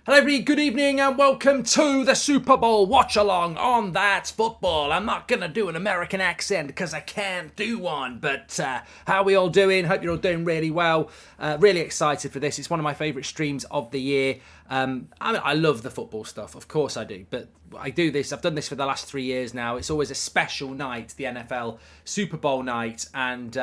Hello everybody, good evening and welcome to the Superbowl Watchalong on That's Football. I'm not going to do an American accent because I can't do one, but how are we all doing? Hope you're all doing really well. Really excited for this. It's one of my favourite streams of the year. I love the football stuff, of course I do, but I do this, I've done this for the last 3 years now. It's always a special night, the NFL Super Bowl night, and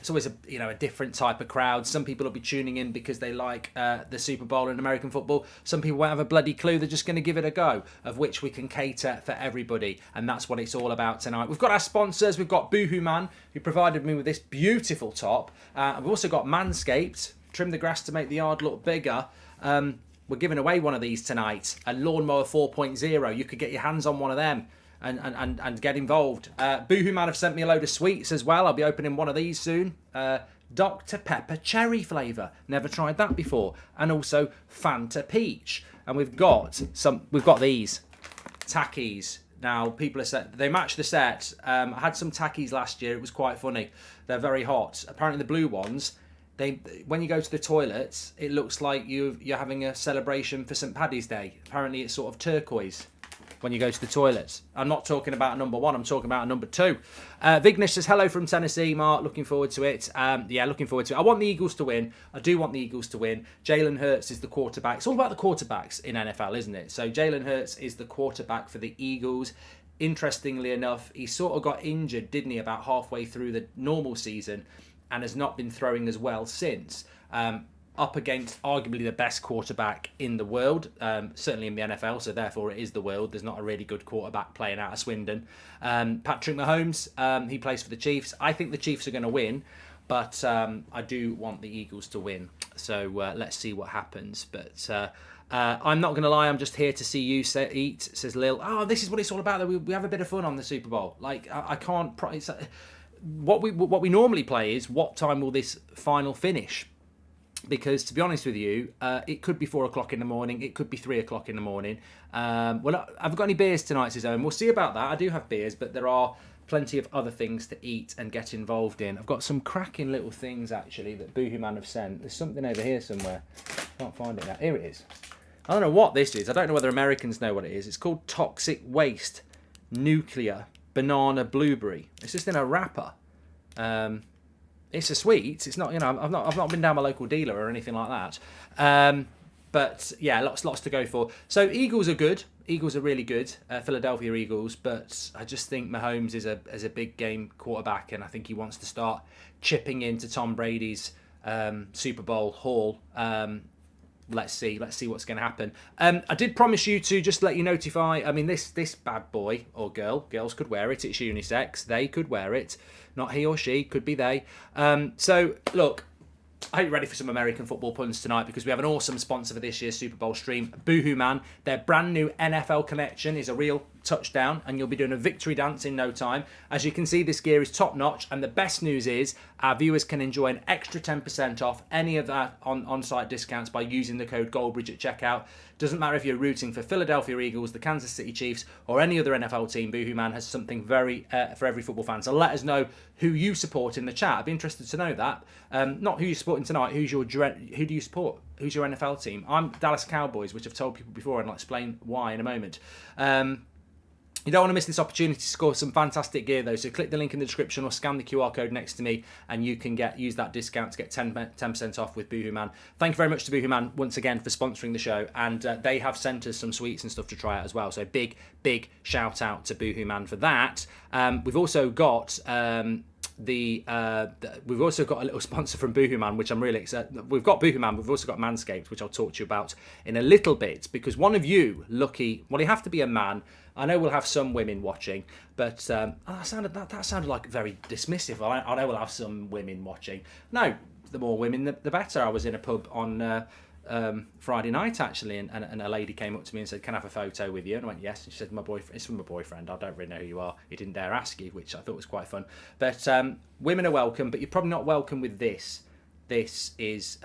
it's always a different type of crowd. Some people will be tuning in because they like the Super Bowl and American football. Some people won't have a bloody clue. They're just going to give it a go, of which we can cater for everybody, and that's what it's all about tonight. We've got our sponsors. We've got Boohoo Man, who provided me with this beautiful top. We've also got Manscaped, trim the grass to make the yard look bigger. We're giving away one of these tonight, a Lawnmower 4.0. You could get your hands on one of them and get involved. Boohoo Man have sent me a load of sweets as well. I'll be opening one of these soon. Dr. Pepper cherry flavour. Never tried that before. And also Fanta Peach. And we've got these tackies. Now, people are set, they match the set. I had some tackies last year. It was quite funny. They're very hot. Apparently the blue ones, when you go to the toilets, it looks like you're having a celebration for St. Paddy's Day. Apparently it's sort of turquoise when you go to the toilets. I'm not talking about number one, I'm talking about number two. Vignesh says, hello from Tennessee, Mark, looking forward to it. Looking forward to it. I want the Eagles to win. I do want the Eagles to win. Jalen Hurts is the quarterback. It's all about the quarterbacks in NFL, isn't it? So Jalen Hurts is the quarterback for the Eagles. Interestingly enough, he sort of got injured, didn't he, about halfway through the normal season, and has not been throwing as well since. Up against arguably the best quarterback in the world, certainly in the NFL, so therefore it is the world. There's not a really good quarterback playing out of Swindon. Patrick Mahomes, he plays for the Chiefs. I think the Chiefs are going to win, but I do want the Eagles to win. So let's see what happens. But I'm not going to lie, I'm just here to see you eat, says Lil. Oh, this is what it's all about. We have a bit of fun on the Super Bowl. Like, I can't... What we normally play is, what time will this final finish? Because, to be honest with you, it could be 4 o'clock in the morning. It could be 3 o'clock in the morning. Well, I've got any beers tonight, says Owen. We'll see about that. I do have beers, but there are plenty of other things to eat and get involved in. I've got some cracking little things, actually, that Boohoo Man have sent. There's something over here somewhere. Can't find it now. Here it is. I don't know what this is. I don't know whether Americans know what it is. It's called Toxic Waste Nuclear Banana Blueberry. It's just in a wrapper. It's a sweet. It's not, I've not been down my local dealer or anything like that. But yeah, lots to go for. So Eagles are good. Eagles are really good. Philadelphia Eagles. But I just think Mahomes is a big game quarterback, and I think he wants to start chipping into Tom Brady's Super Bowl haul. Let's see what's going to happen. I did promise you to just let you notify. I mean, this bad boy or girl, girls could wear it. It's unisex. They could wear it. Not he or she, could be they. So, look, I hope you're ready for some American football puns tonight, because we have an awesome sponsor for this year's Super Bowl stream, Boohoo Man. Their brand new NFL collection is a real touchdown, and you'll be doing a victory dance in no time. As you can see, this gear is top notch, and the best news is our viewers can enjoy an extra 10% off any of that on-site discounts by using the code Goldbridge at checkout. Doesn't matter if you're rooting for Philadelphia Eagles, the Kansas City Chiefs, or any other NFL team. Boohoo Man has something very for every football fan. So let us know who you support in the chat. I'd be interested to know that. Not who you're supporting tonight. Who do you support? Who's your NFL team? I'm Dallas Cowboys, which I've told people before, and I'll explain why in a moment. You don't want to miss this opportunity to score some fantastic gear, though. So click the link in the description or scan the QR code next to me, and you can use that discount to get 10% off with Boohoo Man. Thank you very much to Boohoo Man once again for sponsoring the show, and they have sent us some sweets and stuff to try out as well. So big shout out to Boohoo Man for that. We've also got we've also got a little sponsor from Boohoo Man, which I'm really excited. We've got Boohoo Man, we've also got Manscaped, which I'll talk to you about in a little bit, because one of you lucky, well, you have to be a man. I know we'll have some women watching, but that sounded like very dismissive. I know we'll have some women watching. No, the more women, the better. I was in a pub on Friday night, actually, and a lady came up to me and said, "Can I have a photo with you?" And I went, "Yes." And she said, "My boyfriend, it's from my boyfriend. I don't really know who you are. He didn't dare ask you," which I thought was quite fun. But women are welcome, but you're probably not welcome with this. This is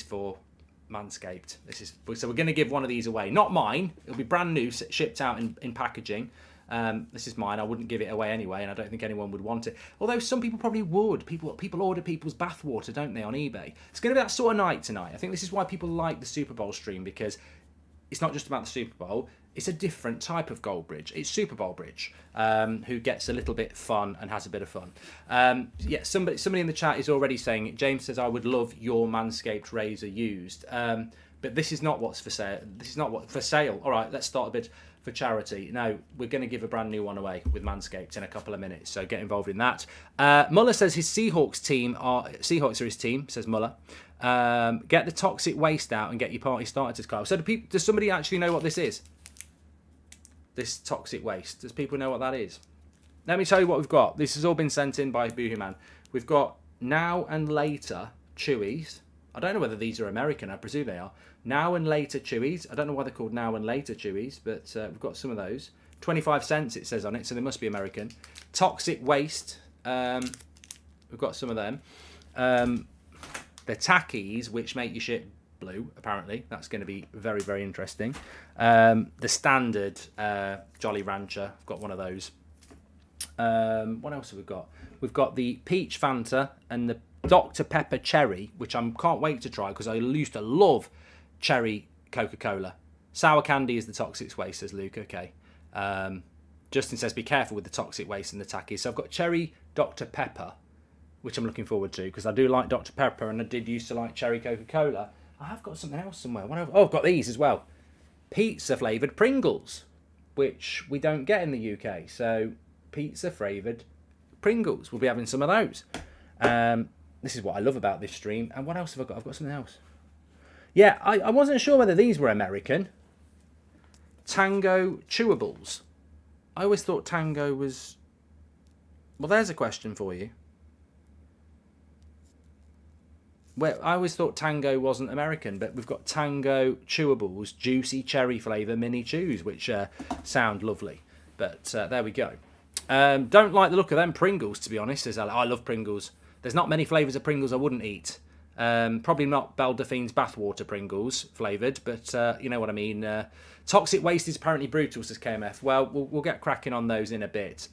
for Manscaped. So we're going to give one of these away. Not mine. It'll be brand new, shipped out in packaging. This is mine. I wouldn't give it away anyway, and I don't think anyone would want it. Although some people probably would. People order people's bathwater, don't they, on eBay? It's going to be that sort of night tonight. I think this is why people like the Super Bowl stream, because it's not just about the Super Bowl. It's a different type of Goldbridge. It's Superbowl Bridge, who gets a little bit fun and has a bit of fun. Yeah, somebody in the chat is already saying it. James says, I would love your Manscaped razor used. But this is not what's for sale. This is not what for sale. All right, let's start a bit for charity. No, we're going to give a brand new one away with Manscaped in a couple of minutes. So get involved in that. Muller says his Seahawks are his team, says Muller. Get the toxic waste out and get your party started, Kyle. So does somebody actually know what this is? This toxic waste. Does people know what that is? Let me tell you what we've got. This has all been sent in by Boohoo Man. We've got Now and Later Chewies. I don't know whether these are American. I presume they are. Now and Later Chewies. I don't know why they're called Now and Later Chewies, but we've got some of those. 25 cents it says on it, so they must be American. Toxic Waste. We've got some of them. The Tackies, which make your shit blue, apparently. That's going to be very, very interesting. The standard Jolly Rancher. I've got one of those. What else have we got? We've got the Peach Fanta and the Dr. Pepper Cherry, which I can't wait to try because I used to love cherry Coca-Cola. Sour candy is the toxic waste, says Luke. Okay. Justin says, be careful with the toxic waste and the tacky. So I've got cherry Dr. Pepper, which I'm looking forward to because I do like Dr. Pepper and I did used to like cherry Coca-Cola. I have got something else somewhere. I've got these as well. Pizza flavoured Pringles, which we don't get in the UK. So pizza flavoured Pringles. We'll be having some of those. This is what I love about this stream. And what else have I got? I've got something else. Yeah, I wasn't sure whether these were American. Tango Chewables. I always thought Tango was... Well, there's a question for you. Well, I always thought Tango wasn't American, but we've got Tango Chewables, juicy cherry flavour mini chews, which sound lovely. But there we go. Don't like the look of them Pringles, to be honest. I love Pringles. There's not many flavours of Pringles I wouldn't eat. Probably not Belle Delphine's bathwater Pringles flavoured, but you know what I mean. Toxic waste is apparently brutal, says KMF. Well, we'll get cracking on those in a bit.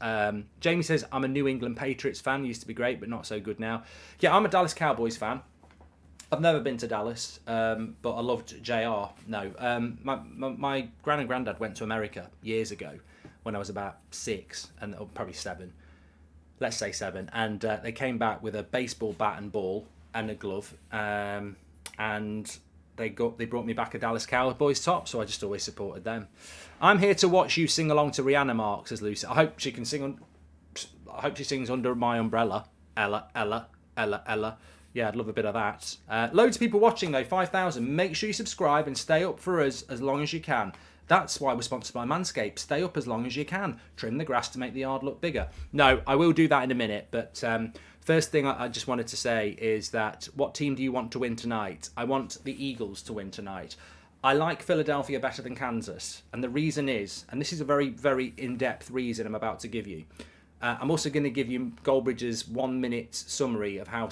Jamie says, I'm a New England Patriots fan. Used to be great, but not so good now. Yeah, I'm a Dallas Cowboys fan. I've never been to Dallas, but I loved JR. No, my gran and granddad went to America years ago when I was about 6, and probably 7. Let's say 7. And they came back with a baseball bat and ball and a glove, and they brought me back a Dallas Cowboys top, so I just always supported them. I'm here to watch you sing along to Rihanna, Mark, says Lucy. I hope she can sing. I hope she sings Under My Umbrella. Ella, Ella, Ella, Ella. Yeah, I'd love a bit of that. Loads of people watching though, 5,000. Make sure you subscribe and stay up for us as long as you can. That's why we're sponsored by Manscaped. Stay up as long as you can. Trim the grass to make the yard look bigger. No, I will do that in a minute. But first thing I just wanted to say is that what team do you want to win tonight? I want the Eagles to win tonight. I like Philadelphia better than Kansas. And the reason is, and this is a very, very in-depth reason I'm about to give you. I'm also going to give you Goldbridge's 1-minute summary of how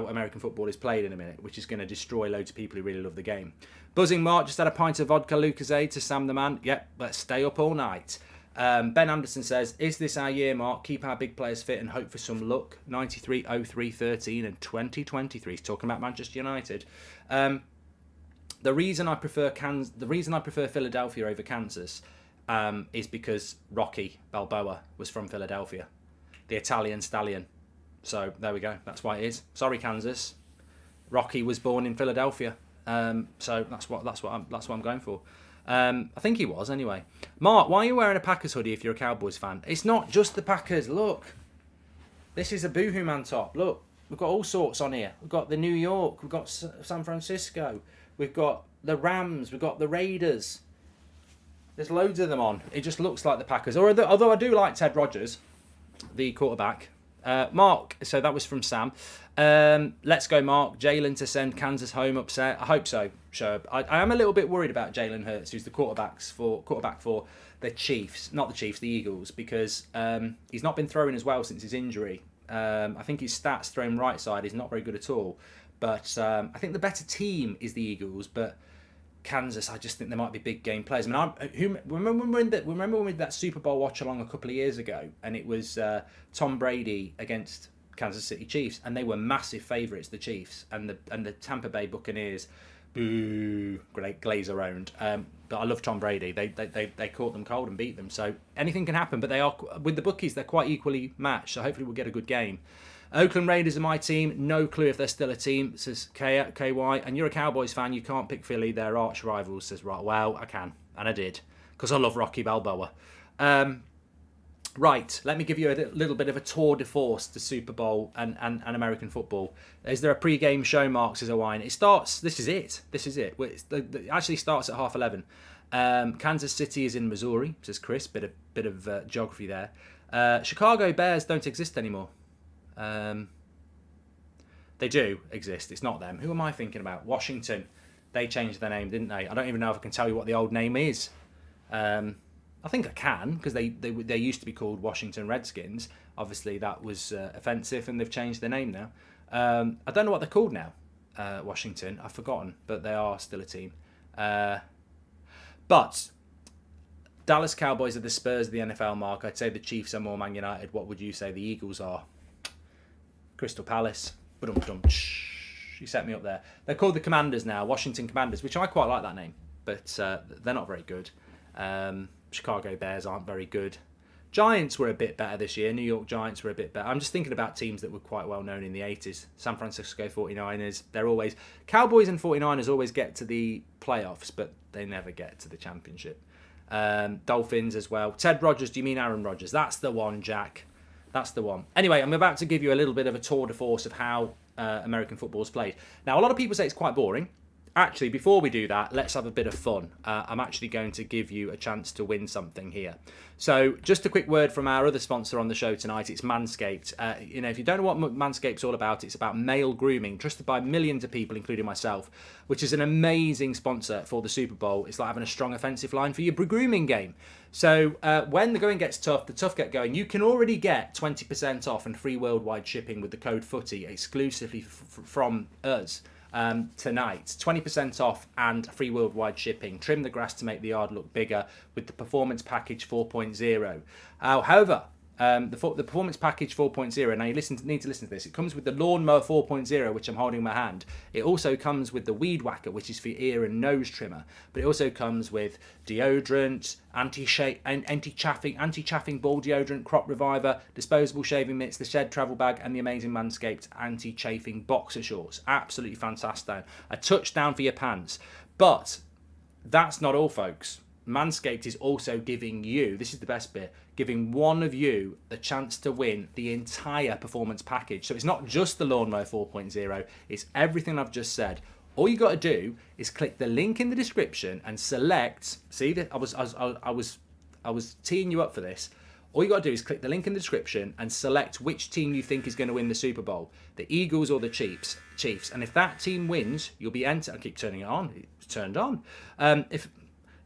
American football is played in a minute, which is going to destroy loads of people who really love the game. Buzzing Mark just had a pint of vodka Lucozade to Sam the Man. Yep, let's stay up all night. Ben Anderson says, is this our year, Mark? Keep our big players fit and hope for some luck. 93, 03, 13 and 2023. He's talking about Manchester United. The reason I prefer Philadelphia over Kansas is because Rocky Balboa was from Philadelphia, the Italian stallion. So there we go. That's why it is. Sorry, Kansas. Rocky was born in Philadelphia. So that's what I'm going for. I think he was anyway. Mark, why are you wearing a Packers hoodie if you're a Cowboys fan? It's not just the Packers. Look, this is a Boohoo Man top. Look, we've got all sorts on here. We've got the New York. We've got San Francisco. We've got the Rams. We've got the Raiders. There's loads of them on. It just looks like the Packers. Although I do like Ted Rogers, the quarterback. Mark, so that was from Sam. Let's go, Mark. Jalen to send Kansas home upset. I hope so, Sherb. I am a little bit worried about Jalen Hurts, who's the quarterback for the Chiefs. Not the Chiefs, the Eagles, because he's not been throwing as well since his injury. I think his stats thrown right side is not very good at all. But I think the better team is the Eagles, but Kansas, I just think there might be big game players. I mean, remember when we did that Super Bowl watch along a couple of years ago, and it was Tom Brady against Kansas City Chiefs, and they were massive favourites, the Chiefs, and the Tampa Bay Buccaneers, boo, glaze around. But I love Tom Brady. They caught them cold and beat them. So anything can happen. But they are, with the bookies, they're quite equally matched. So hopefully we'll get a good game. Oakland Raiders are my team. No clue if they're still a team, says KY. And you're a Cowboys fan. You can't pick Philly. They're arch rivals, says right. Well, I can. And I did. Because I love Rocky Balboa. Right, let me give you a little bit of a tour de force to Super Bowl and American football. Is there a pre-game show, Mark, says Owain? It starts, this is it. It actually starts at 11:30. Kansas City is in Missouri, says Chris. Bit of geography there. Chicago Bears don't exist anymore. They do exist. It's not them. Who am I thinking about? Washington. They changed their name, didn't they? I don't even know if I can tell you what the old name is. I think I can, because they used to be called Washington Redskins. Obviously, that was offensive, and they've changed their name now. I don't know what they're called now, Washington. I've forgotten, but they are still a team. But Dallas Cowboys are the Spurs of the NFL, Mark. I'd say the Chiefs are more Man United. What would you say the Eagles are? Crystal Palace. You set me up there. They're called the Commanders now, Washington Commanders, which I quite like that name, but they're not very good. Chicago Bears aren't very good. Giants were a bit better this year. New York Giants were a bit better. I'm just thinking about teams that were quite well known in the 80s. San Francisco 49ers. They're always... Cowboys and 49ers always get to the playoffs, but they never get to the championship. Dolphins as well. Ted Rogers, do you mean Aaron Rodgers? That's the one, Jack. That's the one. Anyway, I'm about to give you a little bit of a tour de force of how American football is played. Now, a lot of people say it's quite boring. Actually, before we do that, let's have a bit of fun. I'm actually going to give you a chance to win something here. So, just a quick word from our other sponsor on the show tonight. It's Manscaped. If you don't know what Manscaped's all about, it's about male grooming, trusted by millions of people, including myself, which is an amazing sponsor for the Super Bowl. It's like having a strong offensive line for your grooming game. So, when the going gets tough, the tough get going. You can already get 20% off and free worldwide shipping with the code FOOTY exclusively from us. Tonight, 20% off and free worldwide shipping. Trim the grass to make the yard look bigger with the Performance Package 4.0. However, the Performance Package 4.0, now you need to listen to this. It comes with the Lawnmower 4.0, which I'm holding in my hand. It also comes with the Weed Whacker, which is for ear and nose trimmer. But it also comes with deodorant, anti-chaffing ball deodorant, crop reviver, disposable shaving mitts, the shed travel bag, and the amazing Manscaped anti-chafing boxer shorts. Absolutely fantastic. A touchdown for your pants. But that's not all, folks. Manscaped is also giving you, this is the best bit, giving one of you the chance to win the entire performance package. So it's not just the Lawnmower 4.0, it's everything I've just said. All you got to do is click the link in the description and select. See that I was teeing you up for this. All you got to do is click the link in the description and select which team you think is going to win the Super Bowl, the Eagles or the Chiefs. And if that team wins, you'll be entered. I keep turning it on. It's turned on.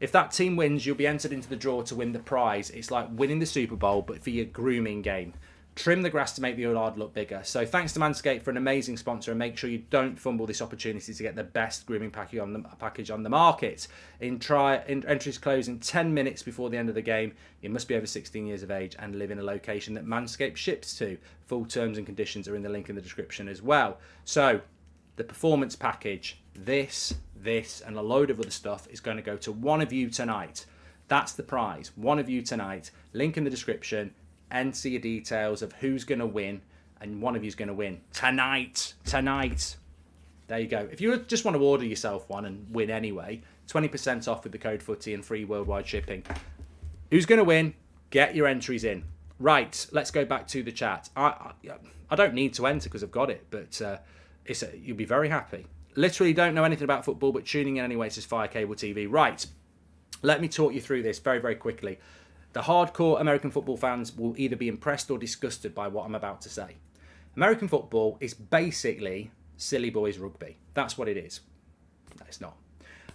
If that team wins, you'll be entered into the draw to win the prize. It's like winning the Super Bowl, but for your grooming game. Trim the grass to make the yard look bigger. So thanks to Manscaped for an amazing sponsor, and make sure you don't fumble this opportunity to get the best grooming package on the market. Entries close in 10 minutes before the end of the game. You must be over 16 years of age and live in a location that Manscaped ships to. Full terms and conditions are in the link in the description as well. So the performance package, this, and a load of other stuff is going to go to one of you tonight. That's the prize. One of you tonight. Link in the description. Enter your details of who's going to win, and one of you's going to win tonight. There you go. If you just want to order yourself one and win anyway, 20% off with the code FOOTY and free worldwide shipping. Who's going to win? Get your entries in. Right, let's go back to the chat. I don't need to enter because I've got it, but you'll be very happy. Literally don't know anything about football, but tuning in anyway, says Fire Cable TV. Right, let me talk you through this very, very quickly. The hardcore American football fans will either be impressed or disgusted by what I'm about to say. American football is basically silly boys rugby. That's what it is. No, it's not.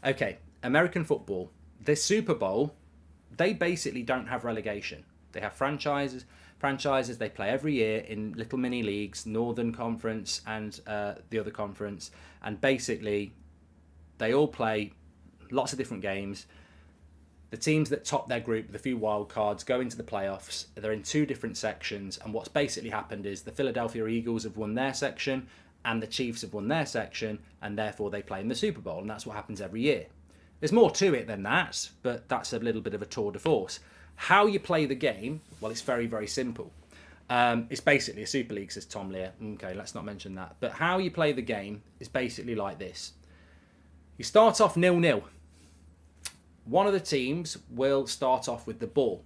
Okay, American football, the Super Bowl, they basically don't have relegation. They have franchises. They play every year in little mini leagues, Northern Conference and the other conference. And basically, they all play lots of different games. The teams that top their group with a few wild cards go into the playoffs. They're in 2 different sections, and what's basically happened is the Philadelphia Eagles have won their section and the Chiefs have won their section, and therefore they play in the Super Bowl, and that's what happens every year. There's more to it than that, but that's a little bit of a tour de force. How you play the game, well, it's very, very simple. It's basically a Super League, says Tom Lear. Okay, let's not mention that. But how you play the game is basically like this. You start off 0-0. One of the teams will start off with the ball.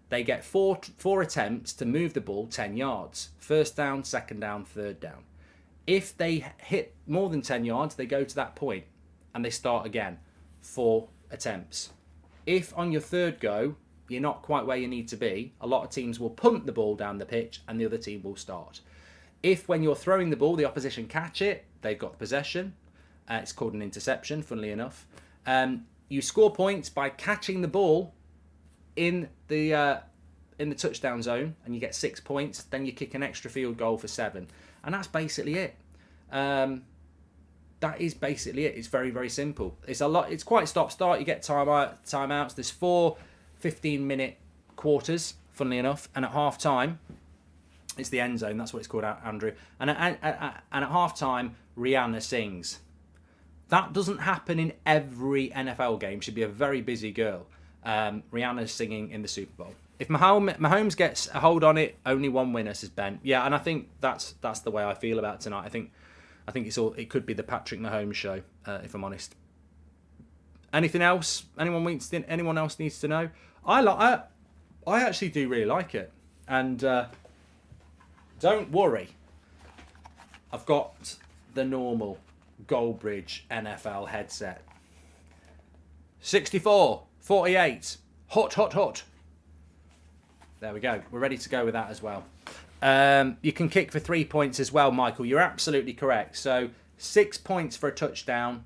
They get four attempts to move the ball 10 yards. First down, second down, third down. If they hit more than 10 yards, they go to that point and they start again. 4 attempts. If on your third go, you're not quite where you need to be, a lot of teams will punt the ball down the pitch and the other team will start. If when you're throwing the ball, the opposition catch it, they've got possession. It's called an interception, funnily enough. You score points by catching the ball in the touchdown zone, and you get 6 points. Then you kick an extra field goal for 7, and that's basically it. That is basically it. It's very, very simple. It's quite stop-start. You get timeouts. There's 4 15-minute quarters, funnily enough, and at half-time, it's the end zone. That's what it's called, Andrew. And at half-time, Rihanna sings. That doesn't happen in every NFL game. She'd be a very busy girl. Rihanna's singing in the Super Bowl. If Mahomes gets a hold on it, only one winner, says Ben. Yeah, and I think that's the way I feel about tonight. I think it could be the Patrick Mahomes show, if I'm honest. Anything else? Anyone else needs to know? I actually do really like it, and don't worry. I've got the normal Goldbridge NFL headset. 64, 48, hot. There we go. We're ready to go with that as well. You can kick for 3 points as well, Michael. You're absolutely correct. So 6 points for a touchdown,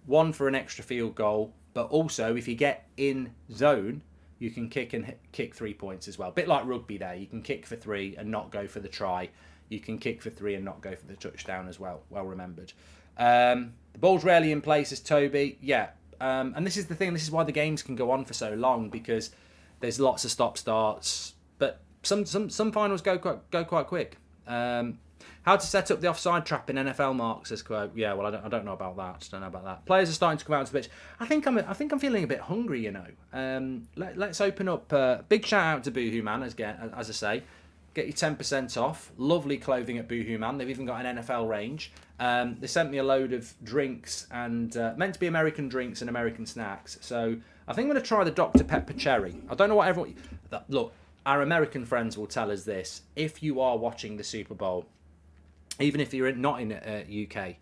1 for an extra field goal. But also, if you get in zone, you can kick 3 points as well. A bit like rugby there. You can kick for 3 and not go for the try. You can kick for 3 and not go for the touchdown as well. Well remembered. The ball's rarely in place, as Toby. Yeah. And this is the thing. This is why the games can go on for so long, because there's lots of stop-starts. But some finals go quite quick. How to set up the offside trap in NFL, Mark, says Quote. Yeah, well, I don't know about that. Players are starting to come out to the pitch. I think I'm feeling a bit hungry, you know. Let's open up. Big shout out to Boohoo Man, as I say. Get you 10% off. Lovely clothing at Boohoo Man. They've even got an NFL range. They sent me a load of drinks and meant to be American drinks and American snacks. So I think I'm going to try the Dr. Pepper Cherry. I don't know what everyone... Look, our American friends will tell us this. If you are watching the Super Bowl, even if you're not in UK,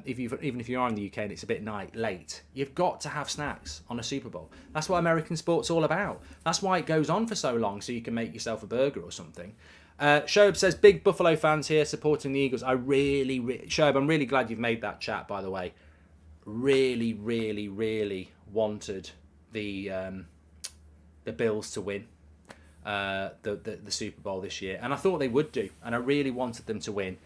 even if you are in the UK and it's a bit late, you've got to have snacks on a Super Bowl. That's what American sport's all about. That's why it goes on for so long, so you can make yourself a burger or something. Shoaib says, big Buffalo fans here supporting the Eagles. Shoaib, I'm really glad you've made that chat, by the way. Really, really, really wanted the Bills to win the Super Bowl this year, and I thought they would do, and I really wanted them to win.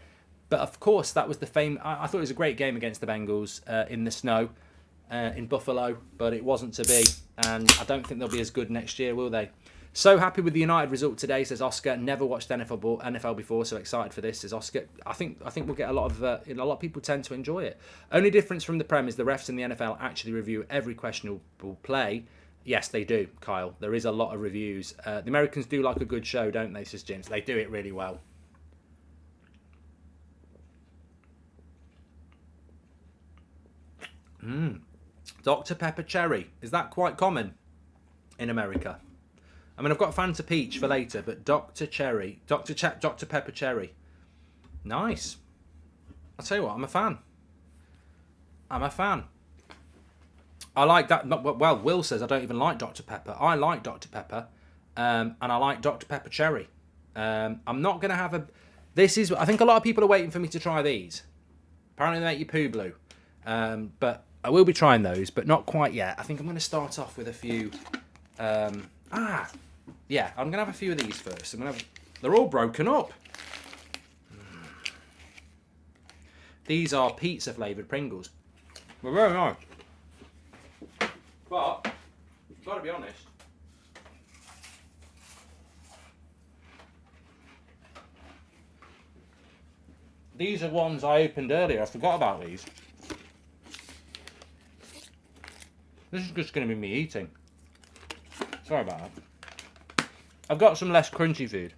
But of course, that was the fame. I thought it was a great game against the Bengals in the snow in Buffalo, but it wasn't to be, and I don't think they'll be as good next year, will they? So happy with the United result today, says Oscar. Never watched NFL before, so excited for this, says Oscar. I think we'll get a lot of people tend to enjoy it. Only difference from the Prem is the refs in the NFL actually review every questionable play. Yes, they do, Kyle. There is a lot of reviews. The Americans do like a good show, don't they, says Jins? They do it really well. Dr. Pepper Cherry. Is that quite common in America? I mean, I've got Fanta Peach for later, but Dr. Pepper Cherry. Nice. I'll tell you what, I'm a fan. I like that. Well, Will says I don't even like Dr. Pepper. I like Dr. Pepper, and I like Dr. Pepper Cherry. I'm not going to have a... I think a lot of people are waiting for me to try these. Apparently they make you poo blue. But I will be trying those, but not quite yet. I think I'm going to start off with a few... Yeah, I'm going to have a few of these first. They're all broken up. These are pizza-flavoured Pringles. They're very nice. But, I've got to be honest. These are ones I opened earlier. I forgot about these. This is just going to be me eating. Sorry about that. I've got some less crunchy food.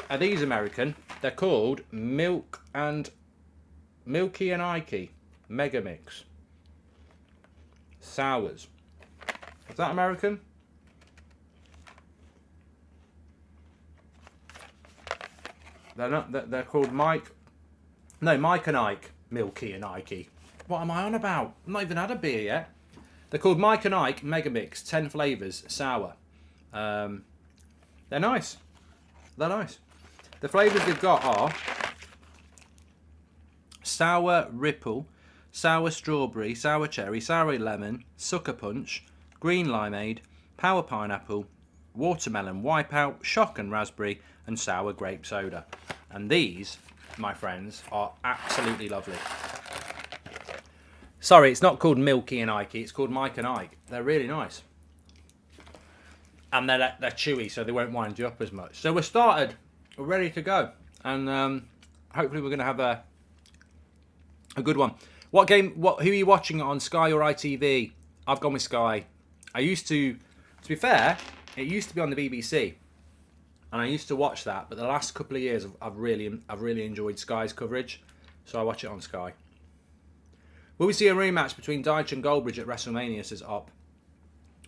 Are these American? They're called Milky and Ike Mega Mix Sours. Is that American? They're not. They're called Mike and Ike Milky and Ike. What am I on about? I've not even had a beer yet. They're called Mike and Ike Mega Mix 10 flavours sour. They're nice. They're nice. The flavours they've got are sour ripple, sour strawberry, sour cherry, sour lemon, sucker punch, green limeade, power pineapple, watermelon wipeout, shock and raspberry, and sour grape soda. And these, my friends, are absolutely lovely. Sorry, it's not called Milky and Ike, it's called Mike and Ike. They're really nice. And they're chewy, so they won't wind you up as much. So we're started, we're ready to go. And hopefully we're going to have a good one. Who are you watching on Sky or ITV? I've gone with Sky. I used to be fair, it used to be on the BBC. And I used to watch that, but the last couple of years I've really enjoyed Sky's coverage. So I watch it on Sky. Will we see a rematch between Deitch and Goldbridge at WrestleMania, says Op?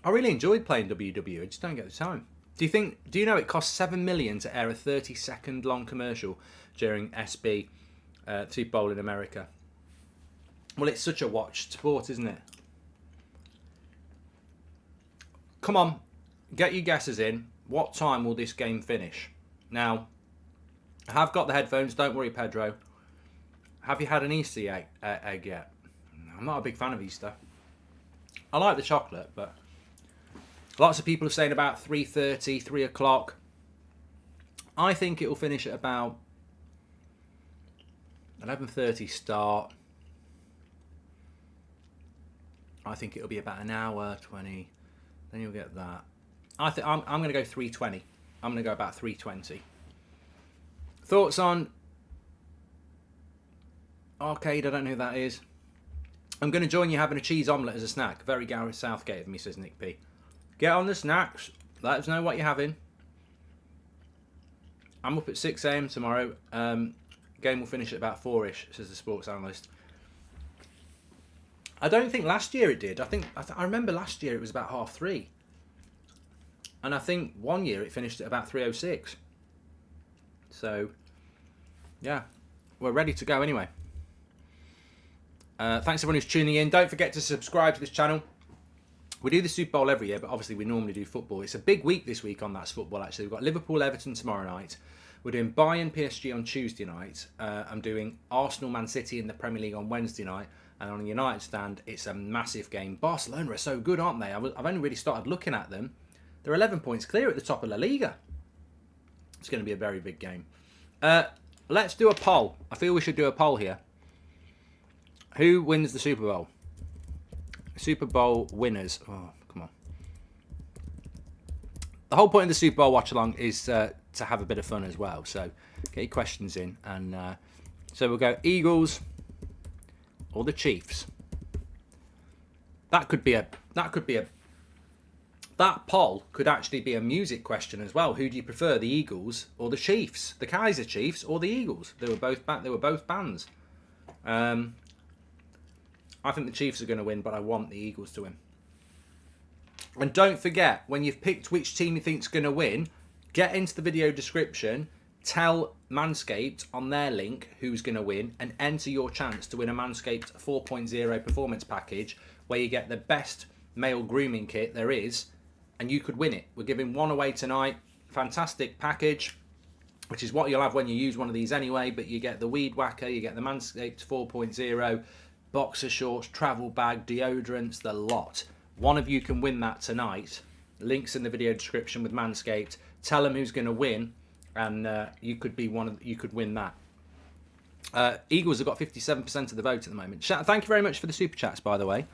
I really enjoyed playing WWE, I just don't get the time. Do you know it costs $7 million to air a 30-second long commercial during SB Super Bowl in America? Well, it's such a watched sport, isn't it? Come on, get your guesses in. What time will this game finish? Now, I have got the headphones, don't worry, Pedro. Have you had an Easter egg yet? I'm not a big fan of Easter. I like the chocolate, but lots of people are saying about 3:30, 3 o'clock. I think it will finish at about 11:30 start. I think it'll be about an hour, 20. Then you'll get that. I'm going to go 3:20. I'm going to go about 3:20. Thoughts on Arcade? I don't know who that is. I'm going to join you having a cheese omelette as a snack. Very Gareth Southgate of me, says Nick P. Get on the snacks. Let us know what you're having. I'm up at 6 a.m. tomorrow. Game will finish at about 4-ish, says the sports analyst. I don't think last year it did. I remember last year it was about 3:30. And I think one year it finished at about 3:06. So, yeah, we're ready to go anyway. Thanks everyone who's tuning in. Don't forget to subscribe to this channel. We do the Super Bowl every year, but obviously we normally do football. It's a big week this week on That's Football, actually. We've got Liverpool-Everton tomorrow night. We're doing Bayern-PSG on Tuesday night. I'm doing Arsenal-Man City in the Premier League on Wednesday night. And on a United stand, it's a massive game. Barcelona are so good, aren't they? I've only really started looking at them. They're 11 points clear at the top of La Liga. It's going to be a very big game. Let's do a poll. I feel we should do a poll here. Who wins the Super Bowl? Super Bowl winners. Oh, come on. The whole point of the Super Bowl watch-along is to have a bit of fun as well. So get your questions in. And so we'll go Eagles or the Chiefs. That poll could actually be a music question as well. Who do you prefer, the Eagles or the Chiefs? The Kaiser Chiefs or the Eagles? They were both bands. I think the Chiefs are going to win, but I want the Eagles to win. And don't forget, when you've picked which team you think's going to win, get into the video description, tell Manscaped on their link who's going to win, and enter your chance to win a Manscaped 4.0 performance package where you get the best male grooming kit there is, and you could win it. We're giving one away tonight. Fantastic package, which is what you'll have when you use one of these anyway, but you get the Weed Whacker, you get the Manscaped 4.0, boxer shorts, travel bag, deodorants, the lot. One of you can win that tonight. Links in the video description with Manscaped. Tell them who's going to win, and you could win that. Eagles have got 57% of the vote at the moment. Thank you very much for the super chats, by the way.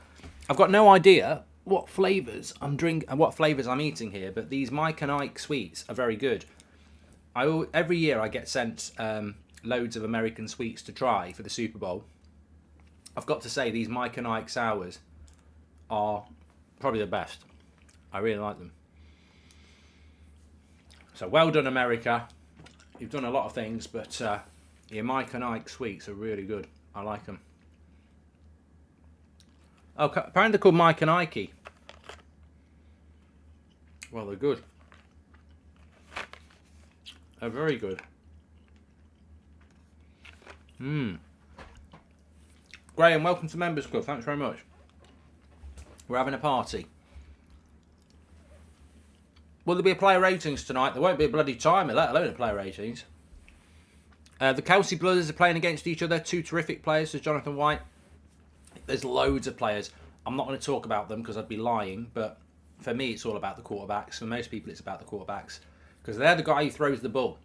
I've got no idea what flavours I'm eating here, but these Mike and Ike sweets are very good. Every year I get sent loads of American sweets to try for the Super Bowl. I've got to say, these Mike and Ike sours are probably the best. I really like them. So well done, America. You've done a lot of things, but your Mike and Ike sweets are really good. I like them. Oh, apparently they're called Mike and Ike. Well, they're good. They're very good. Graham, welcome to Members Club. Thanks very much. We're having a party. Will there be a player ratings tonight? There won't be a bloody timer, let alone a player ratings. The Kelsey brothers are playing against each other. Two terrific players, says Jonathan White. There's loads of players. I'm not going to talk about them because I'd be lying, but for me it's all about the quarterbacks. For most people it's about the quarterbacks because they're the guy who throws the ball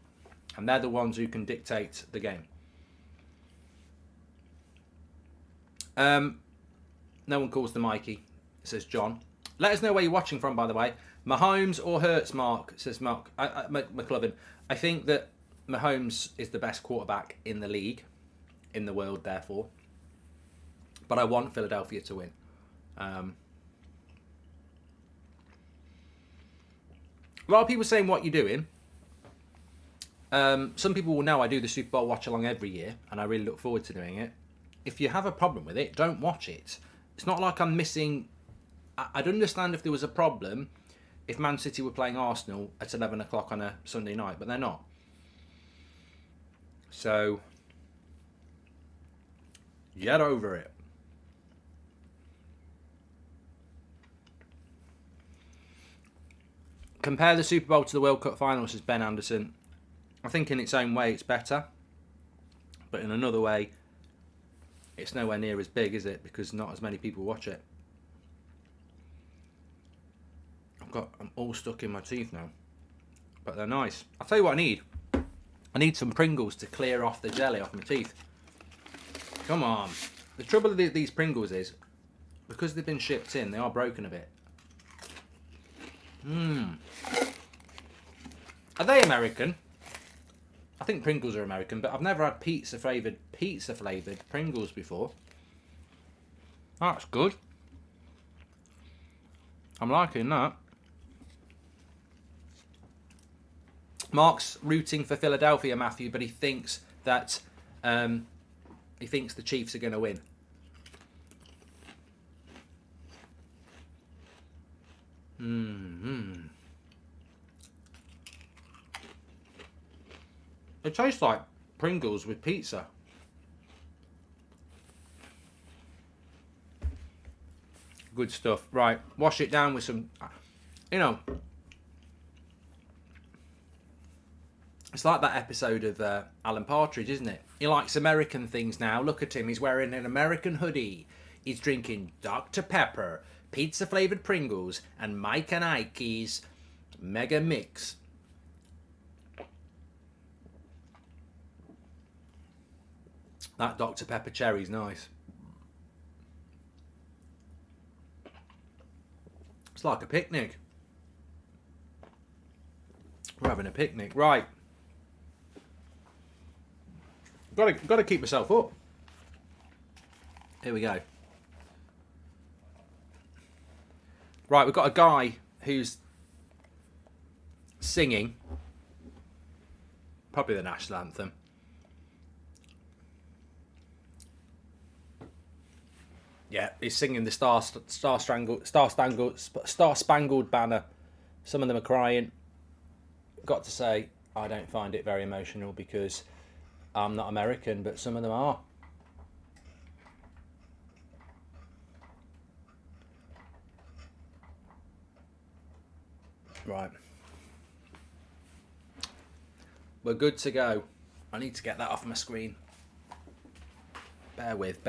and they're the ones who can dictate the game. No one calls them Mikey, says John. Let us know where you're watching from, by the way. Mahomes or Hurts, Mark, says Mark. McLovin. I think that Mahomes is the best quarterback in the league, in the world, therefore. But I want Philadelphia to win. A lot of people saying, what you doing? Some people will know I do the Super Bowl watch-along every year, and I really look forward to doing it. If you have a problem with it, don't watch it. It's not like I'm missing... I'd understand if there was a problem if Man City were playing Arsenal at 11 o'clock on a Sunday night, but they're not. So, get over it. Compare the Super Bowl to the World Cup final, says Ben Anderson. I think in its own way it's better, but in another way it's nowhere near as big, is it? Because not as many people watch it. I'm all stuck in my teeth now, but they're nice. I'll tell you what I need. I need some Pringles to clear off the jelly off my teeth. Come on. The trouble with these Pringles is, because they've been shipped in, they are broken a bit. Are they American? I think Pringles are American, but I've never had pizza flavoured Pringles before. That's good. I'm liking that. Mark's rooting for Philadelphia, Matthew, but he thinks that the Chiefs are going to win. It tastes like Pringles with pizza. Good stuff. Right, wash it down with some, it's like that episode of Alan Partridge, isn't it? He likes American things now. Look at him. He's wearing an American hoodie. He's drinking Dr. Pepper, pizza-flavoured Pringles, and Mike and Ike's Mega Mix. That Dr. Pepper cherry's nice. It's like a picnic. We're having a picnic. Right. Got to keep myself up. Here we go. Right, we've got a guy who's singing probably the national anthem. Yeah, he's singing the Star Spangled Banner. Some of them are crying. Got to say, I don't find it very emotional because I'm not American, but some of them are. Right. We're good to go. I need to get that off my screen. Bear with.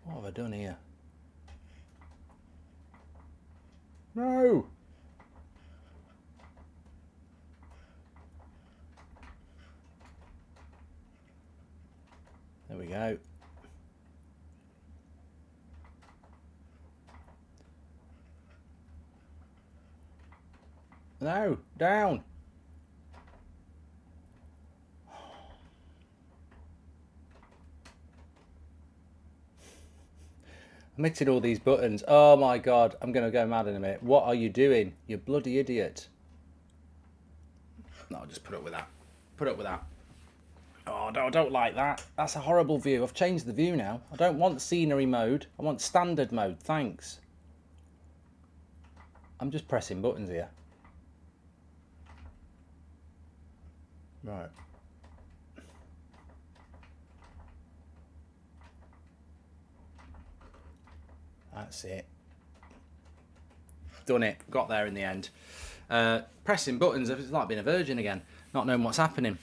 What have I done here? No! There we go. No, down. I'm hitting all these buttons. Oh my God, I'm going to go mad in a minute. What are you doing? You bloody idiot. No, I'll just put up with that. Put up with that. Oh, no, I don't like that. That's a horrible view. I've changed the view now. I don't want scenery mode. I want standard mode. Thanks. I'm just pressing buttons here. Right. That's it. Done it. Got there in the end. Pressing buttons, it's like being a virgin again. Not knowing what's happening.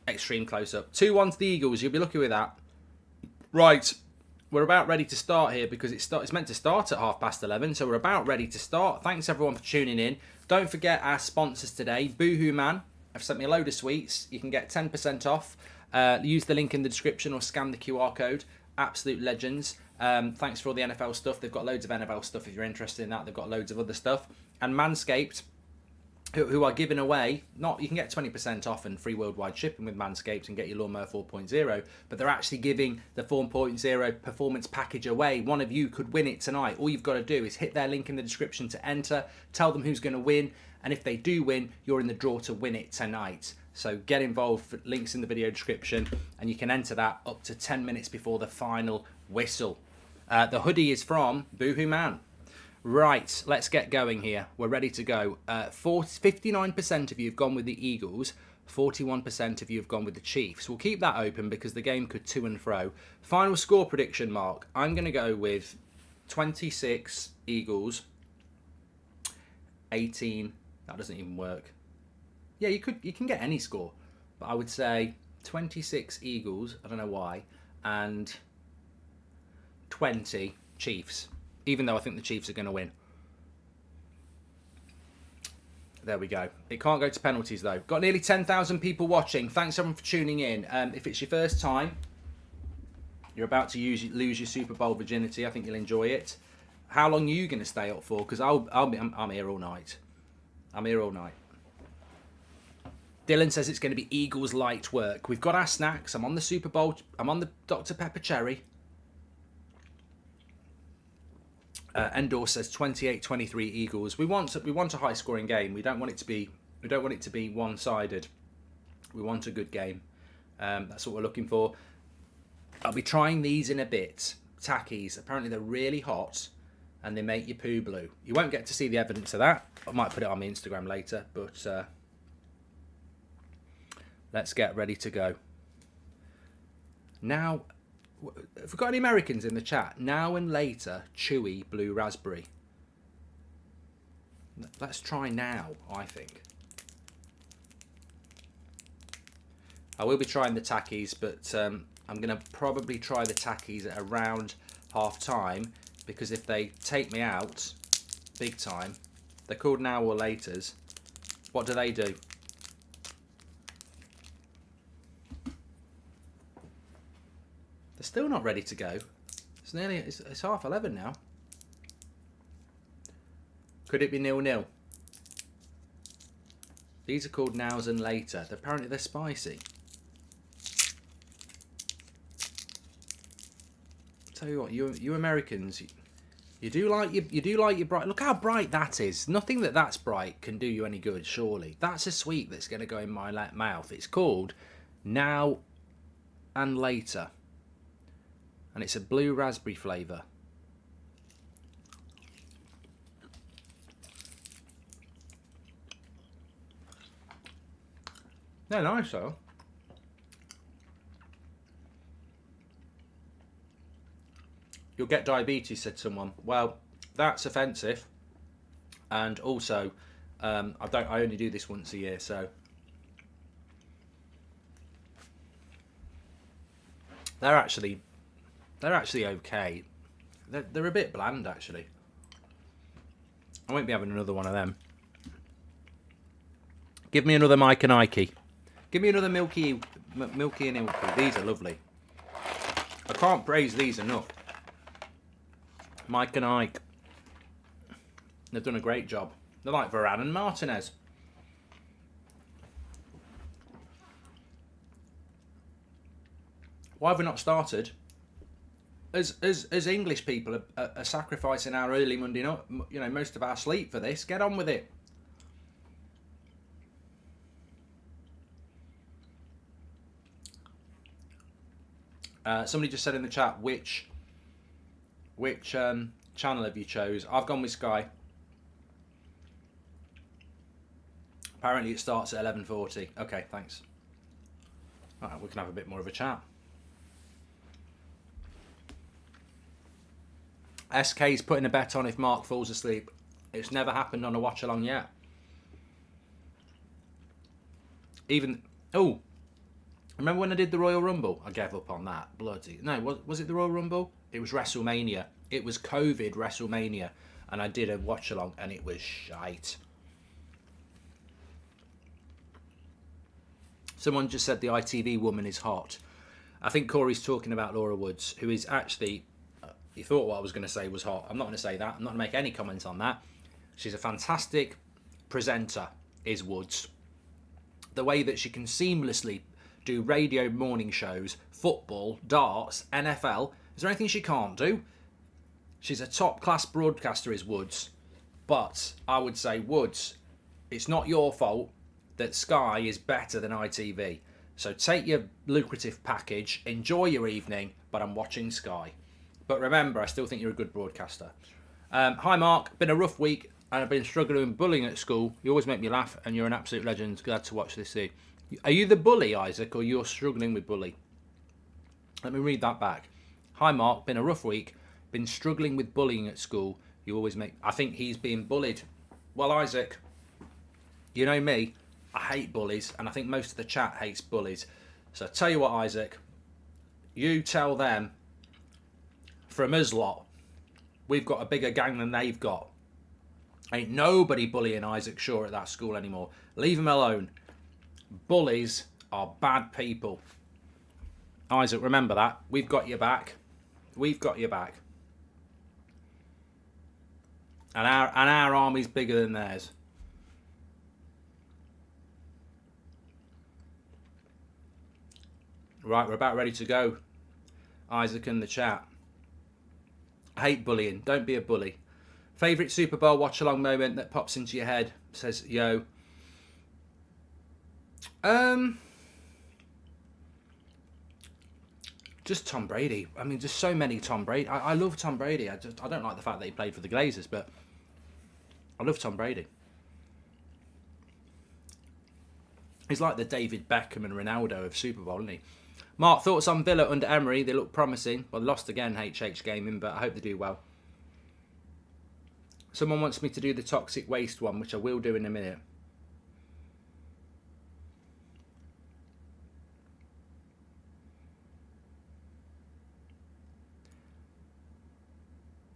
Extreme close-up. 2-1 to the Eagles. You'll be lucky with that. Right. We're about ready to start here because it's meant to start at 11:30. So we're about ready to start. Thanks everyone for tuning in. Don't forget our sponsors today. Boohoo Man have sent me a load of sweets. You can get 10% off. Use the link in the description or scan the QR code. Absolute legends. Thanks for all the NFL stuff. They've got loads of NFL stuff if you're interested in that. They've got loads of other stuff. And Manscaped, who are giving away, you can get 20% off and free worldwide shipping with Manscaped and get your Lawnmower 4.0, but they're actually giving the 4.0 performance package away. One of you could win it tonight. All you've got to do is hit their link in the description to enter, tell them who's going to win, and if they do win, you're in the draw to win it tonight. So get involved, links in the video description, and you can enter that up to 10 minutes before the final whistle. The hoodie is from Boohoo Man. Right, let's get going here. We're ready to go. 59% of you have gone with the Eagles. 41% of you have gone with the Chiefs. We'll keep that open because the game could to and fro. Final score prediction, Mark. I'm going to go with 26 Eagles. 18. That doesn't even work. Yeah, you can get any score. But I would say 26 Eagles. I don't know why. And 20 Chiefs. Even though I think the Chiefs are going to win. There we go. It can't go to penalties, though. Got nearly 10,000 people watching. Thanks, everyone, for tuning in. If it's your first time, you're about to lose your Super Bowl virginity. I think you'll enjoy it. How long are you going to stay up for? Because I'm here all night. I'm here all night. Dylan says it's going to be Eagles light work. We've got our snacks. I'm on the Super Bowl. I'm on the Dr. Pepper Cherry. Endor says 28-23 Eagles. We want a high scoring game. We don't want it to be one-sided. We want a good game. That's what we're looking for. I'll be trying these in a bit. Tackies. Apparently they're really hot and they make your poo blue. You won't get to see the evidence of that. I might put it on my Instagram later, but let's get ready to go. Now, have we got any Americans in the chat? Now and later, chewy blue raspberry. Let's try now, I think. I will be trying the tackies, but I'm going to probably try the tackies at around half time, because if they take me out big time, they're called now or laters. What do? They're still not ready to go. It's 11:30 now. Could it be 0-0? These are called nows and later. Apparently they're spicy. Tell you what, you Americans, you do like your bright. Look how bright that is. Nothing that's bright can do you any good, surely. That's a sweet that's going to go in my mouth. It's called now and later. And it's a blue raspberry flavour. They're nice though. You'll get diabetes, said someone. Well, that's offensive. And also, I only do this once a year, so they're actually okay. They're a bit bland, actually. I won't be having another one of them. Give me another Mike and Ikey. Give me another Milky and Ilky. These are lovely. I can't praise these enough. Mike and Ike. They've done a great job. They're like Varane and Martinez. Why have we not started? As English people are sacrificing our early Monday night, you know, most of our sleep for this. Get on with it. Somebody just said in the chat, which channel have you chose? I've gone with Sky. Apparently it starts at 11:40. Okay, thanks. All right, we can have a bit more of a chat. SK's putting a bet on if Mark falls asleep. It's never happened on a watch along yet. Even remember when I did the Royal Rumble? I gave up on that. Bloody no, was it the Royal Rumble? It was WrestleMania. It was COVID WrestleMania, and I did a watch along, and it was shite. Someone just said the ITV woman is hot. I think Corey's talking about Laura Woods, who is actually. You thought what I was going to say was hot. I'm not going to say that. I'm not going to make any comments on that. She's a fantastic presenter, is Woods. The way that she can seamlessly do radio morning shows, football, darts, NFL. Is there anything she can't do? She's a top-class broadcaster, is Woods. But I would say, Woods, it's not your fault that Sky is better than ITV. So take your lucrative package, enjoy your evening, but I'm watching Sky. But remember, I still think you're a good broadcaster. Hi, Mark. Been a rough week, and I've been struggling with bullying at school. You always make me laugh, and you're an absolute legend. Glad to watch this too. Are you the bully, Isaac, or you're struggling with bully? Let me read that back. Hi, Mark. Been a rough week. Been struggling with bullying at school. You always make... I think he's being bullied. Well, Isaac, you know me. I hate bullies, and I think most of the chat hates bullies. So tell you what, Isaac. You tell them... From us lot, we've got a bigger gang than they've got. Ain't nobody bullying Isaac Shaw at that school anymore. Leave him alone. Bullies are bad people. Isaac, remember that. We've got your back. We've got your back. And our army's bigger than theirs. Right, we're about ready to go. Isaac in the chat. I hate bullying. Don't be a bully. Favourite Super Bowl watch-along moment that pops into your head, says Yo. Just Tom Brady. I mean, just so many Tom Brady. I love Tom Brady. I don't like the fact that he played for the Glazers, but I love Tom Brady. He's like the David Beckham and Ronaldo of Super Bowl, isn't he? Mark, thoughts on Villa under Emery? They look promising. Well, they lost again, HH Gaming, but I hope they do well. Someone wants me to do the toxic waste one, which I will do in a minute.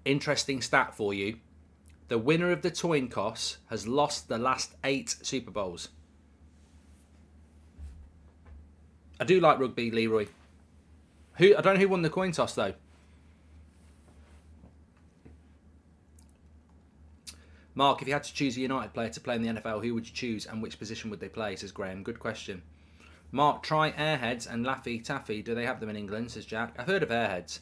Interesting stat for you. The winner of the coin toss has lost the last 8 Super Bowls. I do like rugby, Leroy. I don't know who won the coin toss, though. Mark, if you had to choose a United player to play in the NFL, who would you choose and which position would they play, says Graham. Good question. Mark, try Airheads and Laffy Taffy. Do they have them in England, says Jack. I've heard of Airheads.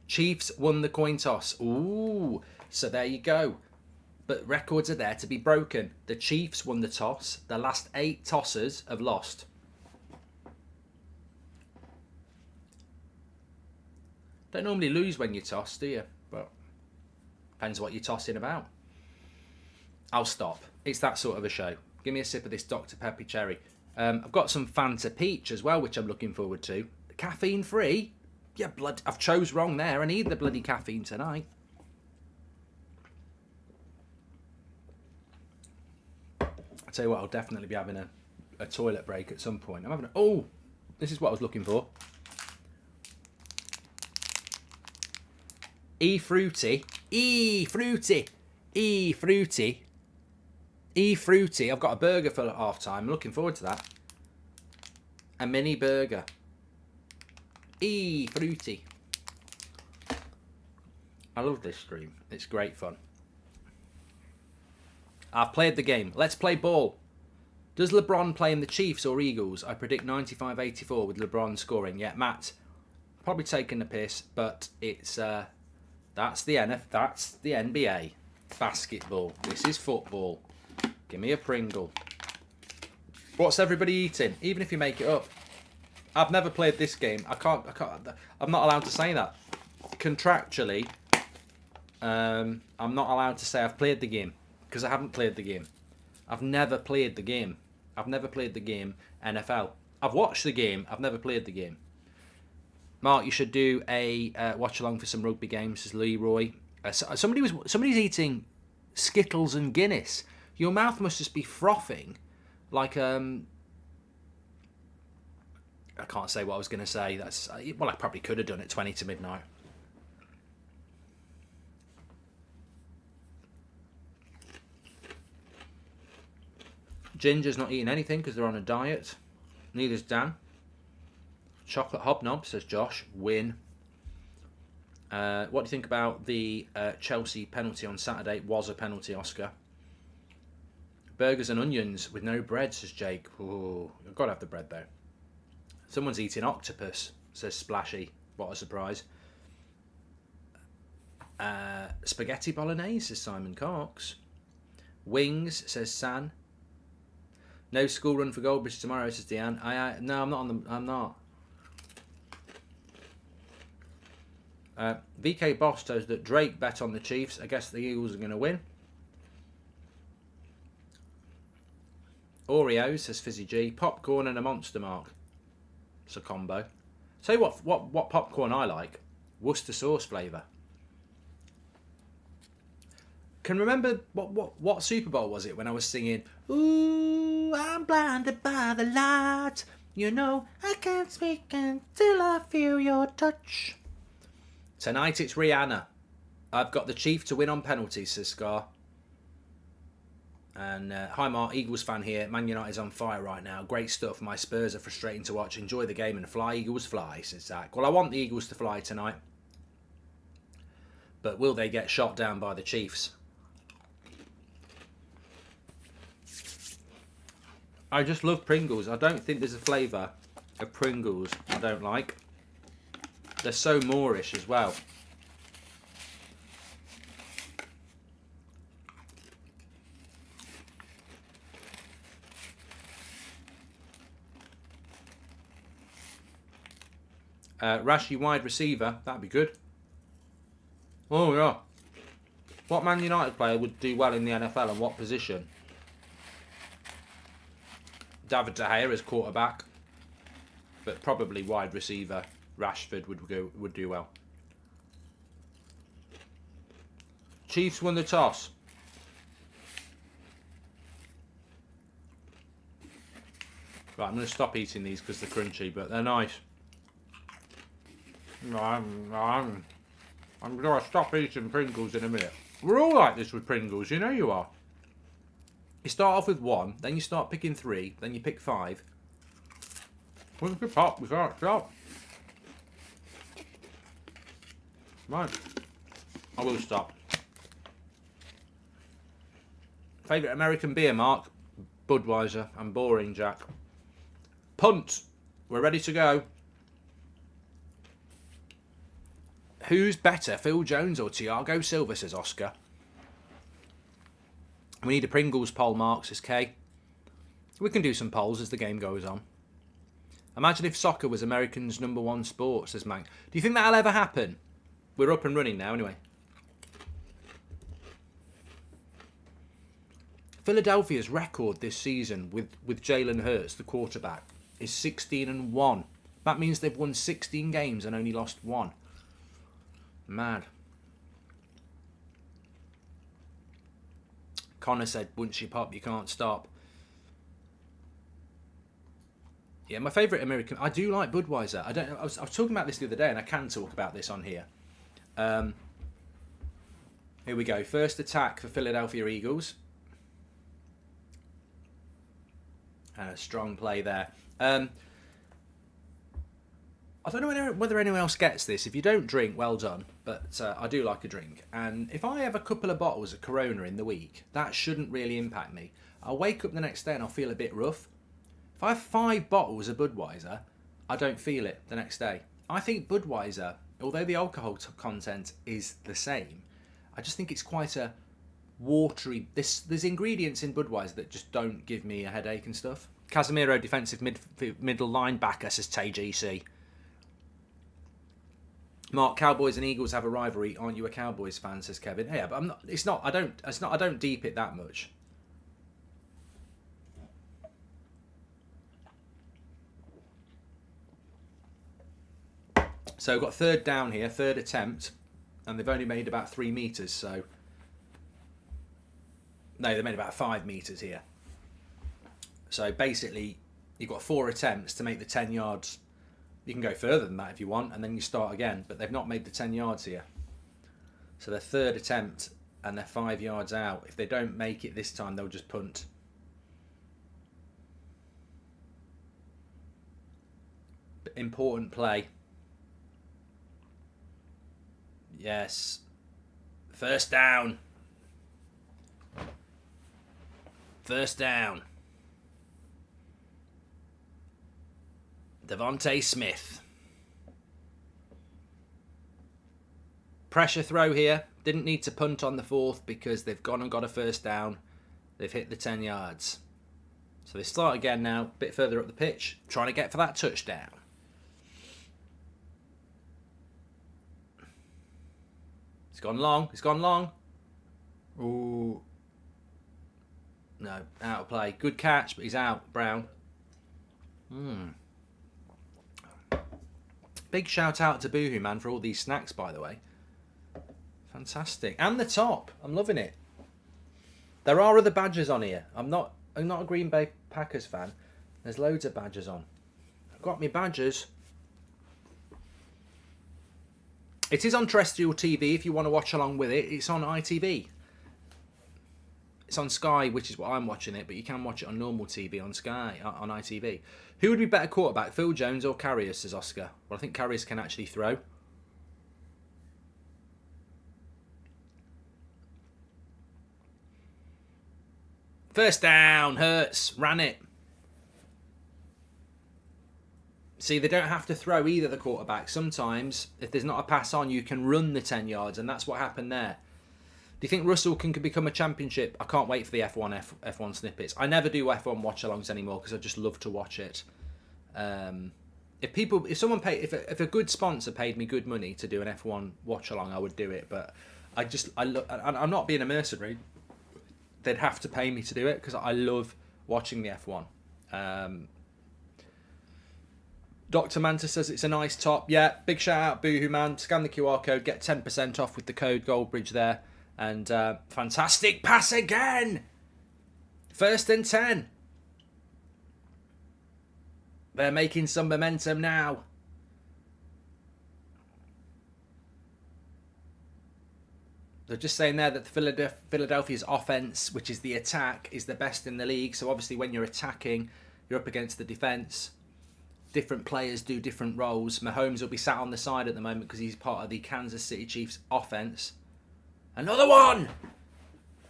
Chiefs won the coin toss. Ooh, so there you go. But records are there to be broken. The Chiefs won the toss. The last 8 tossers have lost. Don't normally lose when you toss, do you? But depends what you're tossing about. I'll stop. It's that sort of a show. Give me a sip of this Dr. Pepper Cherry. I've got some Fanta Peach as well, which I'm looking forward to. Caffeine free? Yeah, blood. I've chose wrong there. I need the bloody caffeine tonight. I tell you what, I'll definitely be having a toilet break at some point. I'm having oh, this is what I was looking for. E-fruity. E-fruity. E-fruity. E-fruity. I've got a burger for half time. I'm looking forward to that. A mini burger. Fruity. I love this stream. It's great fun. I've played the game. Let's play ball. Does LeBron play in the Chiefs or Eagles? I predict 95-84 with LeBron scoring. Yeah, Matt, probably taking the piss, but it's that's the NBA. Basketball. This is football. Give me a Pringle. What's everybody eating? Even if you make it up. I've never played this game. I'm not allowed to say that. Contractually, I'm not allowed to say I've played the game because I haven't played the game. I've never played the game. I've never played the game NFL. I've watched the game. I've never played the game. Mark, you should do a watch along for some rugby games. Says Leroy. Somebody's eating Skittles and Guinness. Your mouth must just be frothing, like I can't say what I was going to say. I probably could have done it 20 to midnight. Ginger's not eating anything because they're on a diet. Neither's Dan. Chocolate hobnob, says Josh. Win. What do you think about the Chelsea penalty on Saturday? Was a penalty, Oscar. Burgers and onions with no bread, says Jake. Ooh, I've got to have the bread though. Someone's eating octopus, says Splashy. What a surprise. Spaghetti bolognese, says Simon Cox. Wings, says San. No school run for Goldbridge tomorrow, says Deanne. No, I'm not on the. I'm not. VK Boss says that Drake bet on the Chiefs. I guess the Eagles are going to win. Oreos, says Fizzy G. Popcorn and a Monster Mark. It's a combo. Tell you what popcorn I like. Worcester sauce flavour. Can remember what Super Bowl was it when I was singing, ooh, I'm blinded by the light. You know, I can't speak until I feel your touch. Tonight it's Rihanna. I've got the Chief to win on penalties, says Scar. And hi Mark, Eagles fan here. Man United's on fire right now. Great stuff. My Spurs are frustrating to watch. Enjoy the game and fly, Eagles fly, says Zach. Well, I want the Eagles to fly tonight. But will they get shot down by the Chiefs? I just love Pringles. I don't think there's a flavour of Pringles I don't like. They're so Moorish as well. Rashi wide receiver, that'd be good. Oh yeah. What Man United player would do well in the NFL and what position? David De Gea as quarterback, but probably wide receiver. Rashford would do well. Chiefs won the toss. Right, I'm going to stop eating these because they're crunchy, but they're nice. I'm going to stop eating Pringles in a minute. We're all like this with Pringles, you know you are. You start off with one, then you start picking 3, then you pick 5. Once we pop, we can't stop. Right. I will stop. Favourite American beer, Mark? Budweiser. I'm boring, Jack. Punt. We're ready to go. Who's better, Phil Jones or Thiago Silva, says Oscar. We need a Pringles poll, Mark, says Kay. We can do some polls as the game goes on. Imagine if soccer was Americans' #1 sport, says Mank. Do you think that'll ever happen? We're up and running now, anyway. Philadelphia's record this season with Jalen Hurts, the quarterback, is 16-1. That means they've won 16 games and only lost 1. Mad. Connor said, once you pop, you can't stop. Yeah, my favourite American... I do like Budweiser. I was talking about this the other day, and I can talk about this on here. Here we go. First attack for Philadelphia Eagles. And a strong play there. I don't know whether anyone else gets this. If you don't drink, well done. But I do like a drink. And if I have a couple of bottles of Corona in the week, that shouldn't really impact me. I'll wake up the next day and I'll feel a bit rough. If I have 5 bottles of Budweiser, I don't feel it the next day. I think Budweiser, although the alcohol content is the same, I just think it's quite a watery... There's ingredients in Budweiser that just don't give me a headache and stuff. Casemiro, defensive middle linebacker, says TGC. Mark, Cowboys and Eagles have a rivalry. Aren't you a Cowboys fan? Says Kevin. Yeah, but I'm not. It's not. I don't deep it that much. So we've got third down here, third attempt, and they've only made about 3 meters. So no, they made about 5 meters here. So basically, you've got 4 attempts to make the 10 yards. You can go further than that if you want, and then you start again. But they've not made the 10 yards here. So their third attempt, and they're 5 yards out. If they don't make it this time, they'll just punt. Important play. Yes. First down. First down. Devontae Smith. Pressure throw here. Didn't need to punt on the 4th because they've gone and got a first down. They've hit the 10 yards. So they start again now, a bit further up the pitch, trying to get for that touchdown. It's gone long. It's gone long. Ooh. No, out of play. Good catch, but he's out, Brown. Big shout out to Boohoo Man for all these snacks, by the way. Fantastic. And the top. I'm loving it. There are other badges on here. I'm not a Green Bay Packers fan. There's loads of badges on. I've got my badges. It is on terrestrial TV if you want to watch along with it. It's on ITV. It's on Sky, which is what I'm watching it, but you can watch it on normal TV on Sky, on ITV. Who would be better quarterback, Phil Jones or Carriers, says Oscar? Well, I think Carriers can actually throw. First down, Hurts, ran it. See, they don't have to throw either, the quarterback. Sometimes, if there's not a pass on, you can run the 10 yards, and that's what happened there. Do you think Russell can become a championship? I can't wait for the F1 snippets. I never do F1 watch-alongs anymore because I just love to watch it. If a good sponsor paid me good money to do an F1 watch-along, I would do it. But I'm not being a mercenary. They'd have to pay me to do it because I love watching the F1. Dr. Manta says it's a nice top. Yeah, big shout out, Boohoo Man. Scan the QR code, get 10% off with the code Goldbridge there. And fantastic pass again. 1st and 10. They're making some momentum now. They're just saying there that Philadelphia's offense, which is the attack, is the best in the league. So obviously when you're attacking, you're up against the defense. Different players do different roles. Mahomes will be sat on the side at the moment because he's part of the Kansas City Chiefs offense. Another one!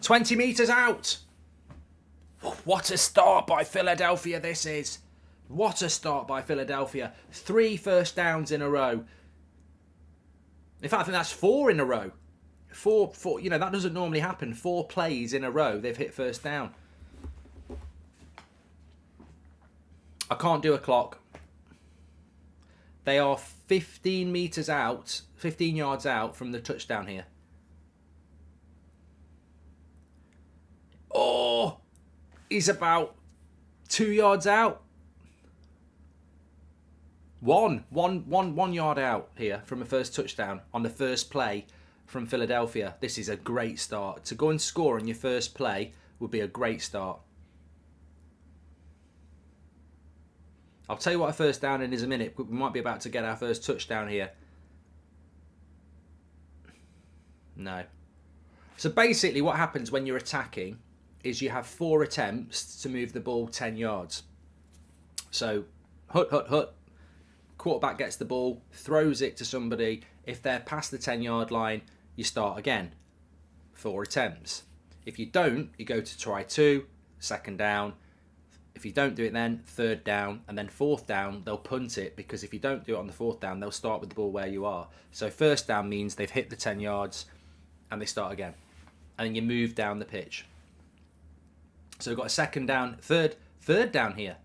20 metres out! What a start by Philadelphia this is. What a start by Philadelphia. 3 first downs in a row. In fact, I think that's 4 in a row. Four, that doesn't normally happen. 4 plays in a row, they've hit first down. I can't do a clock. They are 15 metres out, 15 yards out from the touchdown here. Oh, he's about 2 yards out. One yard out here from a first touchdown on the first play from Philadelphia. This is a great start. To go and score on your first play would be a great start. I'll tell you what a first down in is a minute, but we might be about to get our first touchdown here. No. So basically what happens when you're attacking is you have 4 attempts to move the ball 10 yards. So, hut. quarterback gets the ball, throws it to somebody. If they're past the 10-yard line, you start again. 4 attempts. If you don't, you go to try 2, second down. If you don't do it then, third down, and then fourth down, they'll punt it, because if you don't do it on the fourth down, they'll start with the ball where you are. So first down means they've hit the 10 yards and they start again. And then you move down the pitch. So we've got a second down, third down here.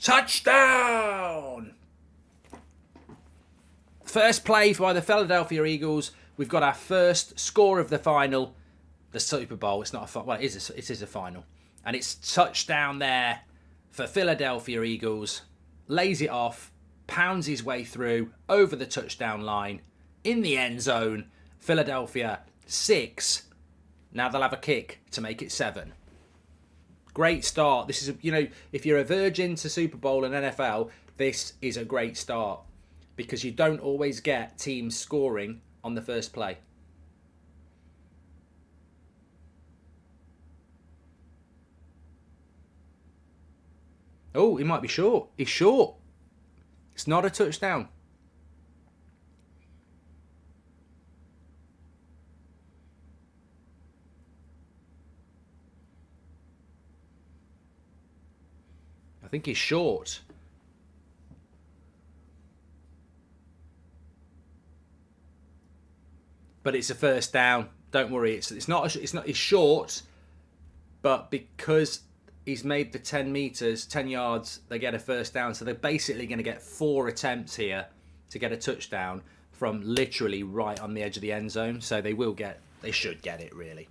Touchdown! First play by the Philadelphia Eagles. We've got our first score of the final. The Super Bowl. It's not a well, it is a final, and it's touchdown there for Philadelphia Eagles. Lays it off, pounds his way through over the touchdown line in the end zone. Philadelphia 6. Now they'll have a kick to make it 7. Great start. This is if you're a virgin to Super Bowl and NFL, this is a great start, because you don't always get teams scoring on the first play. Oh, he might be short. He's short. It's not a touchdown. I think he's short. But it's a first down. Don't worry. It's short, but because he's made the 10 yards, they get a first down. So they're basically going to get 4 attempts here to get a touchdown from literally right on the edge of the end zone. So they should get it, really.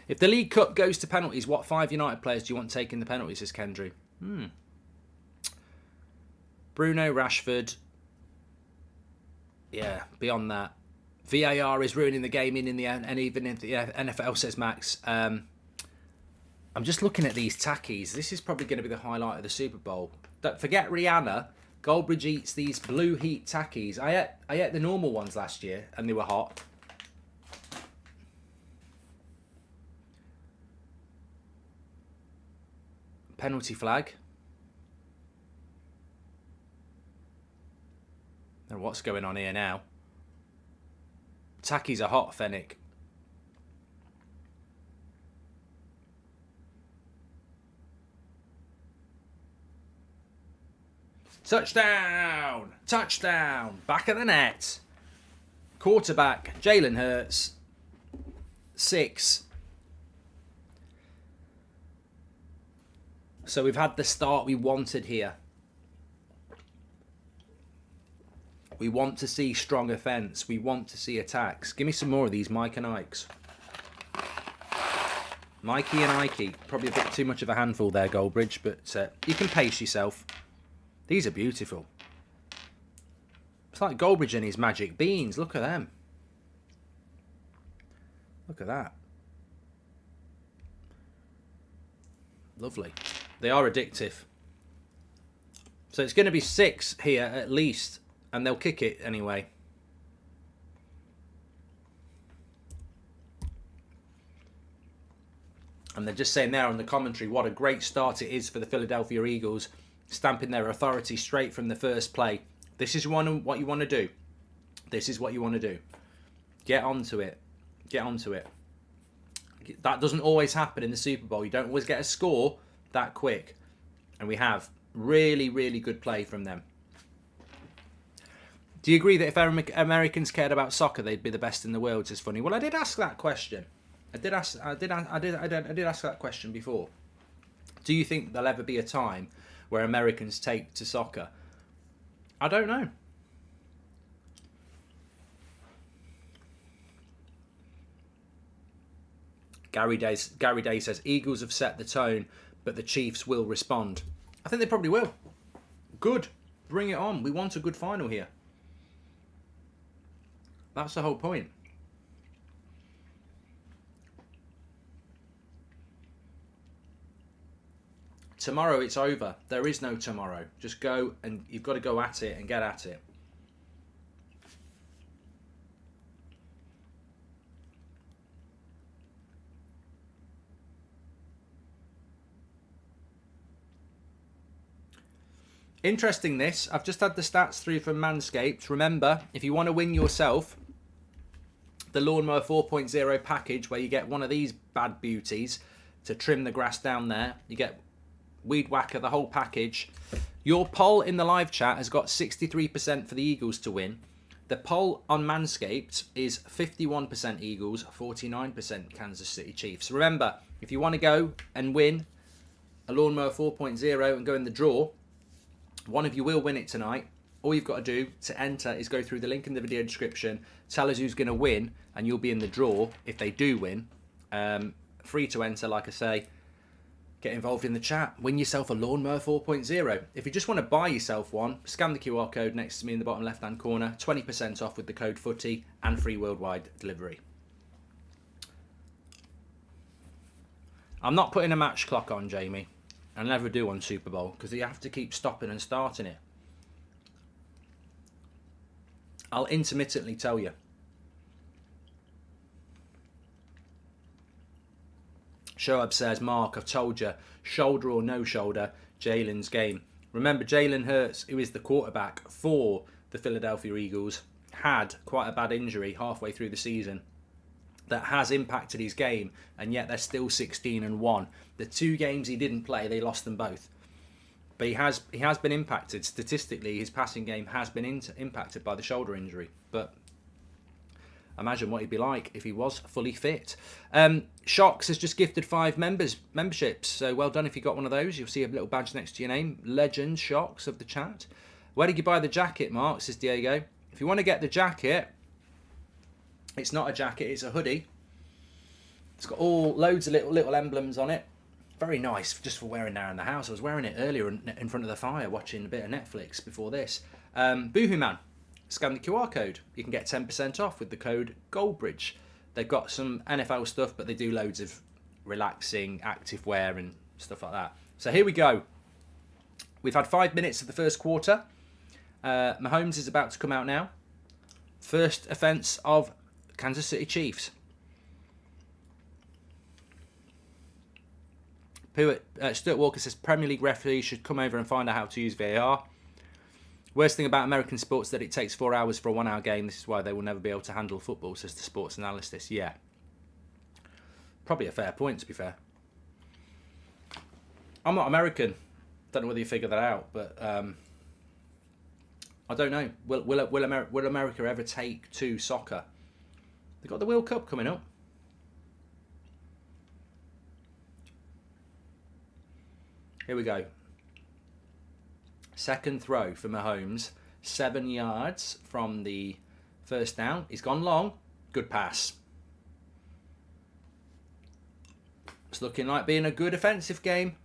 If the League Cup goes to penalties, what 5 United players do you want taking the penalties, says Kendry? Bruno, Rashford. Yeah, beyond that. VAR is ruining the game and even in the NFL, says Max. I'm just looking at these tackies. This is probably going to be the highlight of the Super Bowl. Don't forget Rihanna. Goldbridge eats these Blue Heat tackies. I ate the normal ones last year and they were hot. Penalty flag. I don't know what's going on here now. Tackies are hot, Fennec. Touchdown! Touchdown! Back of the net. Quarterback, Jalen Hurts. 6. So we've had the start we wanted here. We want to see strong offence. We want to see attacks. Give me some more of these Mike and Ikes. Mikey and Ikey. Probably a bit too much of a handful there, Goldbridge, but you can pace yourself. These are beautiful. It's like Goldbridge and his magic beans. Look at them. Look at that. Lovely. They are addictive. So it's going to be 6 here at least. And they'll kick it anyway. And they're just saying there on the commentary what a great start it is for the Philadelphia Eagles, stamping their authority straight from the first play. This is what you want to do. This is what you want to do. Get onto it. Get onto it. That doesn't always happen in the Super Bowl. You don't always get a score that quick. And we have really, really good play from them. Do you agree that if Americans cared about soccer, they'd be the best in the world? It's funny. Well, I did ask that question. I did ask that question before. Do you think there'll ever be a time where Americans take to soccer? I don't know. Gary Day says Eagles have set the tone, but the Chiefs will respond. I think they probably will. Good. Bring it on. We want a good final here. That's the whole point. Tomorrow it's over. There is no tomorrow. Just go, and you've got to go at it and get at it. Interesting this. I've just had the stats through from Manscaped. Remember, if you want to win yourself the Lawnmower 4.0 package, where you get one of these bad beauties to trim the grass down there, you get Weed Whacker, the whole package. Your poll in the live chat has got 63% for the Eagles to win. The poll on Manscaped is 51% Eagles, 49% Kansas City Chiefs. Remember, if you want to go and win a Lawnmower 4.0 and go in the draw, one of you will win it tonight. All you've got to do to enter is go through the link in the video description, tell us who's going to win, and you'll be in the draw if they do win. Free to enter, like I say. Get involved in the chat. Win yourself a Lawnmower 4.0. If you just want to buy yourself one, scan the QR code next to me in the bottom left-hand corner. 20% off with the code FOOTY and free worldwide delivery. I'm not putting a match clock on, Jamie. I never do on Super Bowl because you have to keep stopping and starting it. I'll intermittently tell you. Shoaib says, Mark, I've told you, shoulder or no shoulder, Jalen's game. Remember, Jalen Hurts, who is the quarterback for the Philadelphia Eagles, had quite a bad injury halfway through the season that has impacted his game, and yet they're still 16-1. The 2 games he didn't play, they lost them both. But he has been impacted. Statistically, his passing game has been impacted by the shoulder injury. But imagine what he'd be like if he was fully fit. Shocks has just gifted 5 memberships. So well done if you got one of those. You'll see a little badge next to your name. Legend Shocks of the chat. Where did you buy the jacket, Mark? Says Diego. If you want to get the jacket, it's not a jacket, it's a hoodie. It's got loads of little emblems on it. Very nice, just for wearing there in the house. I was wearing it earlier in front of the fire, watching a bit of Netflix before this. Boohoo Man. Scan the QR code. You can get 10% off with the code Goldbridge. They've got some NFL stuff, but they do loads of relaxing, active wear and stuff like that. So here we go. We've had 5 minutes of the first quarter. Mahomes is about to come out now. First offence of Kansas City Chiefs. Stuart Walker says Premier League referees should come over and find out how to use VAR. Worst thing about American sports that it takes 4 hours for a 1 hour game. This is why they will never be able to handle football, says the sports analyst. Yeah. Probably a fair point, to be fair. I'm not American. Don't know whether you figure that out, but I don't know. Will America ever take to soccer? They've got the World Cup coming up. Here we go. Second throw for Mahomes. 7 yards from the first down. He's gone long. Good pass. It's looking like being a good offensive game.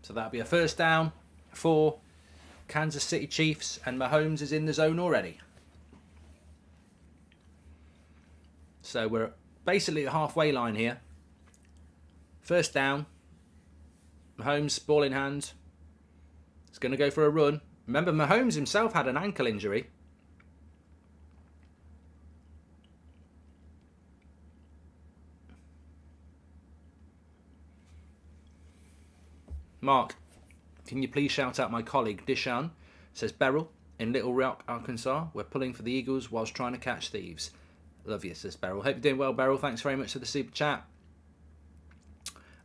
So that'll be a first down for Kansas City Chiefs, and Mahomes is in the zone already. So we're basically at the halfway line here. First down. Mahomes, ball in hand. He's going to go for a run. Remember, Mahomes himself had an ankle injury. Mark, can you please shout out my colleague Dishan? Says Beryl in Little Rock, Arkansas. We're pulling for the Eagles whilst trying to catch thieves. Love you, says Beryl. Hope you're doing well, Beryl. Thanks very much for the super chat.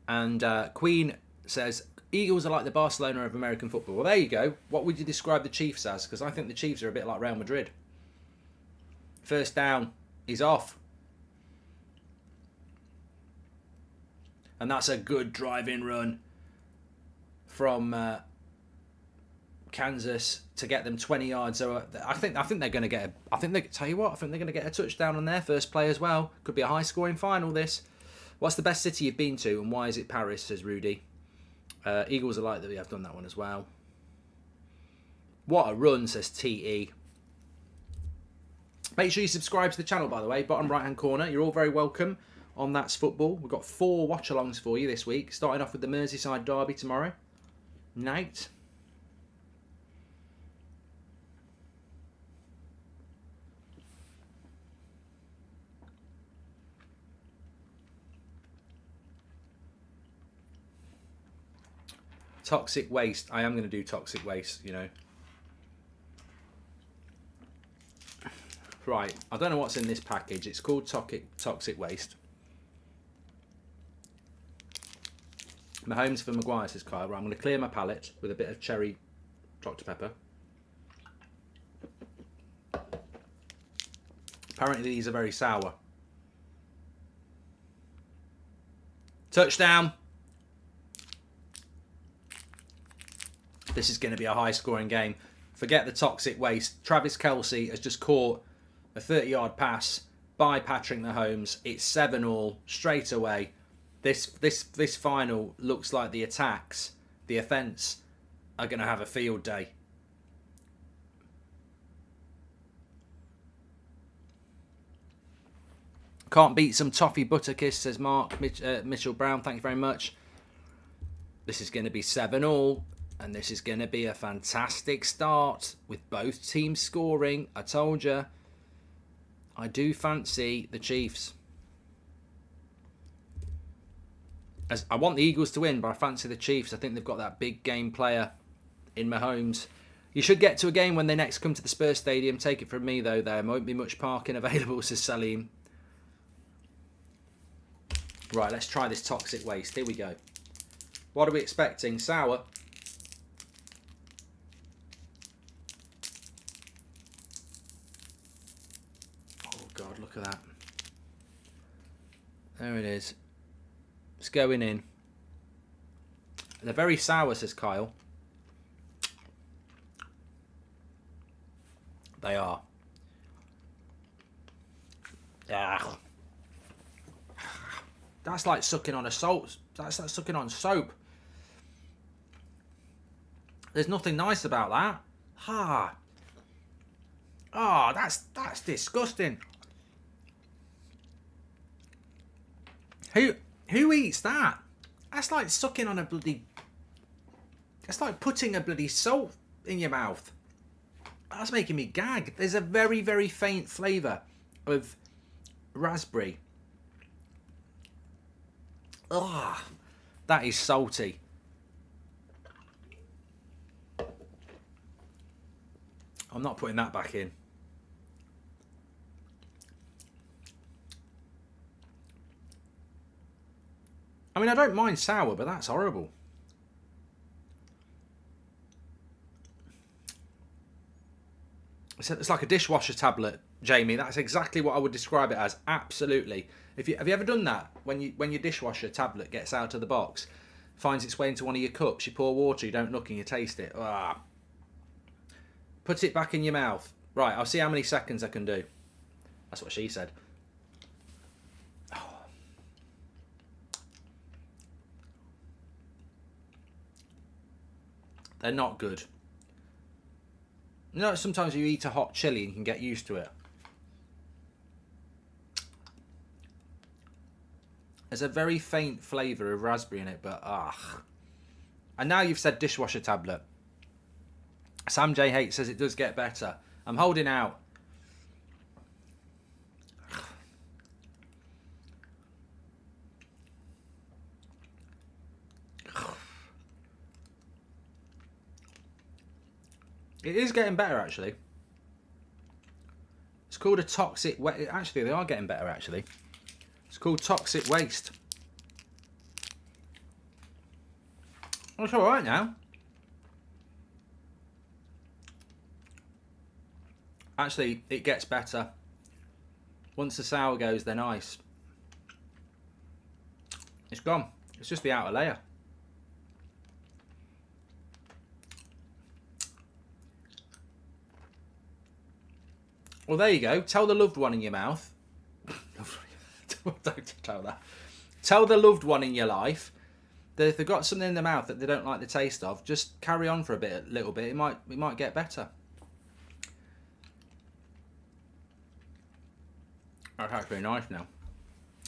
And Queen says, Eagles are like the Barcelona of American football. Well, there you go. What would you describe the Chiefs as? Because I think the Chiefs are a bit like Real Madrid. First down. He's off. And that's a good drive-in run from Kansas to get them 20 yards. So I think they're going to get. I think they're going to get a touchdown on their first play as well. Could be a high-scoring final. This. What's the best city you've been to, and why is it Paris? Says Rudy. Eagles are like that. We have done that one as well. What a run, says TE. Make sure you subscribe to the channel, by the way. Bottom right-hand corner. You're all very welcome on That's Football. We've got 4 watch-alongs for you this week. Starting off with the Merseyside derby tomorrow night. Toxic waste. I am going to do toxic waste, you know. Right, I don't know what's in this package. It's called toxic waste. Mahomes for Maguire, says Kyle. Right, I'm going to clear my palate with a bit of cherry Dr. Pepper. Apparently these are very sour. Touchdown. This is going to be a high-scoring game. Forget the toxic waste. Travis Kelce has just caught a 30-yard pass by Patrick Mahomes. It's 7-all straight away. This final looks like the attacks, the offense, are going to have a field day. Can't beat some toffee butterkiss, says Mark Mitchell Brown. Thank you very much. This is going to be 7-all. And this is going to be a fantastic start with both teams scoring. I told you. I do fancy the Chiefs. I want the Eagles to win, but I fancy the Chiefs. I think they've got that big game player in Mahomes. You should get to a game when they next come to the Spurs Stadium. Take it from me, though. There won't be much parking available, says Salim. Right, let's try this toxic waste. Here we go. What are we expecting? Sour. God, look at that. There it is. It's going in. They're very sour, says Kyle. They are. Ah. That's like sucking on a salt. That's like sucking on soap. There's nothing nice about that. Ah. Oh, that's disgusting. Who eats that? That's like sucking on a bloody... That's like putting a bloody salt in your mouth. That's making me gag. There's a very, very faint flavour of raspberry. Ugh, that is salty. I'm not putting that back in. I mean, I don't mind sour, but that's horrible. It's like a dishwasher tablet, Jamie. That's exactly what I would describe it as. Absolutely. Have you ever done that? When your dishwasher tablet gets out of the box, finds its way into one of your cups, you pour water, you don't look and you taste it. Ah. Put it back in your mouth. Right, I'll see how many seconds I can do. That's what she said. They're not good. You know, sometimes you eat a hot chili and you can get used to it. There's a very faint flavour of raspberry in it, but ah. And now you've said dishwasher tablet. Sam J. Hate says it does get better. I'm holding out. It is getting better, actually. It's called a toxic waste. Actually, they are getting better, actually. It's called toxic waste. Oh, it's all right now. Actually, it gets better. Once the sour goes, they're nice. It's gone. It's just the outer layer. Well, there you go. Tell the loved one in your mouth. Don't tell that. Tell the loved one in your life that if they've got something in their mouth that they don't like the taste of, just carry on for a little bit. It might get better. That's actually nice now.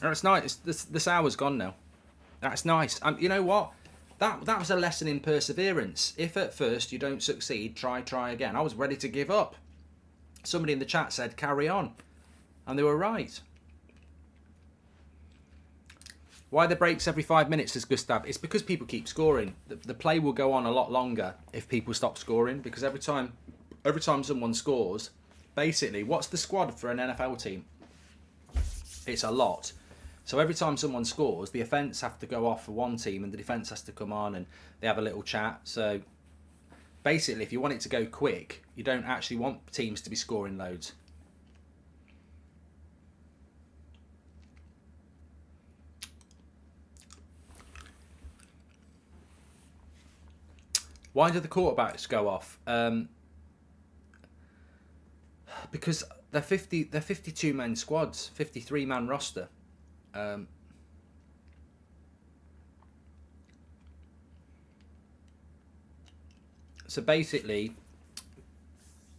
That's nice. The sour's gone now. That's nice. You know what? That was a lesson in perseverance. If at first you don't succeed, try again. I was ready to give up. Somebody in the chat said, carry on. And they were right. Why the breaks every 5 minutes, says Gustav? It's because people keep scoring. The play will go on a lot longer if people stop scoring, because every time someone scores, basically, what's the squad for an NFL team? It's a lot. So every time someone scores, the offence have to go off for one team and the defence has to come on and they have a little chat. So basically, if you want it to go quick, you don't actually want teams to be scoring loads. Why do the quarterbacks go off? Because they're 52-man squads, 53-man roster. So basically,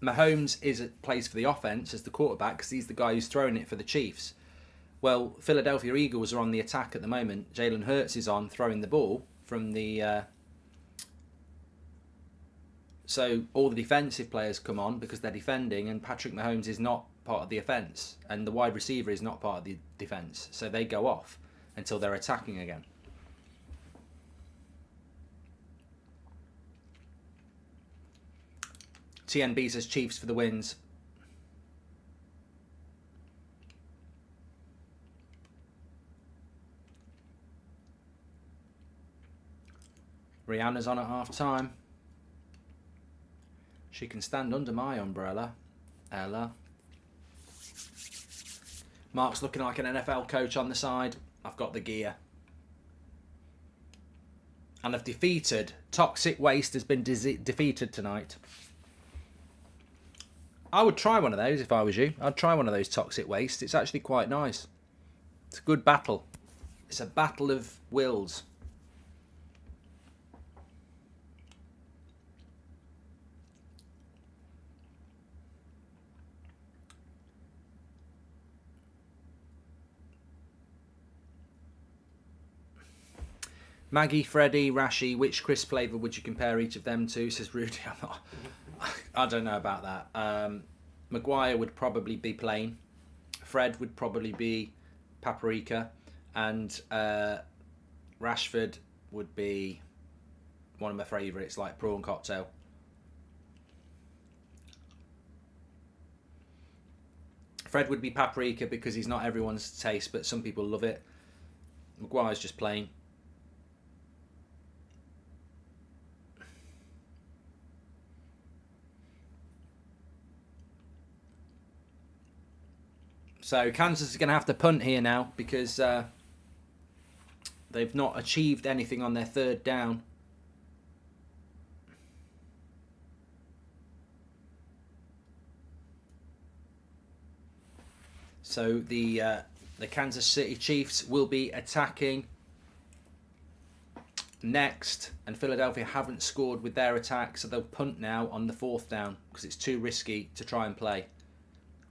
Mahomes plays for the offense as the quarterback because he's the guy who's throwing it for the Chiefs. Well, Philadelphia Eagles are on the attack at the moment. Jalen Hurts is on throwing the ball from the... So all the defensive players come on because they're defending, and Patrick Mahomes is not part of the offense, and the wide receiver is not part of the defense. So they go off until they're attacking again. TNB says Chiefs for the wins. Rihanna's on at half time. She can stand under my umbrella. Ella. Mark's looking like an NFL coach on the side. I've got the gear. And I've defeated. Toxic Waste has been defeated tonight. I would try one of those if I was you. I'd try one of those Toxic Waste. It's actually quite nice. It's a good battle. It's a battle of wills. Maggie, Freddie, Rashi, which crisp flavour would you compare each of them to? Says Rudy. I don't know about that. Maguire would probably be plain. Fred would probably be paprika. And Rashford would be one of my favourites, like prawn cocktail. Fred would be paprika because he's not everyone's taste, but some people love it. Maguire's just plain. So Kansas is going to have to punt here now because they've not achieved anything on their third down. So the Kansas City Chiefs will be attacking next, and Philadelphia haven't scored with their attack, so they'll punt now on the fourth down because it's too risky to try and play.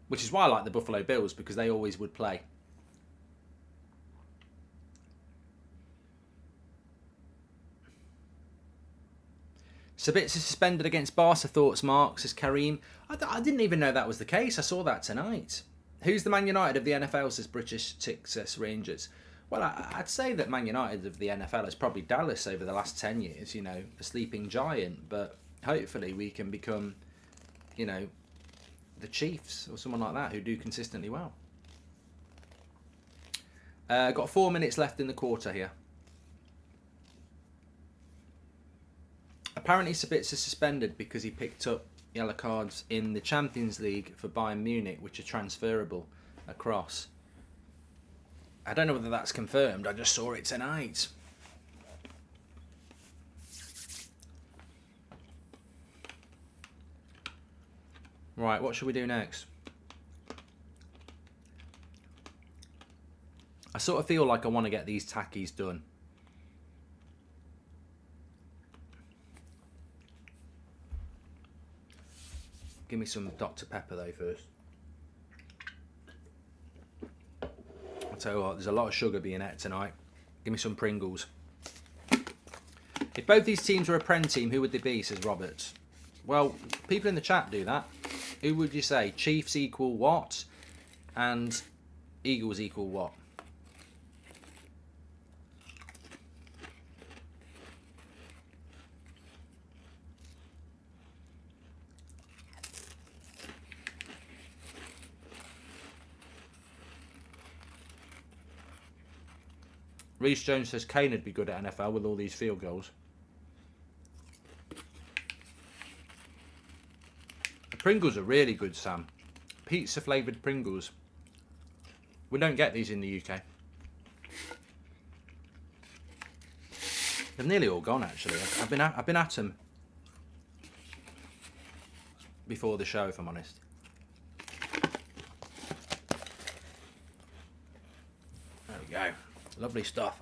Which is why I like the Buffalo Bills, because they always would play. Sabitzer suspended against Barca. Thoughts, Mark, says Kareem. I didn't even know that was the case. I saw that tonight. Who's the Man United of the NFL, says British Tick, says Rangers. Well, I'd say that Man United of the NFL is probably Dallas over the last 10 years, you know, a sleeping giant. But hopefully we can become, you know, the Chiefs or someone like that who do consistently well. Got 4 minutes left in the quarter here. Apparently Sabitzer suspended because he picked up yellow cards in the Champions League for Bayern Munich, which are transferable across. I don't know whether that's confirmed. I just saw it tonight. Right, what should we do next? I sort of feel like I want to get these tackies done. Give me some Dr. Pepper though first. I'll tell you what, there's a lot of sugar being ate tonight. Give me some Pringles. If both these teams were a Prem team, who would they be, says Roberts. Well, people in the chat do that. Who would you say? Chiefs equal what? And Eagles equal what? Reece Jones says Kane would be good at NFL with all these field goals. The Pringles are really good, Sam. Pizza flavoured Pringles. We don't get these in the UK. They've nearly all gone, actually. I've been at them before the show, if I'm honest. There we go. Lovely stuff.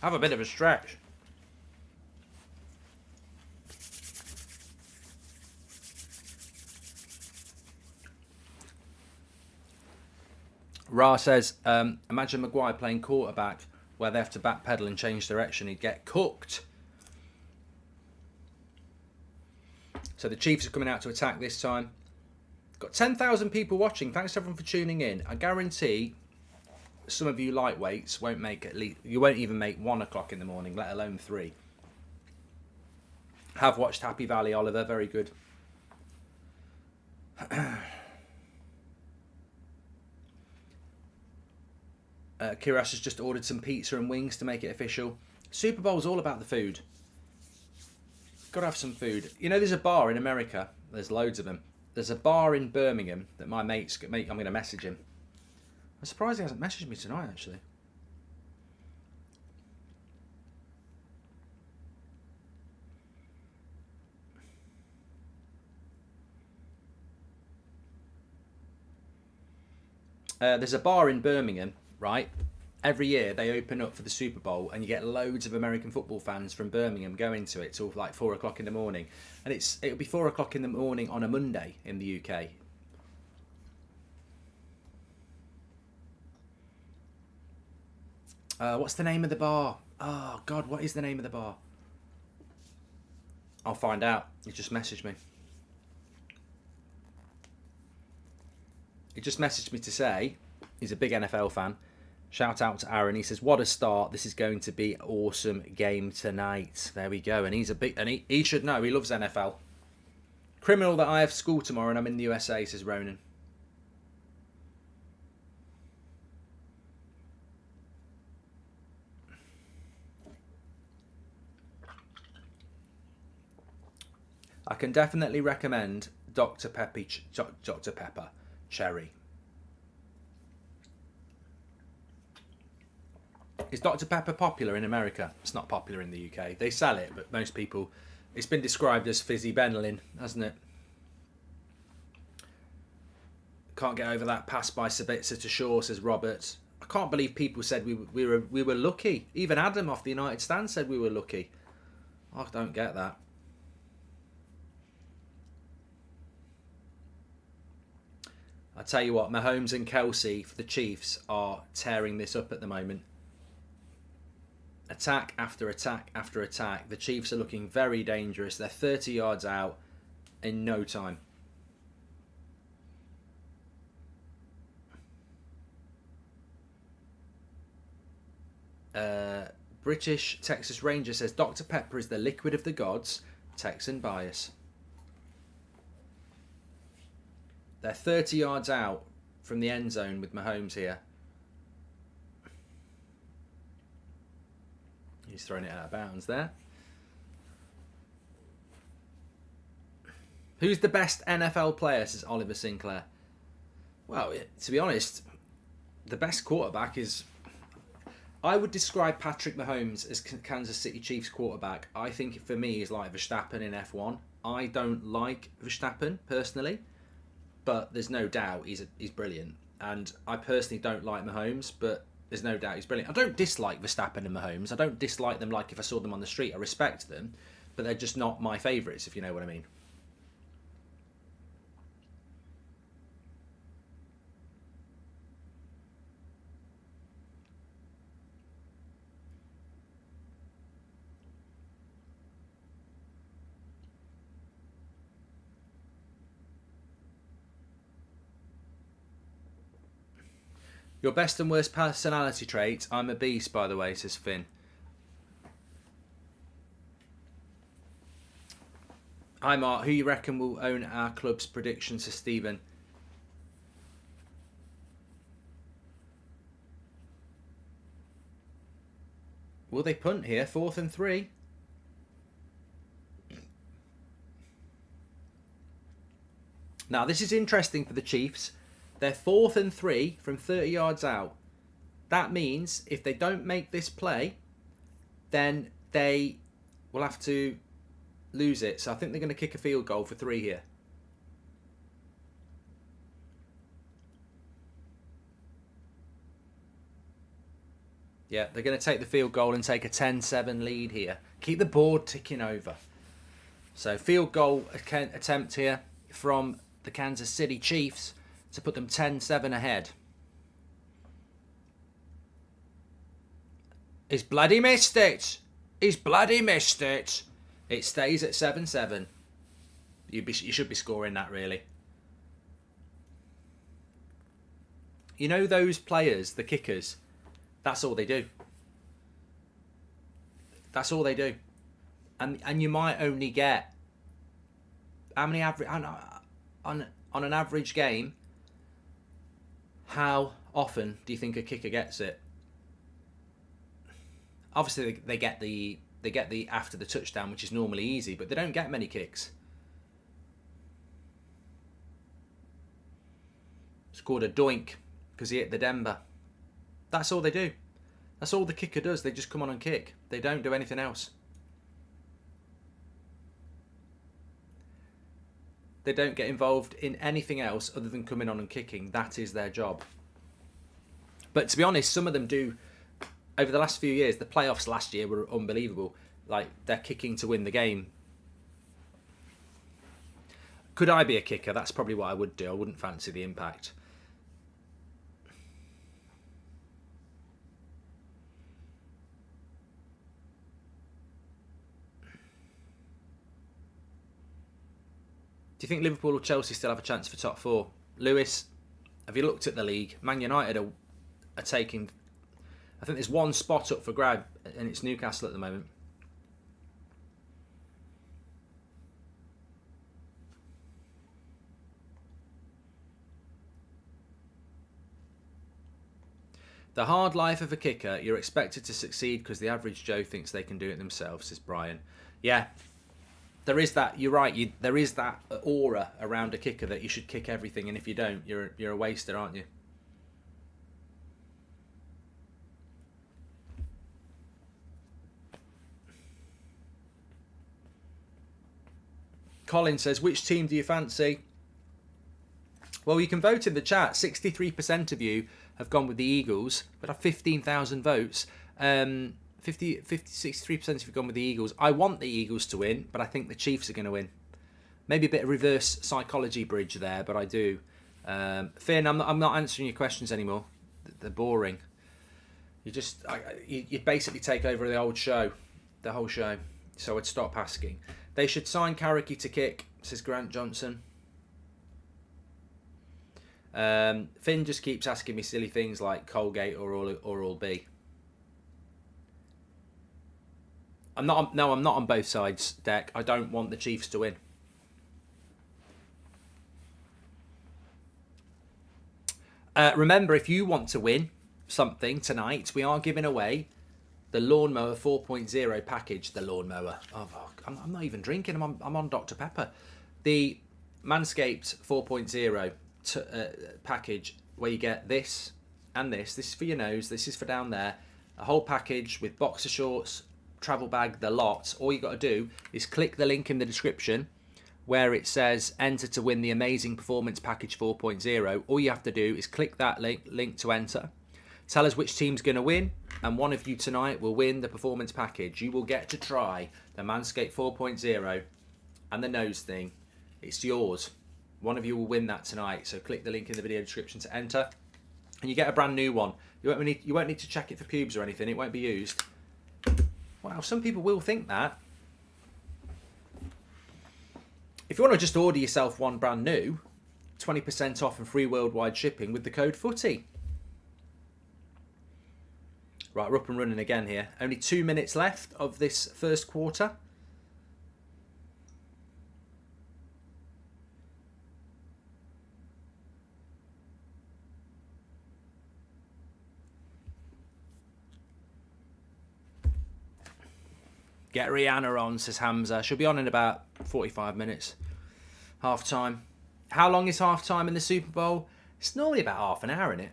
Have a bit of a stretch. Ra says, imagine Maguire playing quarterback where they have to backpedal and change direction. He'd get cooked. So the Chiefs are coming out to attack this time. Got 10,000 people watching. Thanks everyone for tuning in. I guarantee some of you lightweights won't make at least, you won't even make 1 o'clock in the morning, let alone 3. Have watched Happy Valley, Oliver. Very good. Kiras has just ordered some pizza and wings to make it official. Super Bowl's all about the food. Got to have some food. You know, there's a bar in America. There's loads of them. There's a bar in Birmingham that my mate's... I'm going to message him. I'm surprised he hasn't messaged me tonight, actually. There's a bar in Birmingham, right? Every year they open up for the Super Bowl and you get loads of American football fans from Birmingham going to it till like 4 o'clock in the morning. And it'll be 4 o'clock in the morning on a Monday in the UK. What's the name of the bar? Oh, God, what is the name of the bar? I'll find out. He just messaged me. He just messaged me to say he's a big NFL fan. Shout out to Aaron. He says, what a start. This is going to be an awesome game tonight. There we go. And he's a big... And he should know. He loves NFL. Criminal that I have school tomorrow and I'm in the USA, says Ronan. I can definitely recommend Dr. Pepper Cherry. Is Dr. Pepper popular in America? It's not popular in the UK. They sell it, but most people... It's been described as fizzy Benylin, hasn't it? Can't get over that pass by Sabitzer to Shaw, says Robert. I can't believe people said we were lucky. Even Adam off the United Stand said we were lucky. I don't get that. I tell you what, Mahomes and Kelsey for the Chiefs are tearing this up at the moment. Attack after attack after attack. The Chiefs are looking very dangerous. They're 30 yards out in no time. British Texas Ranger says, Dr. Pepper is the liquid of the gods. Texan bias. They're 30 yards out from the end zone with Mahomes here. He's throwing it out of bounds there. Who's the best NFL player, says Oliver Sinclair? Well, to be honest, the best quarterback is... I would describe Patrick Mahomes as Kansas City Chiefs quarterback. I think for me he's like Verstappen in F1. I don't like Verstappen personally, but there's no doubt he's brilliant. And I personally don't like Mahomes, but there's no doubt he's brilliant. I don't dislike Verstappen and Mahomes. I don't dislike them like if I saw them on the street. I respect them, but they're just not my favourites, if you know what I mean. Your best and worst personality trait? I'm a beast, by the way, says Finn. Hi, Mark. Who you reckon will own our club's prediction, says Stephen? Will they punt here? 4th and 3. Now, this is interesting for the Chiefs. They're 4th and 3 from 30 yards out. That means if they don't make this play, then they will have to lose it. So I think they're going to kick a field goal for 3 here. Yeah, they're going to take the field goal and take a 10-7 lead here. Keep the board ticking over. So field goal attempt here from the Kansas City Chiefs to put them 10-7 ahead. He's bloody missed it. He's bloody missed it. It stays at 7-7. You should be scoring that, really. You know those players, the kickers, that's all they do. That's all they do. And you might only get... How many average... On an average game, how often do you think a kicker gets it? Obviously, they get the after the touchdown, which is normally easy, but they don't get many kicks. Scored a doink because he hit the Denver. That's all they do. That's all the kicker does. They just come on and kick. They don't do anything else. They don't get involved in anything else other than coming on and kicking. That is their job. But to be honest, some of them do. Over the last few years, the playoffs last year were unbelievable. Like, they're kicking to win the game. Could I be a kicker? That's probably what I would do. I wouldn't fancy the impact. Do you think Liverpool or Chelsea still have a chance for top 4? Lewis, have you looked at the league? Man United are taking... I think there's one spot up for grab, and it's Newcastle at the moment. The hard life of a kicker, you're expected to succeed because the average Joe thinks they can do it themselves, says Brian. Yeah, there is that, you're right, there is that aura around a kicker that you should kick everything, and if you don't, you're a waster, aren't you? Colin says, which team do you fancy? Well, you can vote in the chat. 63% of you have gone with the Eagles, but have 15,000 votes. 63% of you have gone with the Eagles. I want the Eagles to win, but I think the Chiefs are going to win. Maybe a bit of reverse psychology bridge there, but I do. Finn, I'm not answering your questions anymore. They're boring. You basically take over the whole show. So I'd stop asking. They should sign Carricky to kick, says Grant Johnson. Finn just keeps asking me silly things like Colgate or Oral-B. I'm not on both sides, Deck. I don't want the Chiefs to win. Remember, if you want to win something tonight, we are giving away the Lawnmower 4.0 package. The Lawnmower. Oh, I'm not even drinking. I'm on Dr. Pepper. The Manscaped 4.0 package, where you get this and this. This is for your nose. This is for down there. A whole package with boxer shorts, travel bag, the lot. All you got to do is click the link in the description where it says enter to win the amazing performance package 4.0. All you have to do is click that link to enter. Tell us which team's going to win, and one of you tonight will win the performance package. You will get to try the Manscaped 4.0 and the nose thing. It's yours. One of you will win that tonight. So click the link in the video description to enter, and you get a brand new one. You won't need to check it for pubes or anything. It won't be used. Wow, some people will think that. If you want to just order yourself one brand new, 20% off and free worldwide shipping with the code FOOTY. Right, we're up and running again here. Only 2 minutes left of this first quarter. Get Rihanna on, says Hamza. She'll be on in about 45 minutes. Half time. How long is half time in the Super Bowl? It's normally about half an hour, isn't it?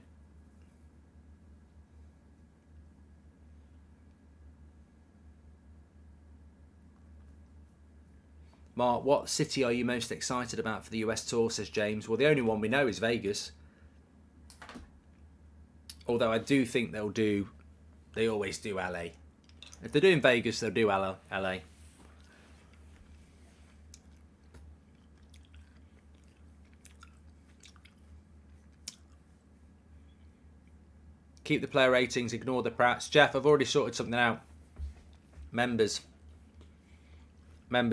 Mark, what city are you most excited about for the US tour, says James. Well, the only one we know is Vegas. Although I do think they always do LA. If they're doing Vegas, they'll do LA. Keep the player ratings, ignore the Prats. Jeff, I've already sorted something out. Members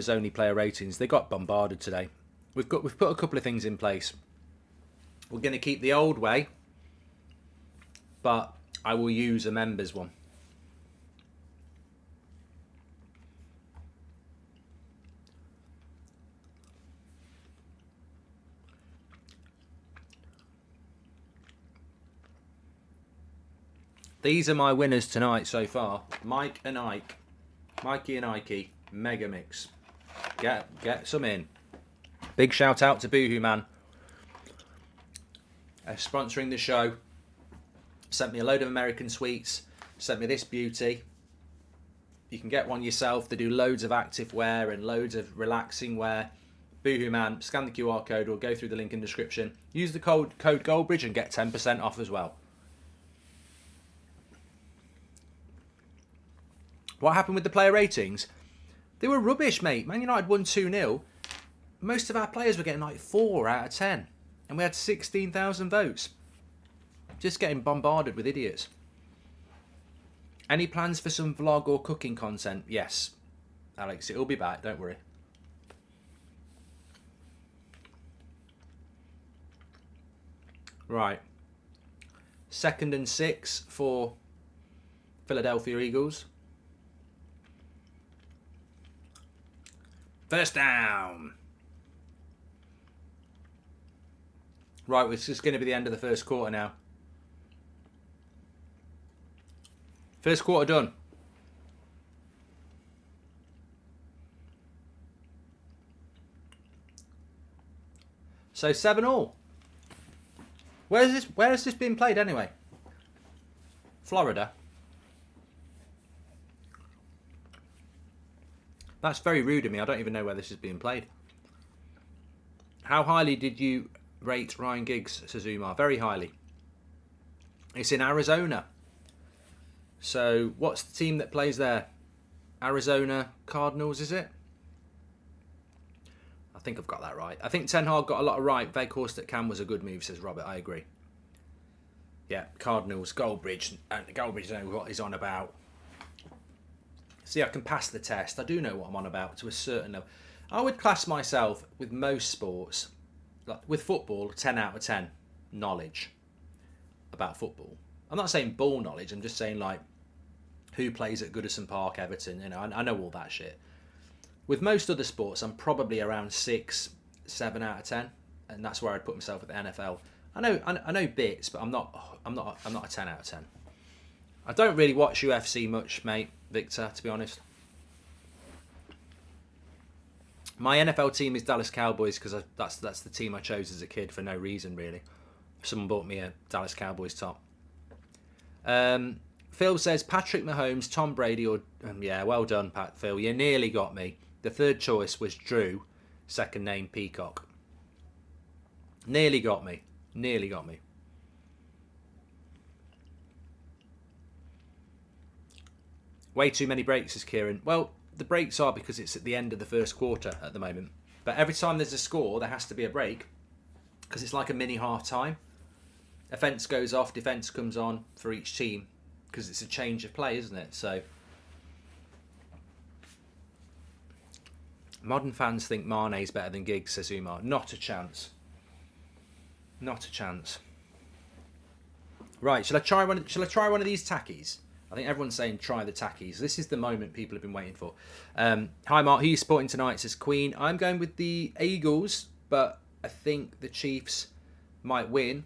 only player ratings. They got bombarded today. We've put a couple of things in place. We're going to keep the old way, but I will use a members one. These are my winners tonight so far. Mikey and Ike, Mega Mix. Get some in. Big shout out to Boohoo Man. Sponsoring the show. Sent me a load of American sweets. Sent me this beauty. You can get one yourself. They do loads of active wear and loads of relaxing wear. Boohoo Man. Scan the QR code or go through the link in the description. Use the code Goldbridge and get 10% off as well. What happened with the player ratings? They were rubbish, mate. Man United won 2-0. Most of our players were getting like 4 out of 10. And we had 16,000 votes. Just getting bombarded with idiots. Any plans for some vlog or cooking content? Yes, Alex, it'll be back, don't worry. Right. 2nd and 6 for Philadelphia Eagles. First down. Right, it's just going to be the end of the first quarter now. First quarter done. So 7-all. Where has this been played anyway? Florida. That's very rude of me. I don't even know where this is being played. How highly did you rate Ryan Giggs, says Umar? Very highly. It's in Arizona. So what's the team that plays there? Arizona Cardinals, is it? I think I've got that right. I think Ten Hag got a lot of right. Veghorst at Cam was a good move, says Robert. I agree. Yeah, Cardinals, Goldbridge. And Goldbridge knows what he's on about. See, I can pass the test. I do know what I'm on about to a certain level. I would class myself with most sports, like with football, 10 out of 10 knowledge about football. I'm not saying ball knowledge. I'm just saying like who plays at Goodison Park, Everton. You know, I know all that shit. With most other sports, I'm probably around 6, 7 out of 10, and that's where I'd put myself at the NFL. I know bits, but I'm not a 10 out of 10. I don't really watch UFC much, mate, Victor, to be honest. My NFL team is Dallas Cowboys because that's the team I chose as a kid for no reason, really. Someone bought me a Dallas Cowboys top. Phil says Patrick Mahomes, Tom Brady, or yeah, well done, Phil. You nearly got me. The third choice was Drew, second name Peacock. Nearly got me. Nearly got me. Way too many breaks, says Kieran. Well, the breaks are because it's at the end of the first quarter at the moment. But every time there's a score, there has to be a break because it's like a mini half time. Offence goes off, defence comes on for each team because it's a change of play, isn't it? So modern fans think Mane's better than Giggs, says Umar. Not a chance. Not a chance. Right, shall I try one of these tackies? I think everyone's saying try the tackies. This is the moment people have been waiting for. Hi Mark, who are you supporting tonight? Says Queen. I'm going with the Eagles, but I think the Chiefs might win.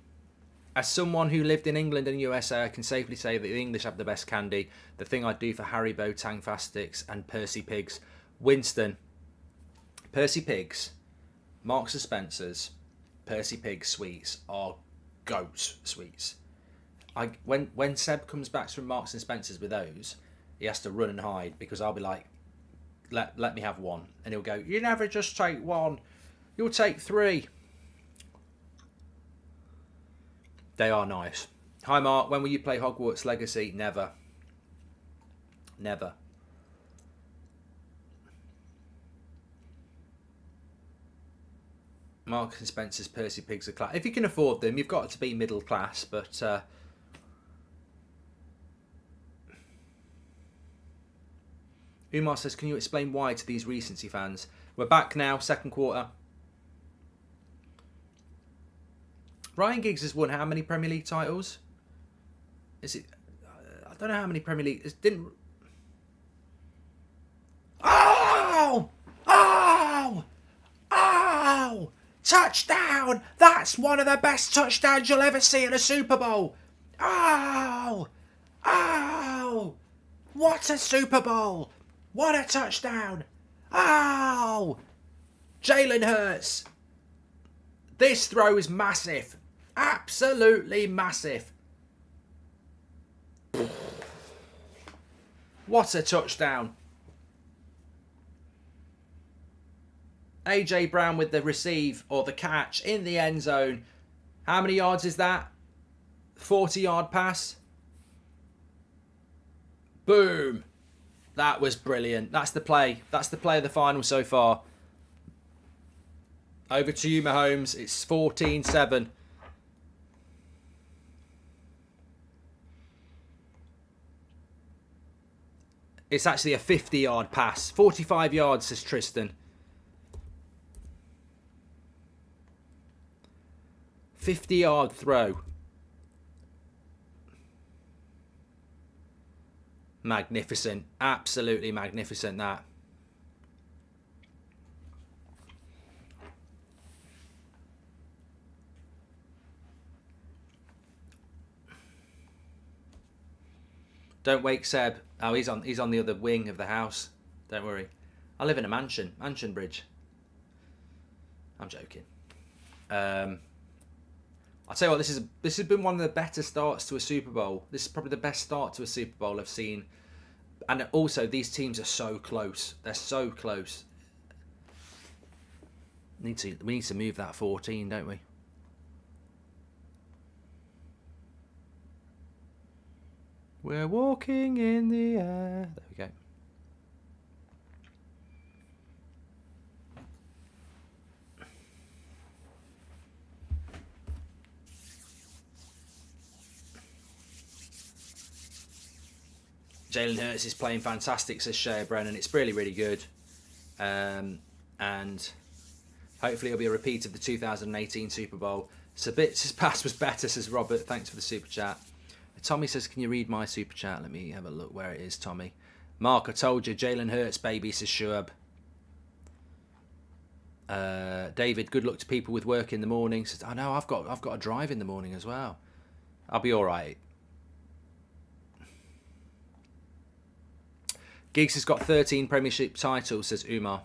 As someone who lived in England and USA, I can safely say that the English have the best candy. The thing I'd do for Haribo, Tang Fastics and Percy Pigs. Winston, Percy Pigs, Marks and Spencer's, Percy Pigs sweets are goat sweets. When Seb comes back from Marks and Spencer's with those, he has to run and hide because I'll be like, let me have one. And he'll go, you never just take one. You'll take 3. They are nice. Hi Mark, when will you play Hogwarts Legacy? Never. Never. Marks and Spencer's Percy Pigs are class. If you can afford them, you've got to be middle class, but Umar says, can you explain why to these recency fans? We're back now, second quarter. Ryan Giggs has won how many Premier League titles? Is it? I don't know how many Premier League. It didn't. Oh! Oh! Oh! Touchdown! That's one of the best touchdowns you'll ever see in a Super Bowl. Oh! Oh! What a Super Bowl! What a touchdown! Oh! Jalen Hurts. This throw is massive. Absolutely massive. What a touchdown. AJ Brown with the receive or the catch in the end zone. How many yards is that? 40-yard pass. Boom. That was brilliant. That's the play. That's the play of the final so far. Over to you, Mahomes. It's 14-7. It's actually a 50-yard pass. 45 yards, says Tristan. 50-yard throw. Magnificent. Absolutely magnificent, that. Don't wake Seb. Oh, he's on the other wing of the house. Don't worry. I live in a mansion. Mansion Bridge. I'm joking. I'll tell you what, this has been one of the better starts to a Super Bowl. This is probably the best start to a Super Bowl I've seen. And also, these teams are so close. They're so close. We need to move that 14, don't we? We're walking in the air. There we go. Jalen Hurts is playing fantastic, says Shea Brennan. It's really, really good. And hopefully it'll be a repeat of the 2018 Super Bowl. Sabitz's pass was better, says Robert. Thanks for the super chat. Tommy says, can you read my super chat? Let me have a look where it is, Tommy. Mark, I told you, Jalen Hurts, baby, says Shuab. David, good luck to people with work in the morning. Says, I know, I've got to drive in the morning as well. I'll be all right. Giggs has got 13 Premiership titles, says Umar.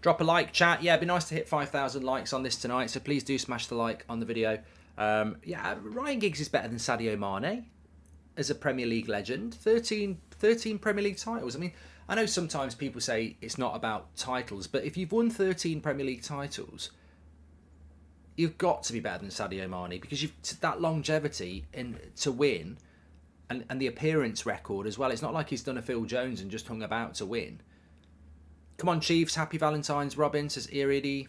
Drop a like, chat. Yeah, it'd be nice to hit 5,000 likes on this tonight, so please do smash the like on the video. Yeah, Ryan Giggs is better than Sadio Mane as a Premier League legend. 13 Premier League titles. I mean, I know sometimes people say it's not about titles, but if you've won 13 Premier League titles, you've got to be better than Sadio Mane because you've that longevity to win and the appearance record as well. It's not like he's done a Phil Jones and just hung about to win. Come on, Chiefs. Happy Valentine's, Robin, says Iridi.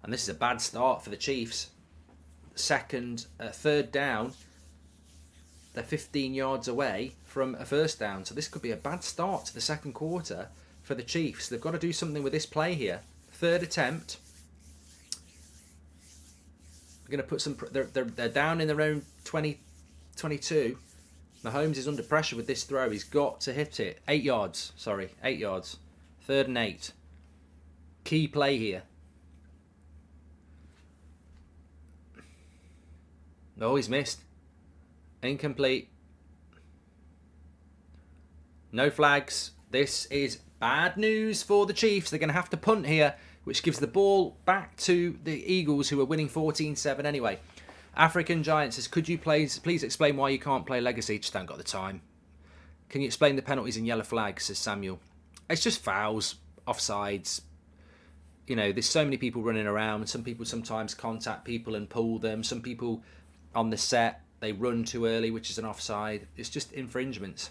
And this is a bad start for the Chiefs. Third down. They're 15 yards away from a first down. So this could be a bad start to the second quarter for the Chiefs. They've got to do something with this play here. Third attempt. We're going to put some... They're down in their own 20, 22. Mahomes is under pressure with this throw. He's got to hit it. 8 yards. Sorry, 8 yards. 3rd and 8. Key play here. Oh, he's missed. Incomplete. No flags. This is bad news for the Chiefs. They're going to have to punt here, which gives the ball back to the Eagles, who are winning 14-7 anyway. African Giant says, could you please explain why you can't play Legacy? Just haven't got the time. Can you explain the penalties and yellow flags, says Samuel. It's just fouls, offsides. You know, there's so many people running around. Some people sometimes contact people and pull them. Some people on the set, they run too early, which is an offside. It's just infringements.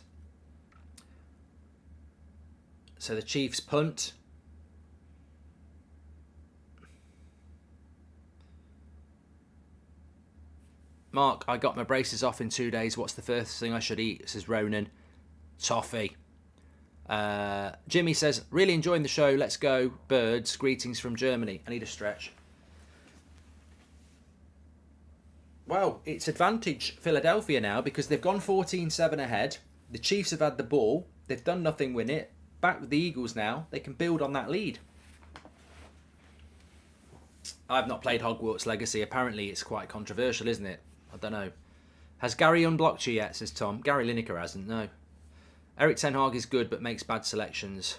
So the Chiefs punt. Mark, I got my braces off in 2 days. What's the first thing I should eat? Says Ronan. Toffee. Jimmy says, really enjoying the show. Let's go, birds. Greetings from Germany. I need a stretch. Well, it's advantage Philadelphia now because they've gone 14-7 ahead. The Chiefs have had the ball. They've done nothing with it. Back with the Eagles now. They can build on that lead. I've not played Hogwarts Legacy. Apparently it's quite controversial, isn't it? I don't know. Has Gary unblocked you yet, says Tom. Gary Lineker hasn't, no. Eric Ten Hag is good but makes bad selections.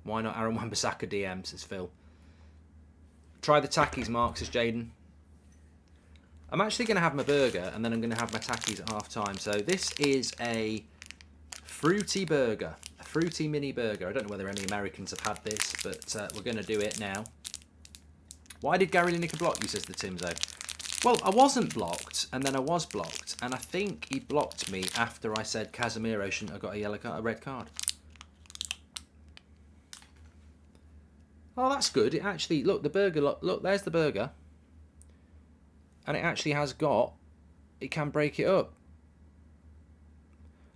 Why not Aaron Wan-Bissaka DM, says Phil. Try the Takis, Mark, says Jaden. I'm actually going to have my burger and then I'm going to have my Takis at half time. So this is a fruity burger. A fruity mini burger. I don't know whether any Americans have had this, but we're going to do it now. Why did Gary Lineker block you, says the Timzo. Well, I wasn't blocked, and then I was blocked, and I think he blocked me after I said Casemiro shouldn't have got a red card. Oh, that's good. It actually, look, the burger, look, there's the burger. And it actually has got, it can break it up.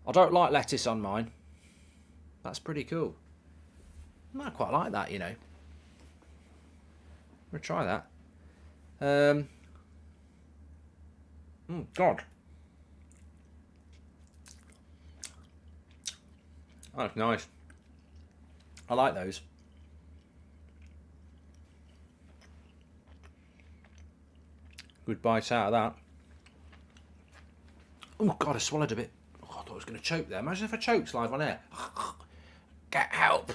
I don't like lettuce on mine. That's pretty cool. I quite like that, you know. We'll try that. God. Oh, that's nice. I like those. Good bite out of that. Oh, God, I swallowed a bit. Oh, I thought I was going to choke there. Imagine if I choked live on air. Get help.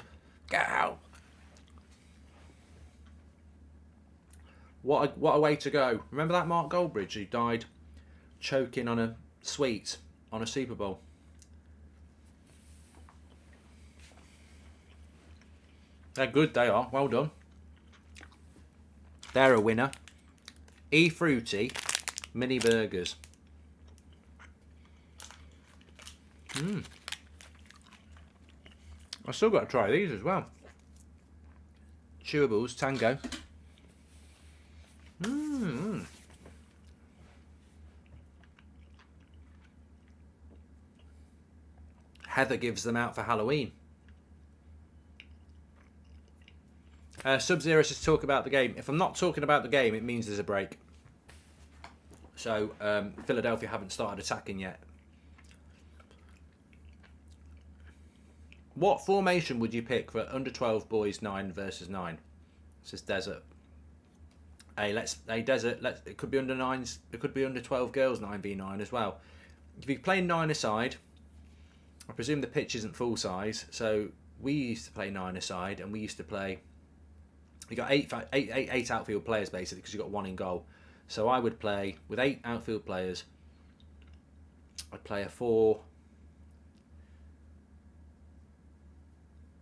Get help. What a way to go. Remember that Mark Goldbridge who died choking on a sweet on a Super Bowl? They're good, they are. Well done. They're a winner. E-Fruity mini burgers. I've still got to try these as well. Chewables, Tango. Heather gives them out for Halloween. Sub-Zero says talk about the game. If I'm not talking about the game, it means there's a break. So, Philadelphia haven't started attacking yet. What formation would you pick for under 12 boys 9 versus 9? Says Desert. It could be under 9s, it could be under 12 girls 9v9 as well. If you play 9-a-side, I presume the pitch isn't full size, so we used to play 9-a-side and we used to play, you got eight outfield players basically because you got 1 in goal. So I would play with 8 outfield players. I'd play a 4.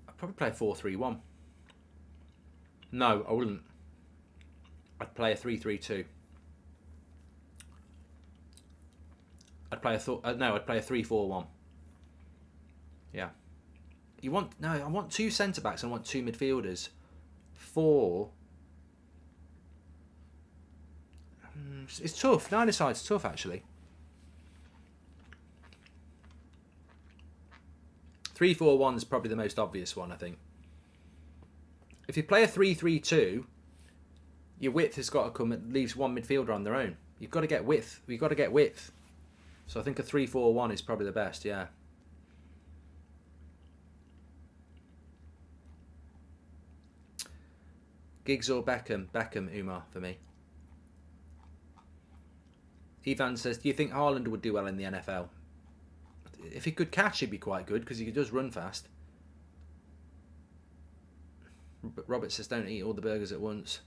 I'd probably play a 4-3-1. No, I wouldn't. I'd play a 3-3-2. I'd play a 3-4-1. Yeah. I want 2 centre backs and I want 2 midfielders. 4. It's tough. 9-a-side's tough actually. 3-4-1 is probably the most obvious one, I think. If you play a 3-3-2, your width has got to come. It leaves 1 midfielder on their own. You've got to get width. You've got to get width. So I think a 3-4-1 is probably the best, yeah. Giggs or Beckham? Beckham, Umar, for me. Ivan says, do you think Haaland would do well in the NFL? If he could catch, he'd be quite good, because he does run fast. Robert says, don't eat all the burgers at once.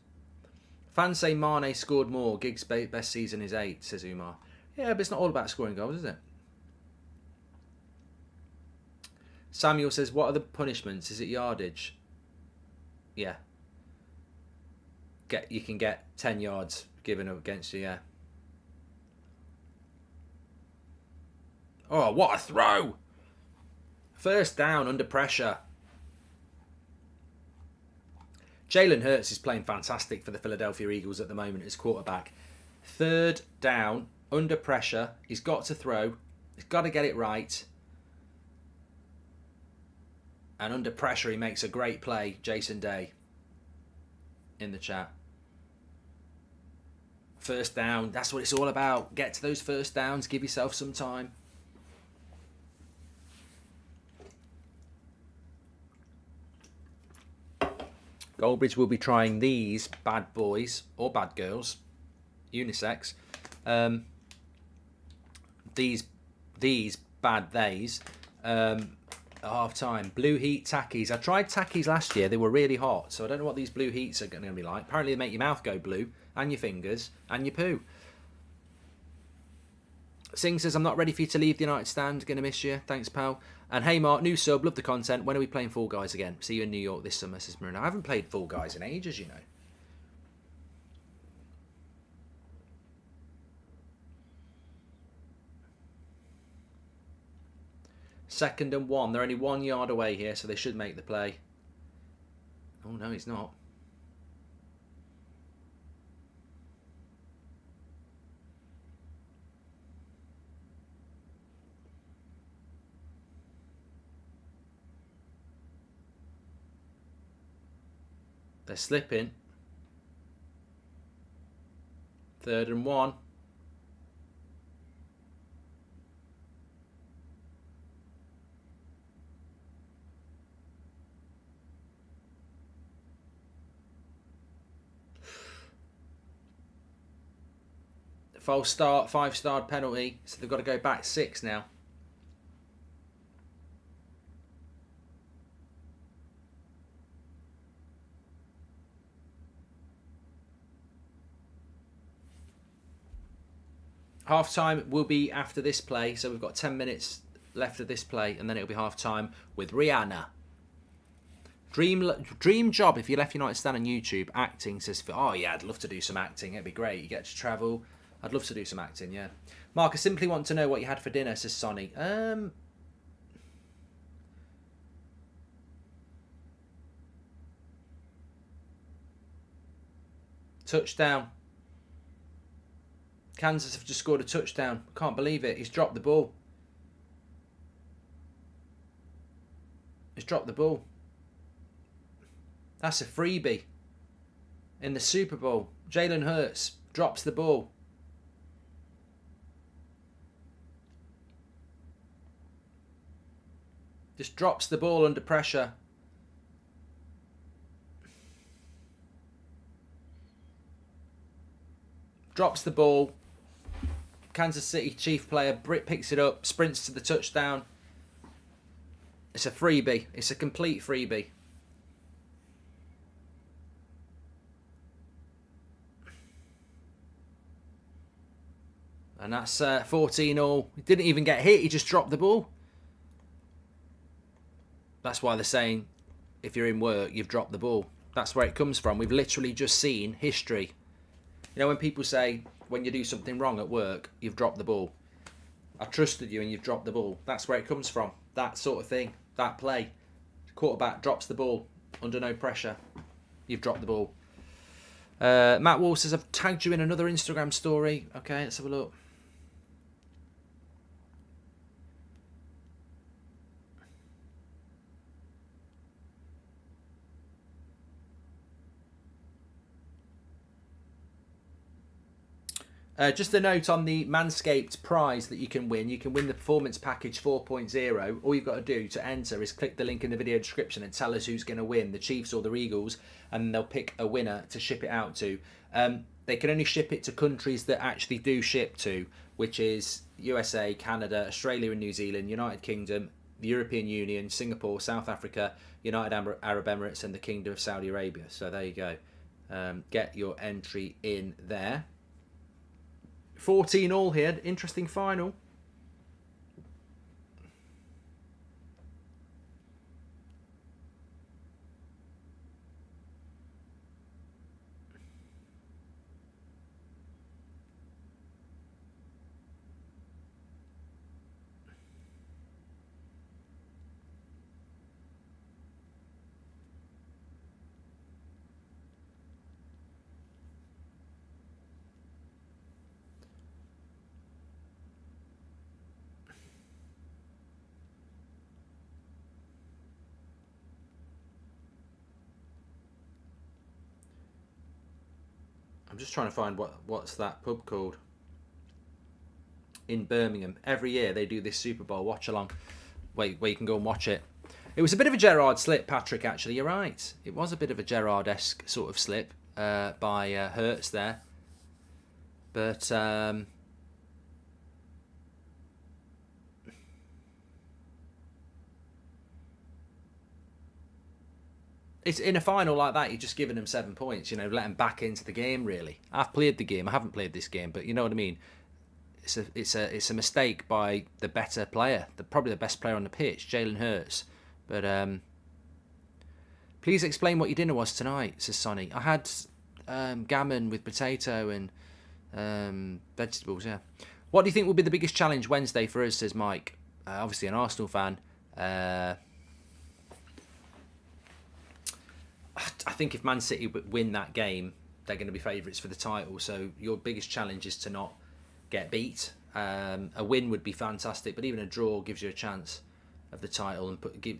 Fans say Mane scored more. Giggs' best season is 8, says Umar. Yeah, but it's not all about scoring goals, is it? Samuel says, what are the punishments? Is it yardage? Yeah. You can get 10 yards given up against you, yeah. Oh, what a throw! First down under pressure. Jalen Hurts is playing fantastic for the Philadelphia Eagles at the moment as quarterback. Third down under pressure. He's got to throw. He's got to get it right. And under pressure, he makes a great play. Jason Day in the chat. First down. That's what it's all about. Get to those first downs. Give yourself some time. Goldbridge will be trying these bad boys or bad girls, unisex. These bad theys at half time. Blue Heat Tackies. I tried Tackies last year. They were really hot, so I don't know what these Blue Heats are going to be like. Apparently, they make your mouth go blue and your fingers and your poo. Singh says, I'm not ready for you to leave the United Stand. Going to miss you. Thanks, pal. And hey, Mark, new sub. Love the content. When are we playing Fall Guys again? See you in New York this summer, says Marina. I haven't played Fall Guys in ages, you know. Second and 1. They're only 1 yard away here, so they should make the play. Oh, no, he's not. They're slipping. Third and 1. False start, 5-star penalty. So they've got to go back 6 now. Half time will be after this play, so we've got 10 minutes left of this play, and then it'll be half time with Rihanna. Dream job if you left United Stand on YouTube. Acting, says, oh yeah, I'd love to do some acting. It'd be great. You get to travel. I'd love to do some acting, yeah. Mark, I simply want to know what you had for dinner, says Sonny. Touchdown. Kansas have just scored a touchdown. Can't believe it. He's dropped the ball. He's dropped the ball. That's a freebie. In the Super Bowl, Jalen Hurts drops the ball. Just drops the ball under pressure. Drops the ball. Kansas City Chief player picks it up, sprints to the touchdown. It's a freebie. It's a complete freebie. And that's 14-all. He didn't even get hit. He just dropped the ball. That's why they're saying, if you're in work, you've dropped the ball. That's where it comes from. We've literally just seen history. You know, when people say, when you do something wrong at work, you've dropped the ball. I trusted you and you've dropped the ball. That's where it comes from. That sort of thing. That play. Quarterback drops the ball under no pressure. You've dropped the ball. Matt Wall says, I've tagged you in another Instagram story. Okay, let's have a look. Just a note on the Manscaped prize that you can win. You can win the Performance Package 4.0. All you've got to do to enter is click the link in the video description and tell us who's going to win, the Chiefs or the Eagles, and they'll pick a winner to ship it out to. They can only ship it to countries that actually do ship to, which is USA, Canada, Australia and New Zealand, United Kingdom, the European Union, Singapore, South Africa, United Arab Emirates and the Kingdom of Saudi Arabia. So there you go. Get your entry in there. 14 all here. Interesting final. I'm just trying to find what's that pub called in Birmingham. Every year they do this Super Bowl watch-along where you can go and watch it. It was a bit of a Gerrard slip, Patrick, actually. You're right. It was a bit of a Gerrard-esque sort of slip by Hertz there. But it's in a final like that, you're just giving them 7 points, you know, let them back into the game, really. I've played the game. I haven't played this game, but you know what I mean? It's a mistake by the better player, probably the best player on the pitch, Jalen Hurts. But please explain what your dinner was tonight, says Sonny. I had gammon with potato and vegetables, yeah. What do you think will be the biggest challenge Wednesday for us, says Mike. Obviously an Arsenal fan. I think if Man City win that game, they're going to be favourites for the title. So your biggest challenge is to not get beat. A win would be fantastic, but even a draw gives you a chance of the title and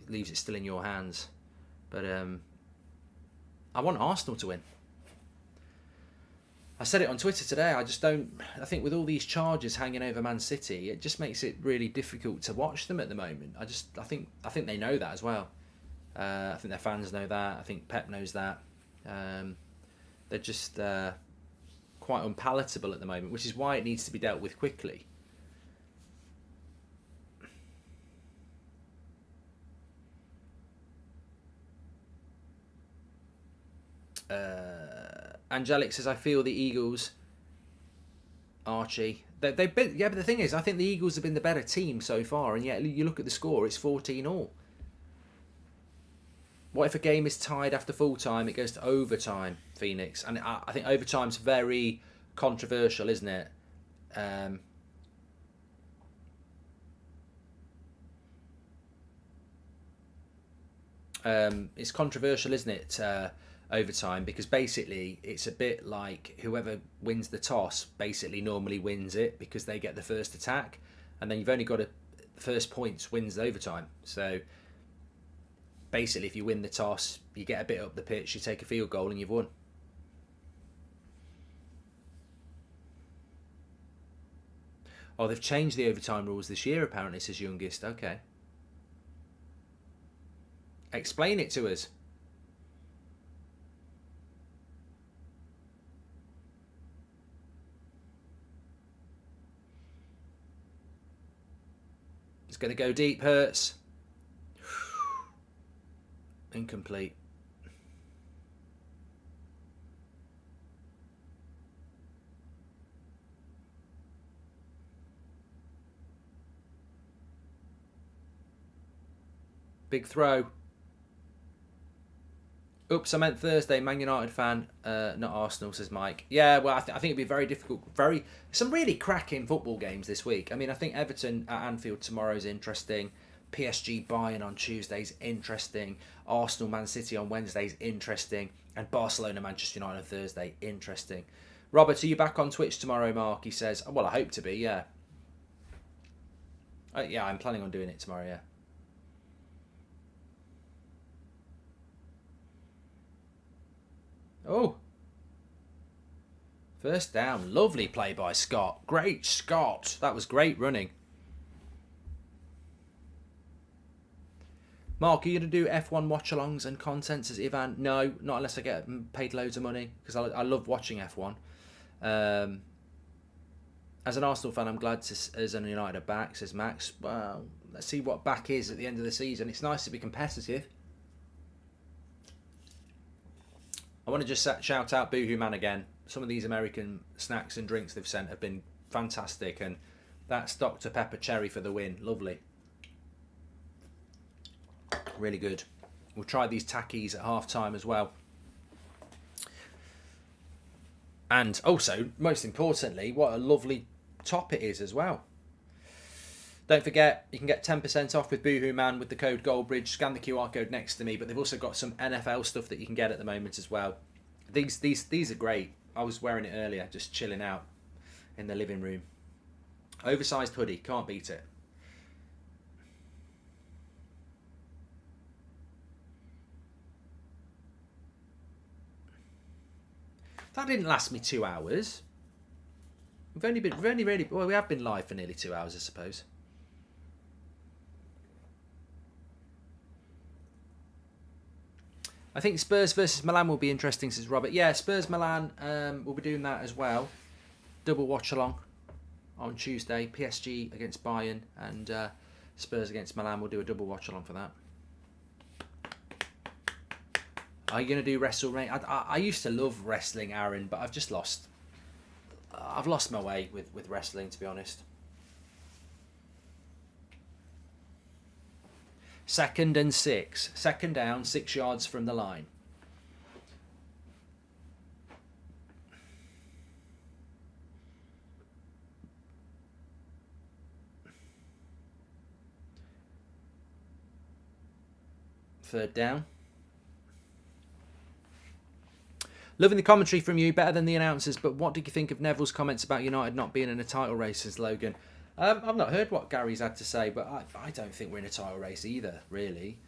leaves it still in your hands. But I want Arsenal to win. I said it on Twitter today. I think with all these charges hanging over Man City, it just makes it really difficult to watch them at the moment. I think they know that as well. I think their fans know that. I think Pep knows that. They're just quite unpalatable at the moment, which is why it needs to be dealt with quickly. Angelic says, I feel the Eagles, Archie, they've been, yeah, but the thing is, I think the Eagles have been the better team so far, and yet you look at the score, it's 14-all. What if a game is tied after full time, it goes to overtime, Phoenix? And I think overtime's very controversial, isn't it? It's controversial, isn't it, overtime? Because basically it's a bit like whoever wins the toss basically normally wins it because they get the first attack. And then you've only got the first points wins overtime. So basically, if you win the toss, you get a bit up the pitch, you take a field goal and you've won. Oh, they've changed the overtime rules this year, apparently, says Youngest. Okay. Explain it to us. It's going to go deep, Hurts. Incomplete. Big throw. Oops, I meant Thursday. Man United fan, not Arsenal, says Mike. Yeah, well, I think it'd be very difficult. Some really cracking football games this week. I mean, I think Everton at Anfield tomorrow is interesting. PSG Bayern on Tuesday's interesting. Arsenal Man City on Wednesday's interesting. And Barcelona Manchester United on Thursday, interesting. Robert, are you back on Twitch tomorrow, Mark? He says, well, I hope to be, yeah. Yeah, I'm planning on doing it tomorrow, yeah. Oh. First down. Lovely play by Scott. Great Scott. That was great running. Mark, are you going to do F1 watch-alongs and content as Ivan? No, not unless I get paid loads of money, because I love watching F1. As an Arsenal fan, I'm glad as an United are back, says Max. Well, let's see what back is at the end of the season. It's nice to be competitive. I want to just shout out Boohoo Man again. Some of these American snacks and drinks they've sent have been fantastic, and that's Dr. Pepper Cherry for the win. Lovely. Really good. We'll try these tackies at half time as well. And also, most importantly, what a lovely top it is as well. Don't forget, you can get 10% off with Boohoo Man with the code Goldbridge. Scan the QR code next to me, but they've also got some NFL stuff that you can get at the moment as well. These are great. I was wearing it earlier, just chilling out in the living room. Oversized hoodie, can't beat it. That didn't last me 2 hours. We've only been well, we have been live for nearly 2 hours, I suppose. I think Spurs versus Milan will be interesting, says Robert. Yeah, Spurs Milan, we'll be doing that as well. Double watch along on Tuesday. PSG against Bayern and Spurs against Milan. We'll do a double watch along for that. Are you going to do WrestleMania? I used to love wrestling, Aaron, but I've just lost. I've lost my way with wrestling, to be honest. 2nd and 6. 2nd down, 6 yards from the line. Third down. Loving the commentary from you, better than the announcers, but what did you think of Neville's comments about United not being in a title race, says Logan? I've not heard what Gary's had to say, but I don't think we're in a title race either, really.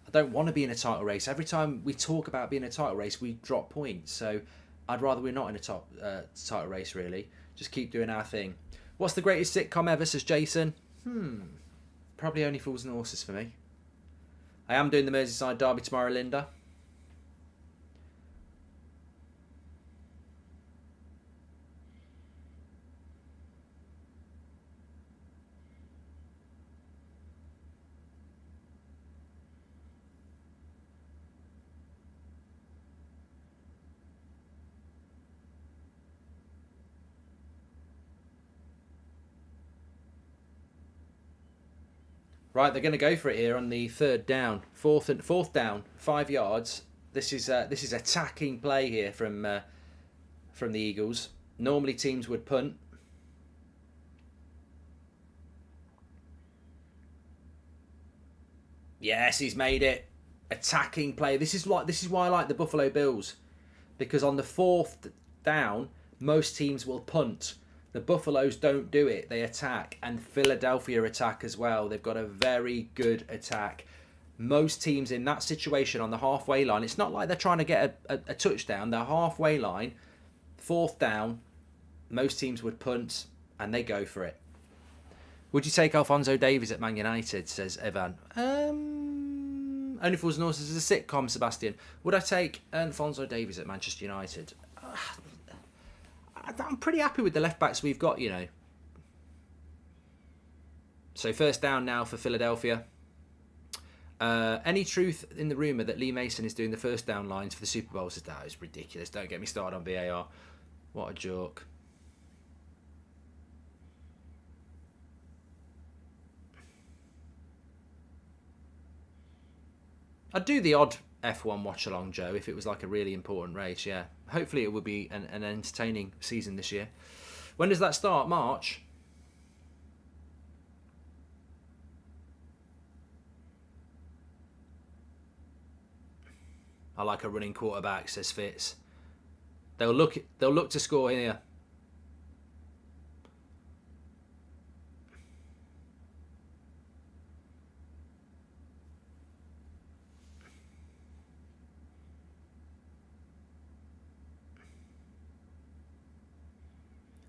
I don't want to be in a title race. Every time we talk about being in a title race, we drop points. So I'd rather we're not in a title race, really. Just keep doing our thing. What's the greatest sitcom ever, says Jason? Probably Only Fools and Horses for me. I am doing the Merseyside derby tomorrow, Linda. Right, they're going to go for it here on the 3rd down, fourth down, 5 yards. This is attacking play here from the Eagles. Normally teams would punt. Yes, he's made it. Attacking play. This is why I like the Buffalo Bills, because on the 4th down, most teams will punt. The Buffaloes don't do it. They attack. And Philadelphia attack as well. They've got a very good attack. Most teams in that situation on the halfway line, it's not like they're trying to get a touchdown. They're halfway line, 4th down. Most teams would punt and they go for it. Would you take Alphonso Davies at Man United, says Evan. Only Fools and Horses is a sitcom, Sebastian. Would I take Alphonso Davies at Manchester United? I'm pretty happy with the left backs we've got, you know. So 1st down now for Philadelphia. Any truth in the rumour that Lee Mason is doing the 1st down lines for the Super Bowl? Says that is ridiculous. Don't get me started on VAR. What a joke. I'd do the odd F1 watch along, Joe, if it was like a really important race, yeah. Hopefully it will be an entertaining season this year. When does that start? March? I like a running quarterback, says Fitz. They'll look to score here.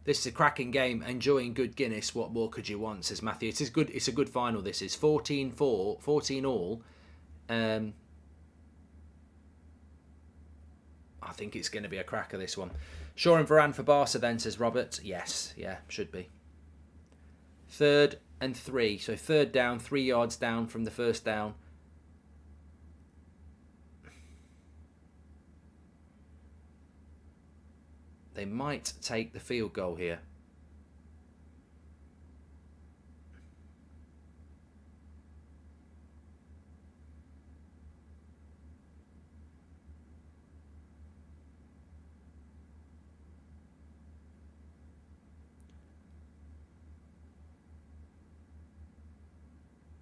This is a cracking game. Enjoying good Guinness. What more could you want, says Matthew. It is good. It's a good final, this is. 14-4, 14 all. I think it's going to be a cracker, this one. Shaw and Varane for Barca then, says Robert. Yes, yeah, should be. 3rd and 3. So 3rd down, 3 yards down from the first down. They might take the field goal here.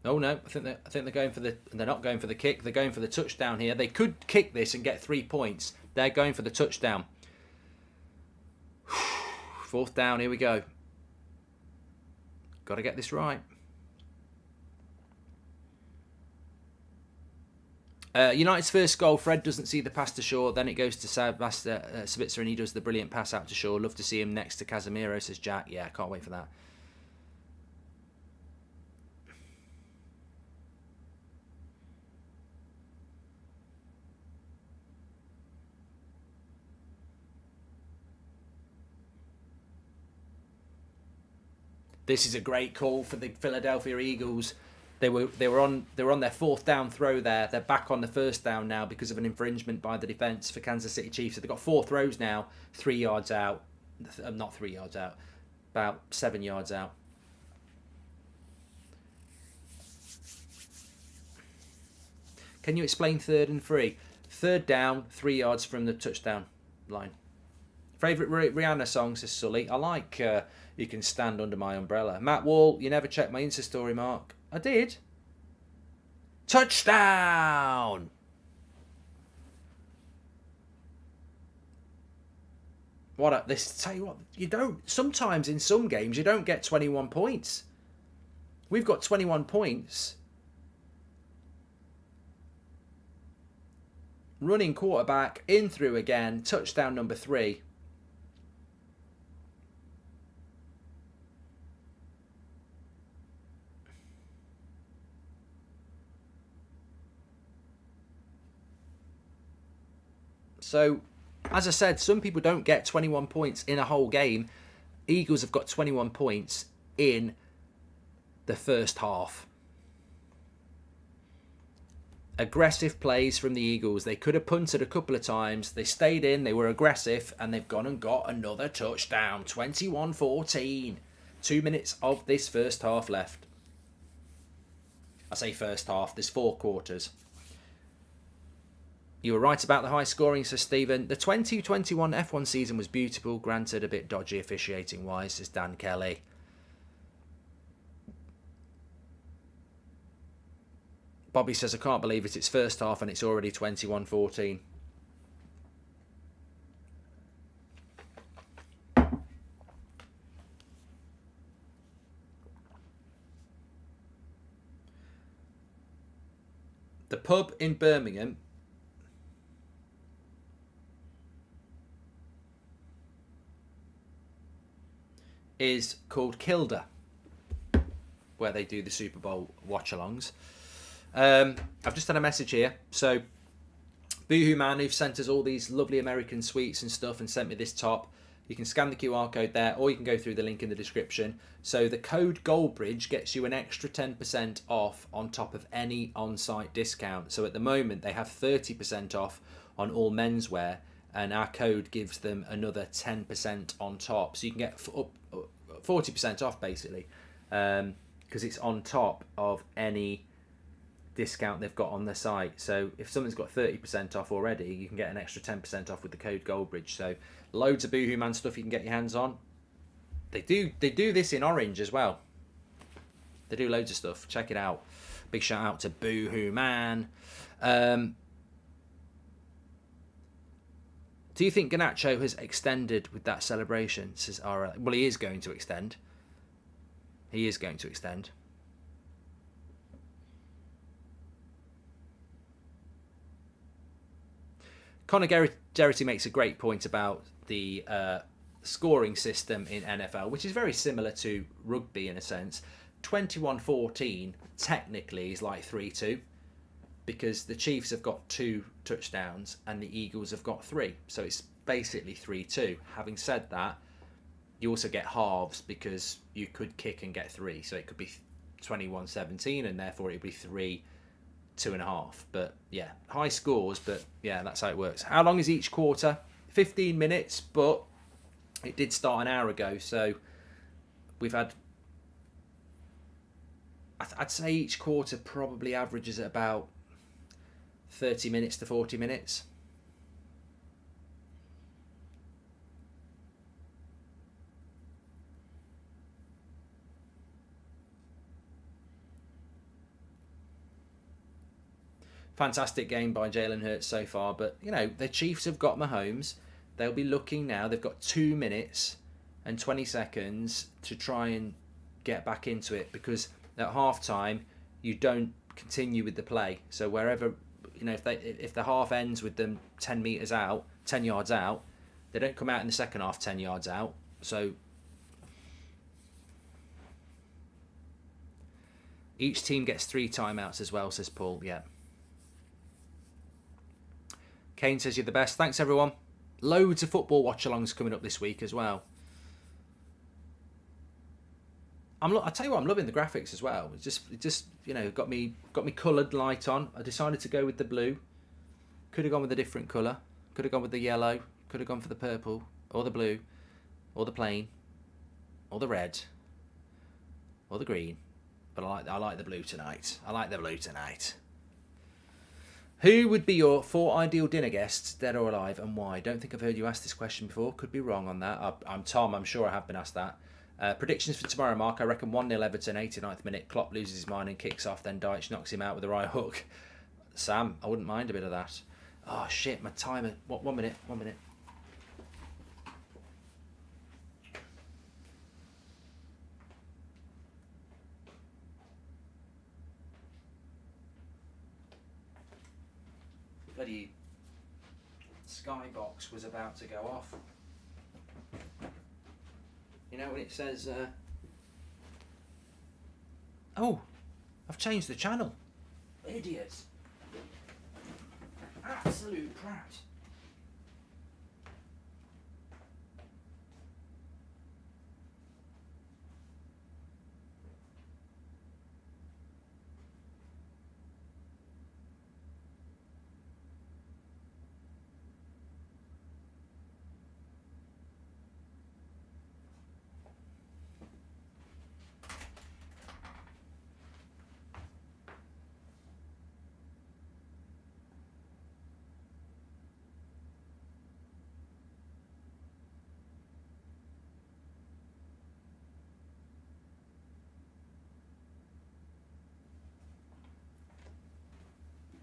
Oh no! I think they're going for the. They're not going for the kick. They're going for the touchdown here. They could kick this and get 3 points. They're going for the touchdown. 4th down. Here we go. Got to get this right. United's first goal. Fred doesn't see the pass to Shaw. Then it goes to Sabitzer and he does the brilliant pass out to Shaw. Love to see him next to Casemiro, says Jack. Yeah, can't wait for that. This is a great call for the Philadelphia Eagles. They were on their 4th down throw there. They're back on the 1st down now because of an infringement by the defense for Kansas City Chiefs. So they've got 4 throws now, 3 yards out. Not 3 yards out, about 7 yards out. Can you explain 3rd and 3? 3rd down, 3 yards from the touchdown line. Favourite Rihanna song, says Sully. I like You Can Stand Under My Umbrella. Matt Wall, you never checked my Insta story, Mark. I did. Touchdown! Tell you what, you don't, sometimes in some games you don't get 21 points. We've got 21 points. Running quarterback, in through again, touchdown number 3. So, as I said, some people don't get 21 points in a whole game. Eagles have got 21 points in the first half. Aggressive plays from the Eagles. They could have punted a couple of times. They stayed in, they were aggressive, and they've gone and got another touchdown. 21-14. 2 minutes of this first half left. I say first half, there's 4 quarters. You were right about the high scoring, says Stephen. The 2021 F1 season was beautiful, granted a bit dodgy officiating wise, says Dan Kelly. Bobby says, I can't believe it, it's first half and it's already 21-14. The pub in Birmingham is called Kilda, where they do the Super Bowl watch-alongs. I've just had a message here. So, Boohoo Man, who've sent us all these lovely American sweets and stuff and sent me this top. You can scan the QR code there, or you can go through the link in the description. So the code Goldbridge gets you an extra 10% off on top of any on-site discount. So at the moment, they have 30% off on all menswear, and our code gives them another 10% on top. So you can get 40% off, basically, because it's on top of any discount they've got on their site. So if something's got 30% off already, you can get an extra 10% off with the code Goldbridge. So loads of Boohoo Man stuff you can get your hands on. They do this in orange as well. They do loads of stuff. Check it out. Big shout out to Boohoo Man. Do you think Garnacho has extended with that celebration? Says RL. Well, he is going to extend. He is going to extend. Conor Geraghty makes a great point about the scoring system in NFL, which is very similar to rugby in a sense. 21-14 technically is like 3-2 because the Chiefs have got 2 touchdowns and the Eagles have got 3. So it's basically 3-2. Having said that, you also get halves because you could kick and get 3. So it could be 21-17 and therefore it would be 3, 2.5. But yeah, high scores, but yeah, that's how it works. How long is each quarter? 15 minutes, but it did start an hour ago. So we've had, I'd say each quarter probably averages at about 30 minutes to 40 minutes. Fantastic game by Jalen Hurts so far, but you know, the Chiefs have got Mahomes. They'll be looking now. They've got 2 minutes and 20 seconds to try and get back into it because at halftime you don't continue with the play. So wherever, you know, if the half ends with them 10 meters out, 10 yards out, they don't come out in the second half 10 yards out. So each team gets 3 timeouts as well, says Paul. Yeah. Kane says you're the best. Thanks, everyone. Loads of football watch-alongs coming up this week as well. I tell you what, I'm loving the graphics as well. It just you know, got me coloured light on. I decided to go with the blue. Could have gone with a different colour. Could have gone with the yellow. Could have gone for the purple or the blue or the plain or the red or the green. But I like the blue tonight. I like the blue tonight. Who would be your 4 ideal dinner guests, dead or alive, and why? Don't think I've heard you ask this question before. Could be wrong on that. I'm Tom. I'm sure I have been asked that. Predictions for tomorrow, Mark. I reckon 1-0 Everton, 89th minute. Klopp loses his mind and kicks off. Then Dyche knocks him out with a right hook. Sam, I wouldn't mind a bit of that. Oh, shit. My timer. What? 1 minute. 1 minute. Bloody Skybox was about to go off. You know when it says, oh, I've changed the channel. Idiots. Absolute prat.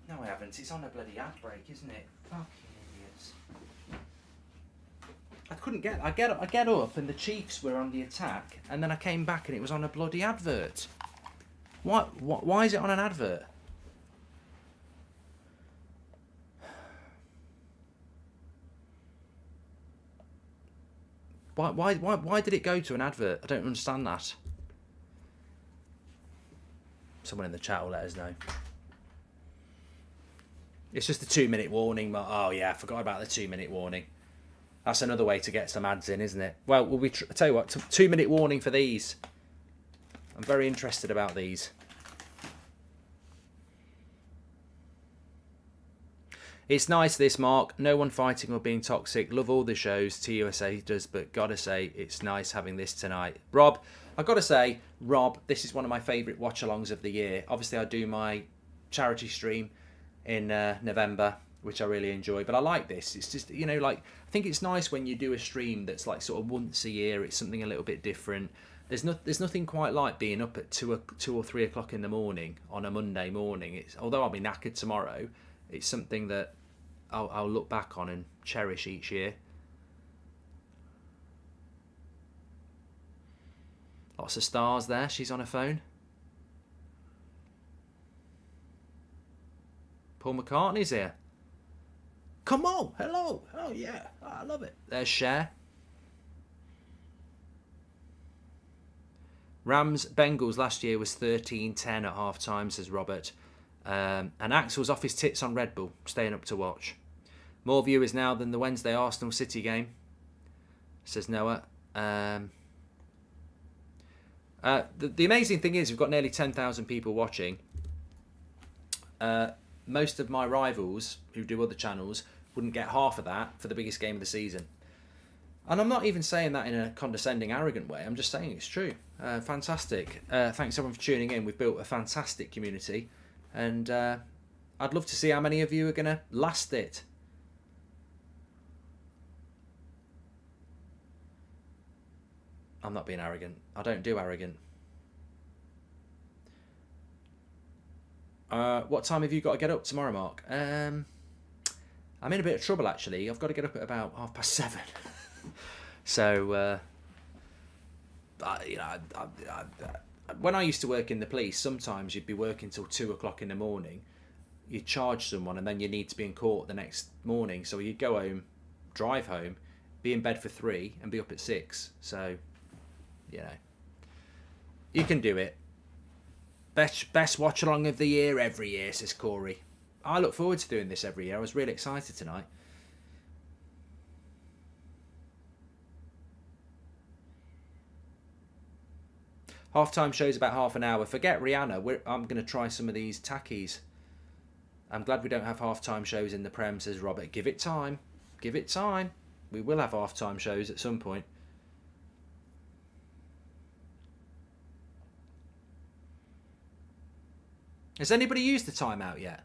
No, I haven't. It's on a bloody ad break, isn't it? Fucking idiots. I get up and the Chiefs were on the attack, and then I came back and it was on a bloody advert. Why is it on an advert? Why did it go to an advert? I don't understand that. Someone in the chat will let us know. It's just a 2-minute warning. Oh yeah, I forgot about the 2-minute warning. That's another way to get some ads in, isn't it? Well, I tell you what, 2-minute warning for these. I'm very interested about these. It's nice this, Mark. No one fighting or being toxic. Love all the shows TUSA does, but gotta say, it's nice having this tonight. Rob, I've got to say, Rob, this is one of my favourite watch-alongs of the year. Obviously, I do my charity stream in November, which I really enjoy, but I like this. It's just, you know, like, I think it's nice when you do a stream that's like sort of once a year. It's something a little bit different. There's nothing quite like being up at 2 or 3 o'clock in the morning on a Monday morning. Although I'll be knackered tomorrow, it's something that I'll look back on and cherish each year. Lots of stars there. She's on her phone. Paul McCartney's here. Come on, hello. Oh yeah, I love it. There's Cher. Rams Bengals last year was 13-10 at half time, says Robert. And Axel's off his tits on Red Bull, staying up to watch. More viewers now than the Wednesday Arsenal City game, says Noah. The amazing thing is we've got nearly 10,000 people watching. Most of my rivals who do other channels wouldn't get half of that for the biggest game of the season. And I'm not even saying that in a condescending, arrogant way. I'm just saying it's true. Fantastic. Thanks everyone for tuning in. We've built a fantastic community. And I'd love to see how many of you are going to last it. I'm not being arrogant. I don't do arrogant. What time have you got to get up tomorrow, Mark? I'm in a bit of trouble, actually. I've got to get up at about 7:30. So, when I used to work in the police, sometimes you'd be working till 2 o'clock in the morning. You'd charge someone and then you need to be in court the next morning. So you'd go home, drive home, be in bed for 3 and be up at 6. So, you can do it. Best watch along of the year every year, says Corey. I look forward to doing this every year. I was really excited tonight. Half-time show's about half an hour. Forget Rihanna. I'm going to try some of these tackies. I'm glad we don't have half-time shows in the Prem, says Robert. Give it time. Give it time. We will have half-time shows at some point. Has anybody used the timeout yet?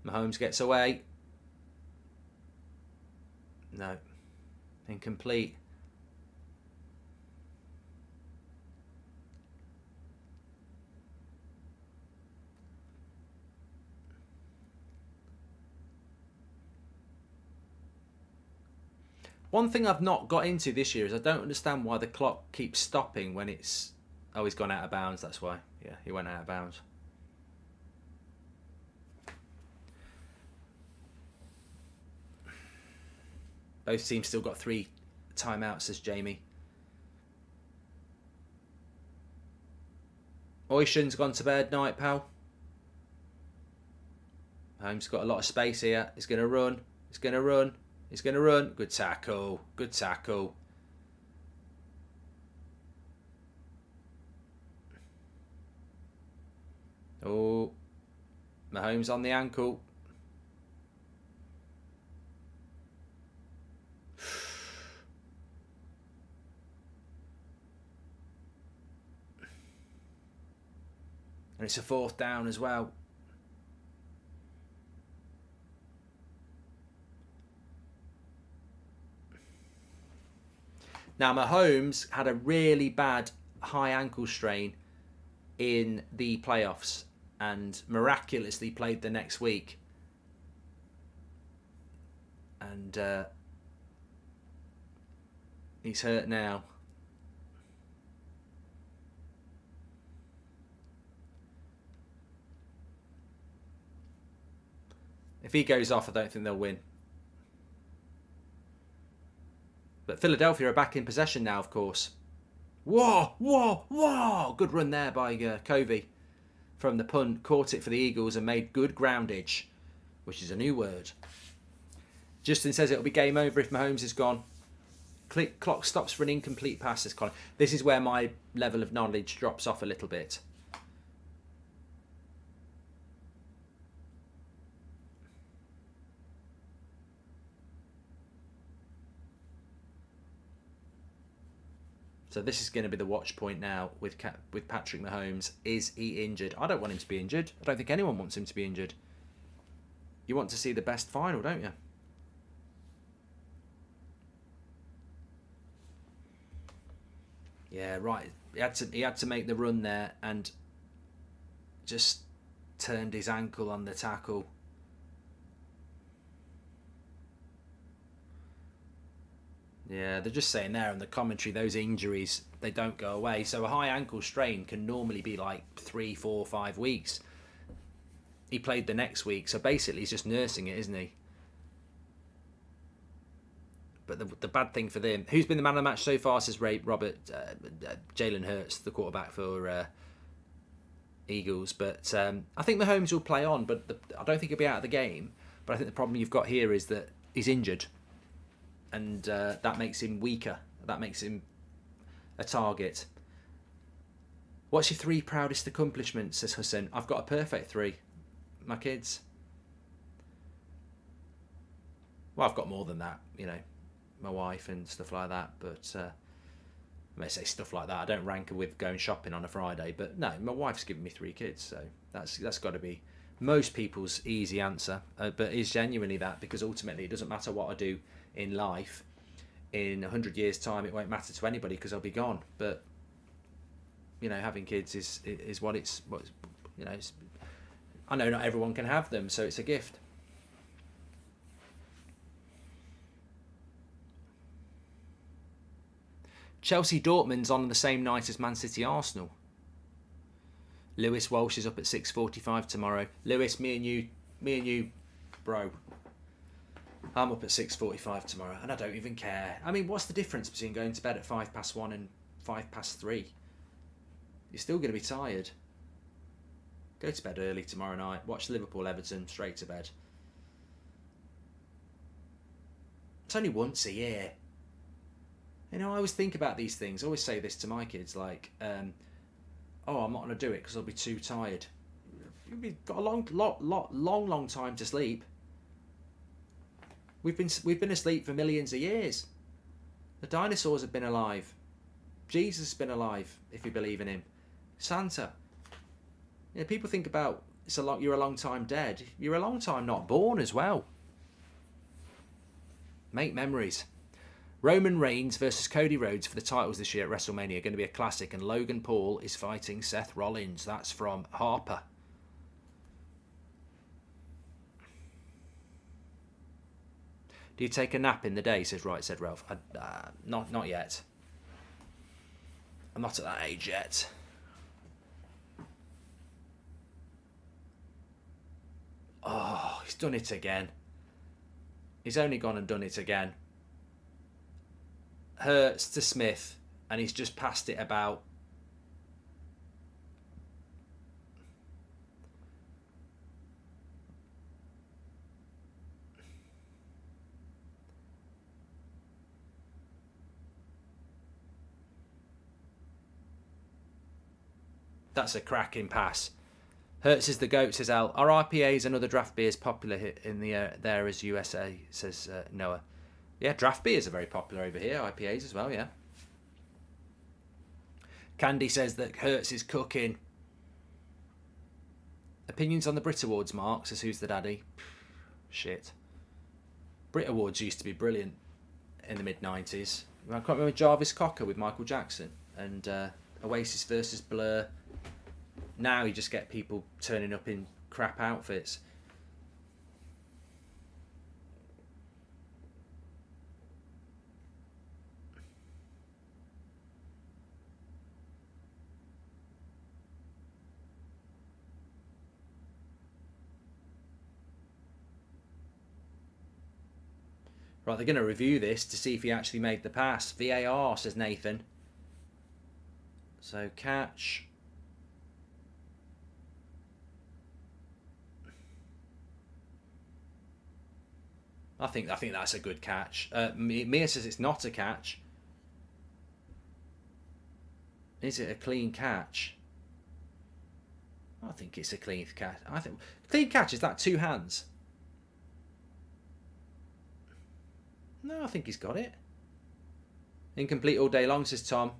Mahomes gets away. No. Incomplete. One thing I've not got into this year is I don't understand why the clock keeps stopping when it's... Oh, he's gone out of bounds, that's why. Yeah, he went out of bounds. Both teams still got 3 timeouts, says Jamie. Oishan's gone to bed. Night, pal. Holmes got a lot of space here. He's going to run. He's going to run. He's going to run. Good tackle. Good tackle. Oh. Mahomes on the ankle. And it's a 4th down as well. Now, Mahomes had a really bad high ankle strain in the playoffs and miraculously played the next week. And he's hurt now. If he goes off, I don't think they'll win. But Philadelphia are back in possession now, of course. Whoa, whoa, whoa! Good run there by Covey from the punt. Caught it for the Eagles and made good groundage, which is a new word. Justin says it'll be game over if Mahomes is gone. Clock stops for an incomplete pass, says Colin. This is where my level of knowledge drops off a little bit. So this is going to be the watch point now with Patrick Mahomes. Is he injured? I don't want him to be injured. I don't think anyone wants him to be injured. You want to see the best final, don't you? Yeah, right. He had to make the run there and just turned his ankle on the tackle. Yeah, they're just saying there in the commentary, those injuries, they don't go away. So a high ankle strain can normally be like 3, 4, 5 weeks. He played the next week, so basically he's just nursing it, isn't he? But the bad thing for them, who's been the man of the match so far, says Robert, Jalen Hurts, the quarterback for Eagles. But I think Mahomes will play on, but I don't think he'll be out of the game. But I think the problem you've got here is that he's injured, and that makes him weaker. That makes him a target. What's your 3 proudest accomplishments, says Hussein. I've got a perfect 3. My kids. Well, I've got more than that, you know, my wife and stuff like that. But I may say stuff like that. I don't rank with going shopping on a Friday. But no, my wife's given me 3 kids, so that's got to be most people's easy answer. But it's genuinely that, because ultimately it doesn't matter what I do in life. In 100 years' time, it won't matter to anybody because I'll be gone. But you know, having kids is what you know. I know not everyone can have them, so it's a gift. Chelsea Dortmund's on the same night as Man City Arsenal. Lewis Walsh is up at 6:45 tomorrow. Lewis, me and you, bro. I'm up at 6:45 tomorrow, and I don't even care. I mean, what's the difference between going to bed at 1:05 and 3:05? You're still going to be tired. Go to bed early tomorrow night. Watch Liverpool-Everton, straight to bed. It's only once a year. You know, I always think about these things. I always say this to my kids, like, oh, I'm not going to do it because I'll be too tired. We've got a long time to sleep. We've been asleep for millions of years. The dinosaurs have been alive. Jesus has been alive, if you believe in him. Santa. You know, people think about you're a long time dead. You're a long time not born as well. Make memories. Roman Reigns versus Cody Rhodes for the titles this year at WrestleMania are going to be a classic, and Logan Paul is fighting Seth Rollins. That's from Harper. Do you take a nap in the day? Said Ralph. Not yet. I'm not at that age yet. Oh, he's done it again. He's only gone and done it again. Hurts to Smith, and he's just passed it about. That's a cracking pass. Hurts is the GOAT, says Al. Are RPAs and other draft beers popular in the there as USA, says Noah. Yeah, draft beers are very popular over here. IPAs as well, yeah. Candy says that Hurts is cooking. Opinions on the Brit Awards, Mark, says who's the daddy? Shit. Brit Awards used to be brilliant in the mid-90s. I can't remember Jarvis Cocker with Michael Jackson and Oasis versus Blur. Now you just get people turning up in crap outfits. Right, they're going to review this to see if he actually made the pass. VAR, says Nathan. So catch. I think that's a good catch. Mia says it's not a catch. Is it a clean catch? I think it's a clean catch. I think clean catch is that 2 hands. No, I think he's got it. Incomplete all day long, says Tom.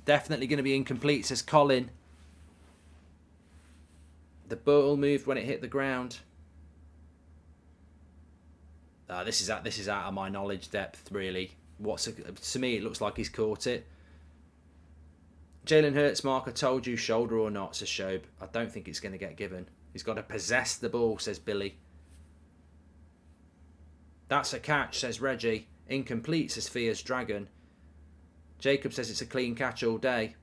Definitely going to be incomplete, says Colin. The ball moved when it hit the ground. This is out of my knowledge depth, really. To me, it looks like he's caught it. Jalen Hurts, Mark, I told you, shoulder or not, says Shoaib. I don't think it's going to get given. He's got to possess the ball, says Billy. That's a catch, says Reggie. Incomplete, says Fear's Dragon. Jacob says it's a clean catch all day.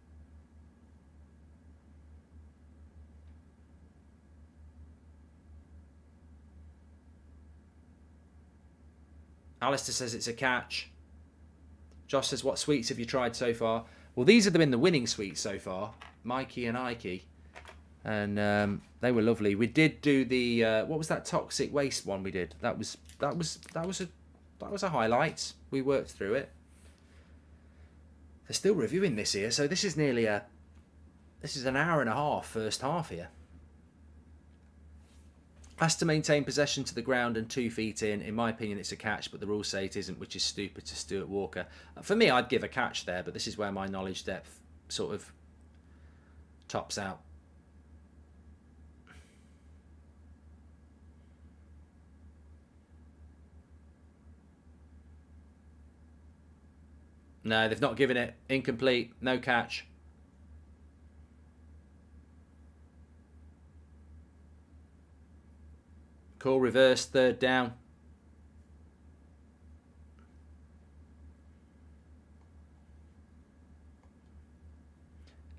Alistair says it's a catch. Josh says, what sweets have you tried so far? Well, these have been the winning sweets so far. Mikey and Ike. And they were lovely. We did do the what was that toxic waste one we did? That was a highlight. We worked through it. They're still reviewing this here, so this is nearly this is an hour and a half first half here. Has to maintain possession to the ground and 2 feet in. In my opinion, it's a catch, but the rules say it isn't, which is stupid to Stuart Walker. For me, I'd give a catch there, but this is where my knowledge depth sort of tops out. No, they've not given it. Incomplete. No catch. Call reverse, 3rd down.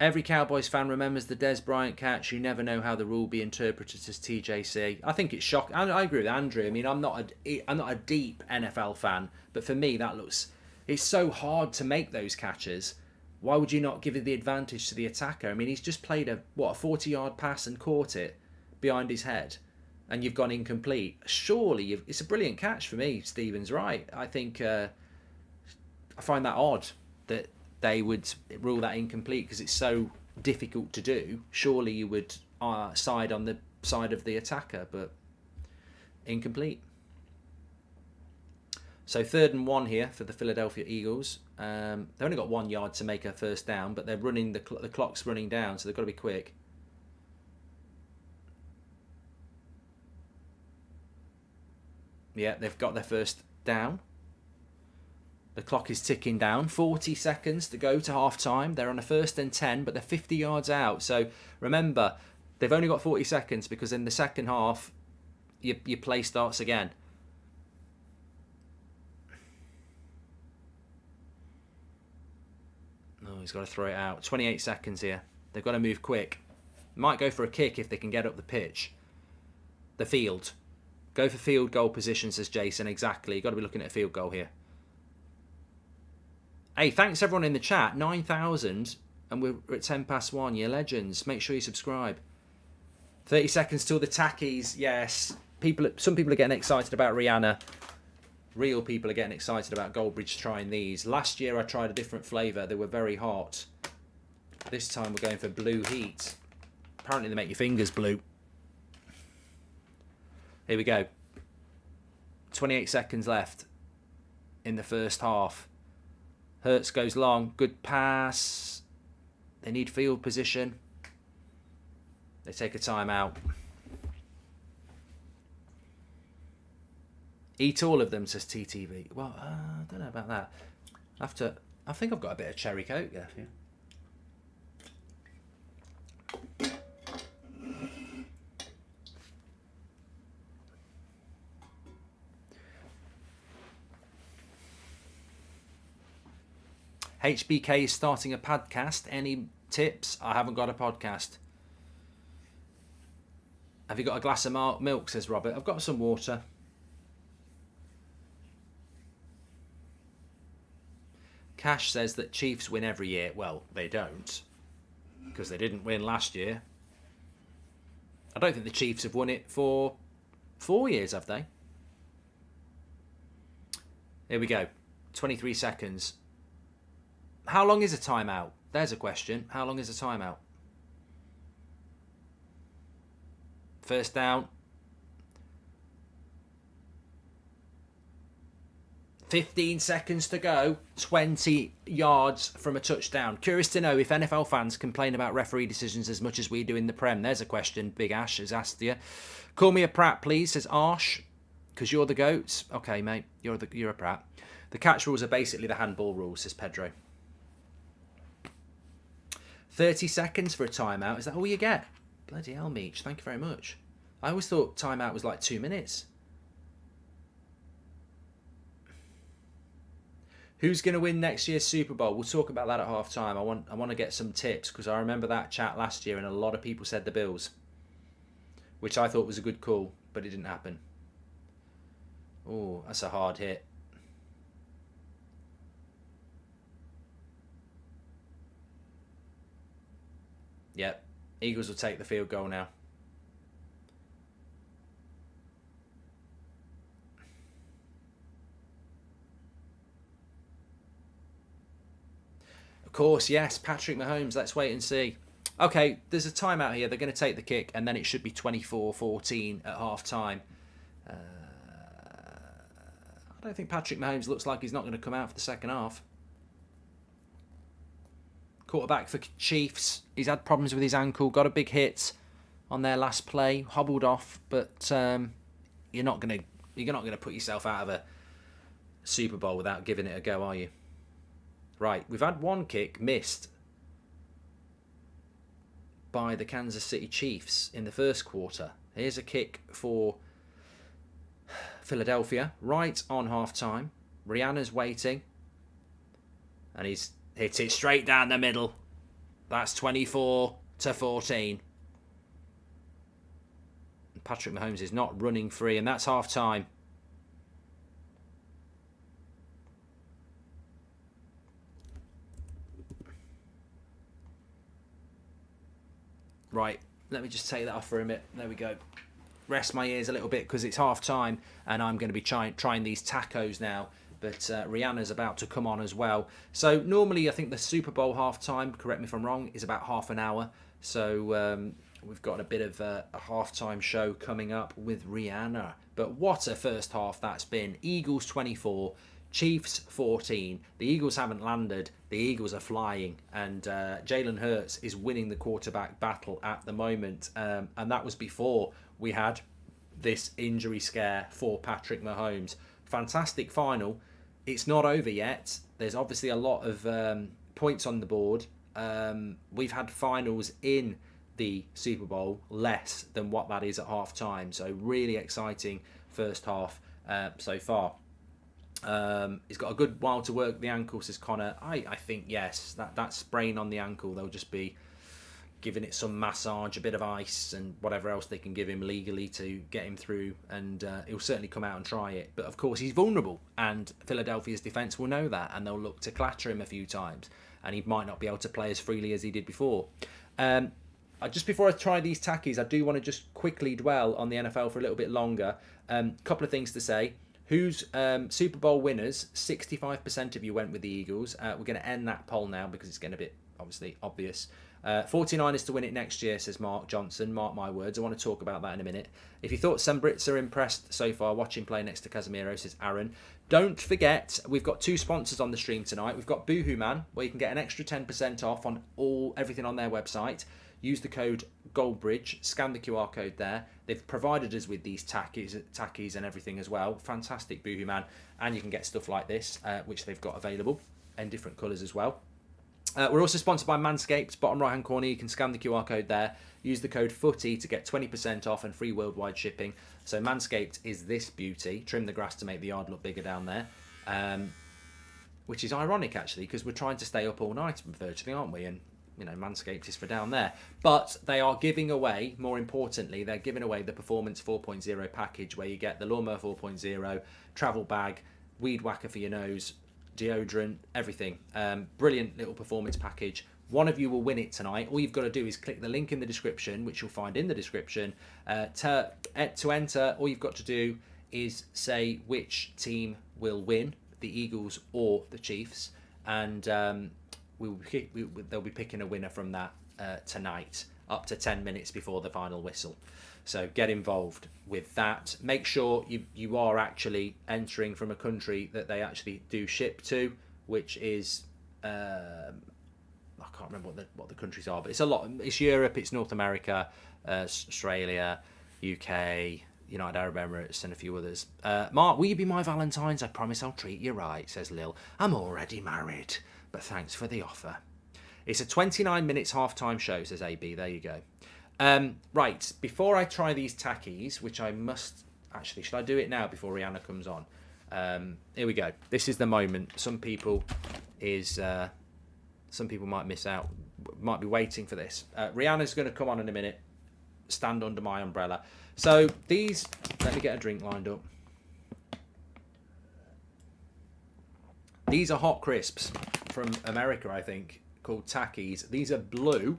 Every Cowboys fan remembers the Des Bryant catch. You never know how the rule will be interpreted, as TJC. I think it's shocking. I agree with Andrew. I mean, I'm not a deep NFL fan, but for me, that looks. It's so hard to make those catches. Why would you not give it the advantage to the attacker? I mean, he's just played a 40-yard pass and caught it behind his head, and you've gone incomplete. Surely, it's a brilliant catch for me. Stephen's right. I think I find that odd that they would rule that incomplete because it's so difficult to do. Surely you would side on the side of the attacker, but incomplete. So 3rd and 1 here for the Philadelphia Eagles. They've only got 1 yard to make a first down, but they're running the clock's running down, so they've got to be quick. Yeah, they've got their first down. The clock is ticking down. 40 seconds to go to half time. They're on a 1st and 10, but they're 50 yards out. So remember, they've only got 40 seconds because in the second half, your play starts again. Oh, he's got to throw it out. 28 seconds here. They've got to move quick. Might go for a kick if they can get up the pitch. The field. Go for field goal position, says Jason. Exactly. You've got to be looking at a field goal here. Hey, thanks everyone in the chat. 9,000 and we're at 10 past 1. You're legends. Make sure you subscribe. 30 seconds till the tackies. Yes. Some people are getting excited about Rihanna. Real people are getting excited about Goldbridge trying these. Last year I tried a different flavour. They were very hot. This time we're going for blue heat. Apparently they make your fingers blue. Here we go. 28 seconds left in the first half. Hurts goes long. Good pass. They need field position. They take a timeout. Eat all of them, says TTV. Well, I don't know about that. I think I've got a bit of cherry coke there. Yeah. HBK is starting a podcast. Any tips? I haven't got a podcast. Have you got a glass of milk, says Robert. I've got some water. Cash says that Chiefs win every year. Well, they don't, because they didn't win last year. I don't think the Chiefs have won it for 4 years, have they? Here we go. 23 seconds. How long is a timeout? There's a question. How long is a timeout? First down. 15 seconds to go. 20 yards from a touchdown. Curious to know if NFL fans complain about referee decisions as much as we do in the Prem. There's a question Big Ash has asked you. Call me a Pratt, please, says Arsh, because you're the GOAT. Okay, mate, you're a Pratt. The catch rules are basically the handball rules, says Pedro. 30 seconds for a timeout. Is that all you get? Bloody hell, Meech. Thank you very much. I always thought timeout was like 2 minutes. Who's going to win next year's Super Bowl? We'll talk about that at half time. I want to get some tips because I remember that chat last year and a lot of people said the Bills, which I thought was a good call, but it didn't happen. Oh, that's a hard hit. Yep, Eagles will take the field goal now. Of course, yes, Patrick Mahomes. Let's wait and see. Okay, there's a timeout here. They're going to take the kick, and then it should be 24-14 at half time. I don't think Patrick Mahomes looks like he's not going to come out for the second half. Quarterback for Chiefs. He's had problems with his ankle. Got a big hit on their last play. Hobbled off, but you're not going to put yourself out of a Super Bowl without giving it a go, are you? Right, we've had one kick missed by the Kansas City Chiefs in the first quarter. Here's a kick for Philadelphia, right on half-time. Rihanna's waiting, and he's hit it straight down the middle. That's 24-14. Patrick Mahomes is not running free, and that's half-time. Right, let me just take that off for a minute. There we go. Rest my ears a little bit because it's half time and I'm going to be trying these tacos now. But Rihanna's about to come on as well. So normally I think the Super Bowl half time, correct me if I'm wrong, is about half an hour. So we've got a bit of a half-time show coming up with Rihanna. But what a first half that's been. Eagles 24, Chiefs 14. The Eagles haven't landed. The Eagles are flying. And Jalen Hurts is winning the quarterback battle at the moment. And that was before we had this injury scare for Patrick Mahomes. Fantastic final. It's not over yet. There's obviously a lot of points on the board. We've had finals in the Super Bowl less than what that is at half time. So really exciting first half so far. He's got a good while to work the ankle, says Connor. I think yes, that sprain on the ankle, they'll just be giving it some massage, a bit of ice and whatever else they can give him legally to get him through, and he'll certainly come out and try it. But of course he's vulnerable, and Philadelphia's defence will know that, and they'll look to clatter him a few times, and he might not be able to play as freely as he did before. Just before I try these tackies, I do want to just quickly dwell on the NFL for a little bit longer. Couple of things to say. Who's Super Bowl winners? 65% of you went with the Eagles. We're going to end that poll now because it's getting a bit, obviously, obvious. 49ers to win it next year, says Mark Johnson. Mark my words. I want to talk about that in a minute. If you thought some Brits are impressed so far, watching play next to Casemiro, says Aaron. Don't forget, we've got 2 sponsors on the stream tonight. We've got Boohoo Man, where you can get an extra 10% off on everything on their website. Use the code Goldbridge, scan the QR code there. They've provided us with these tackies and everything as well. Fantastic Boohoo Man. And you can get stuff like this, which they've got available in different colours as well. We're also sponsored by Manscaped. Bottom right hand corner, you can scan the QR code there. Use the code FOOTY to get 20% off and free worldwide shipping. So Manscaped is this beauty. Trim the grass to make the yard look bigger down there. Which is ironic actually, because we're trying to stay up all night virtually, aren't we? And you know, Manscaped is for down there. But they are giving away, more importantly, they're giving away the Performance 4.0 package, where you get the Lawnmower 4.0, travel bag, weed whacker for your nose, deodorant, everything. Brilliant little performance package. One of you will win it tonight. All you've got to do is click the link in the description, which you'll find in the description. To enter, all you've got to do is say which team will win, the Eagles or the Chiefs. And they'll be picking a winner from that tonight, up to 10 minutes before the final whistle. So get involved with that. Make sure you are actually entering from a country that they actually do ship to, which is I can't remember what the countries are, but it's a lot. It's Europe, it's North America, Australia, UK, United Arab Emirates, and a few others. Mark, will you be my Valentine's? I promise I'll treat you right, says Lil. I'm already married, but thanks for the offer. It's a 29 minutes half-time show, says AB. There you go. Right, before I try these tackies, which I must... Actually, should I do it now before Rihanna comes on? Here we go. This is the moment. Some people might miss out, might be waiting for this. Rihanna's going to come on in a minute. Stand under my umbrella. So these... Let me get a drink lined up. These are hot crisps from America, I think, called Takis. These are blue.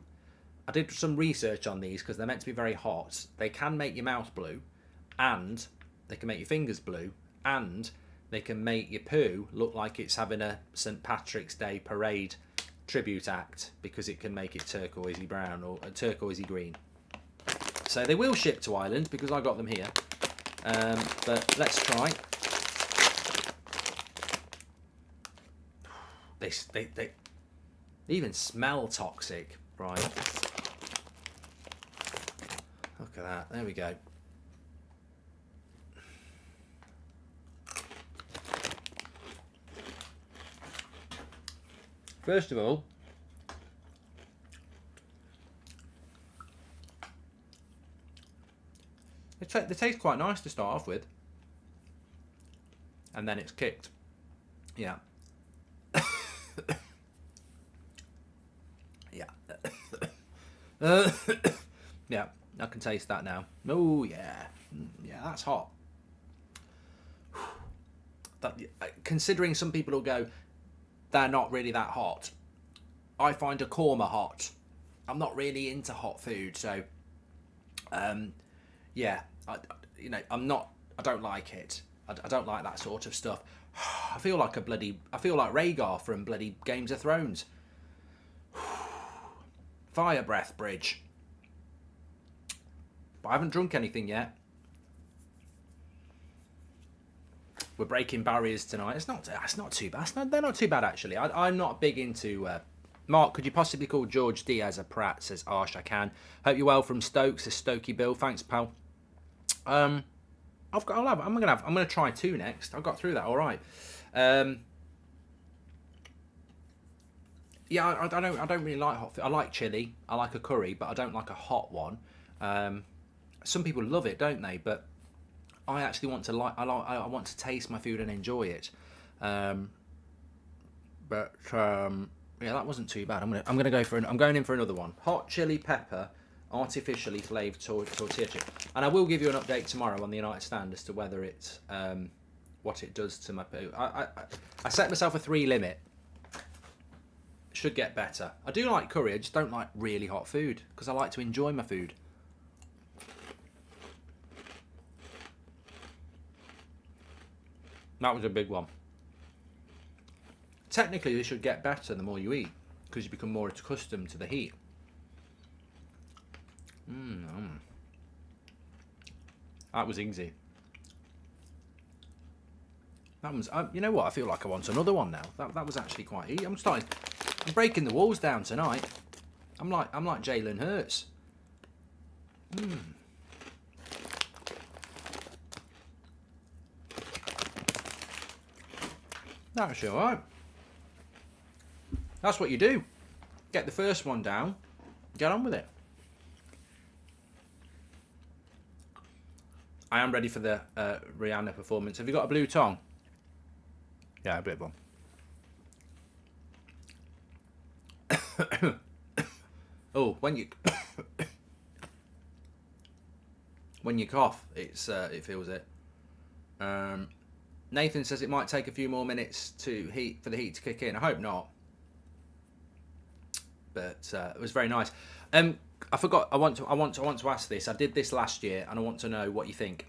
I did some research on these because they're meant to be very hot. They can make your mouth blue, and they can make your fingers blue, and they can make your poo look like it's having a St. Patrick's Day parade tribute act, because it can make it turquoisey brown or turquoisey green. So they will ship to Ireland because I got them here. But let's try. They even smell toxic, right? Look at that. There we go. First of all, they taste quite nice to start off with, and then it's kicked. Yeah. Yeah. Yeah, I can taste that now. Oh yeah, yeah, that's hot. Considering some people will go, they're not really that hot. I find a korma hot. I'm not really into hot food, so yeah, I don't like it. I don't like that sort of stuff. I feel like Rhaegar from bloody Games of Thrones. Fire breath, Bridge. But I haven't drunk anything yet. We're breaking barriers tonight. It's not too bad. They're not too bad, actually. I'm not big into... Mark, could you possibly call George Diaz a prat? Says Arsh, I can. Hope you're well from Stoke, says Stokey Bill. Thanks, pal. I'm gonna try 2 next. I got through that all right. Yeah, I don't really like hot food. I like chili. I like a curry, but I don't like a hot one. Some people love it, don't they? But I actually want to I want to taste my food and enjoy it. Yeah, that wasn't too bad. I'm going in for another one. Hot chili pepper, artificially flavoured tortilla chip. And I will give you an update tomorrow on the United Stand as to whether it's what it does to my poo. I set myself a 3 limit. Should get better. I do like curry. I just don't like really hot food because I like to enjoy my food. That was a big one. Technically, they should get better the more you eat because you become more accustomed to the heat. That was easy. That one's. You know what? I feel like I want another one now. That was actually quite easy. I'm breaking the walls down tonight. I'm like Jalen Hurts. That's actually all right. That's what you do. Get the first one down. Get on with it. I am ready for the Rihanna performance. Have you got a blue tongue? Yeah, a bit of one. Oh, when you cough, it feels it. Nathan says it might take a few more minutes for the heat to kick in. I hope not. But it was very nice. I forgot. I want to ask this. I did this last year, and I want to know what you think.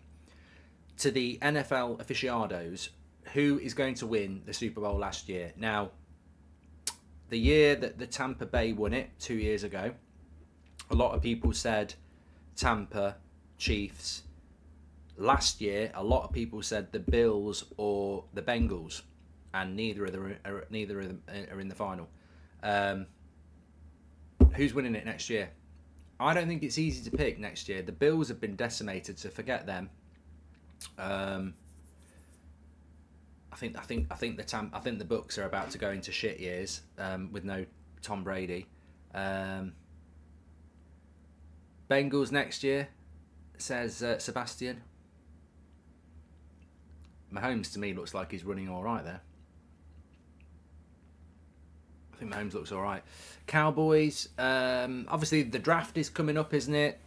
To the NFL aficionados, who is going to win the Super Bowl last year? Now, the year that the Tampa Bay won it 2 years ago, a lot of people said Tampa, Chiefs. Last year, a lot of people said the Bills or the Bengals, and neither of them are in the final. Who's winning it next year? I don't think it's easy to pick next year. The Bills have been decimated, so forget them. I think the Bucs are about to go into shit years with no Tom Brady. Bengals next year, says Sebastian. Mahomes to me looks like he's running all right there. I think Mahomes looks all right. Cowboys, obviously the draft is coming up, isn't it?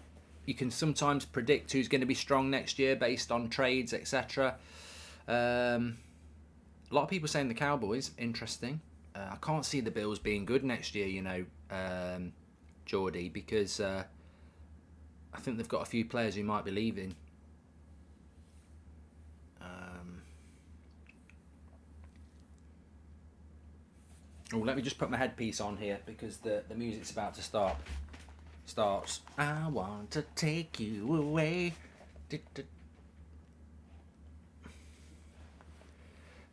You can sometimes predict who's going to be strong next year based on trades, etc. A lot of people saying the Cowboys, interesting. I can't see the Bills being good next year, you know, Geordie, because I think they've got a few players who might be leaving. Oh, let me just put my headpiece on here because the music's about to start. Starts. I want to take you away.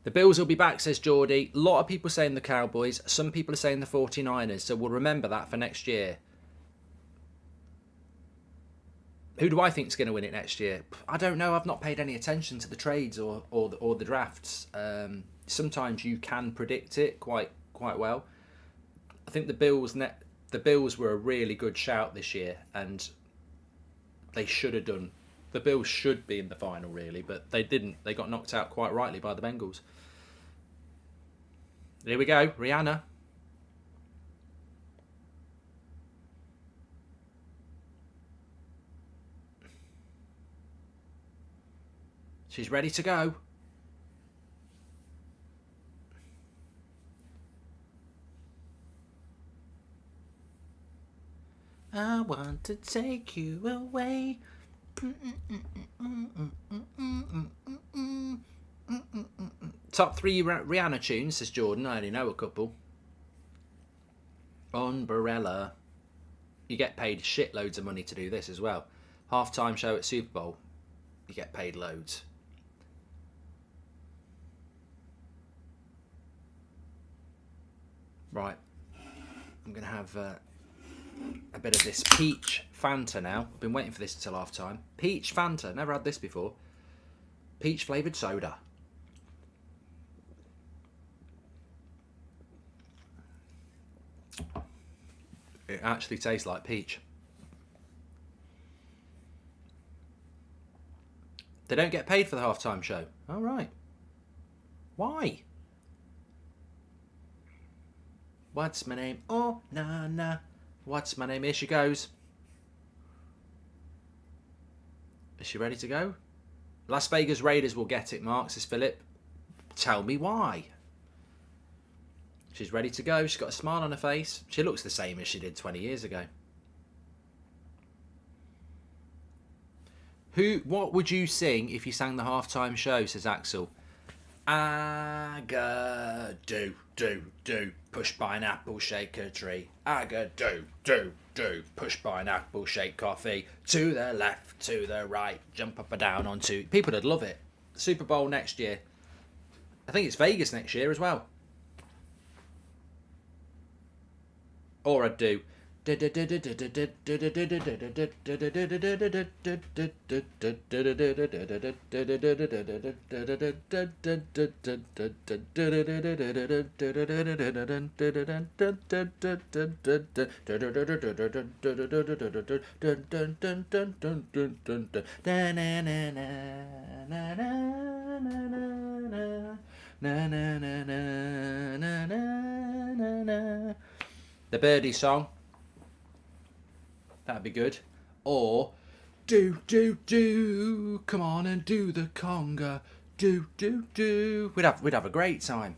The Bills will be back, says Geordie. A lot of people saying the Cowboys. Some people are saying the 49ers. So we'll remember that for next year. Who do I think is going to win it next year? I don't know. I've not paid any attention to the trades or the drafts. Sometimes you can predict it quite well. I think the Bills were a really good shout this year, and they should have done. The Bills should be in the final, really, but they didn't. They got knocked out quite rightly by the Bengals. Here we go, Rihanna. She's ready to go. I want to take you away. Top 3 Rihanna tunes, says Jordan. I only know a couple. Umbrella. You get paid shitloads of money to do this as well. Halftime show at Super Bowl. You get paid loads. Right. I'm going to have a bit of this peach Fanta now. I've been waiting for this until half time. Peach Fanta. Never had this before. Peach flavoured soda. It actually tastes like peach. They don't get paid for the halftime show. All right. Why? What's my name? Oh, nah. What's my name? Here she goes. Is she ready to go? Las Vegas Raiders will get it, Mark, says Philip. Tell me why. She's ready to go. She's got a smile on her face. She looks the same as she did 20 years ago. What would you sing if you sang the halftime show, says Axel. I go do, push by an apple, shake a tree. I go do, push by an apple, shake coffee. To the left, to the right, jump up and down on two. People would love it. Super Bowl next year. I think it's Vegas next year as well. Or I'd do. The Birdie song. That'd be good. Or do come on and do the conga. Do. We'd have a great time.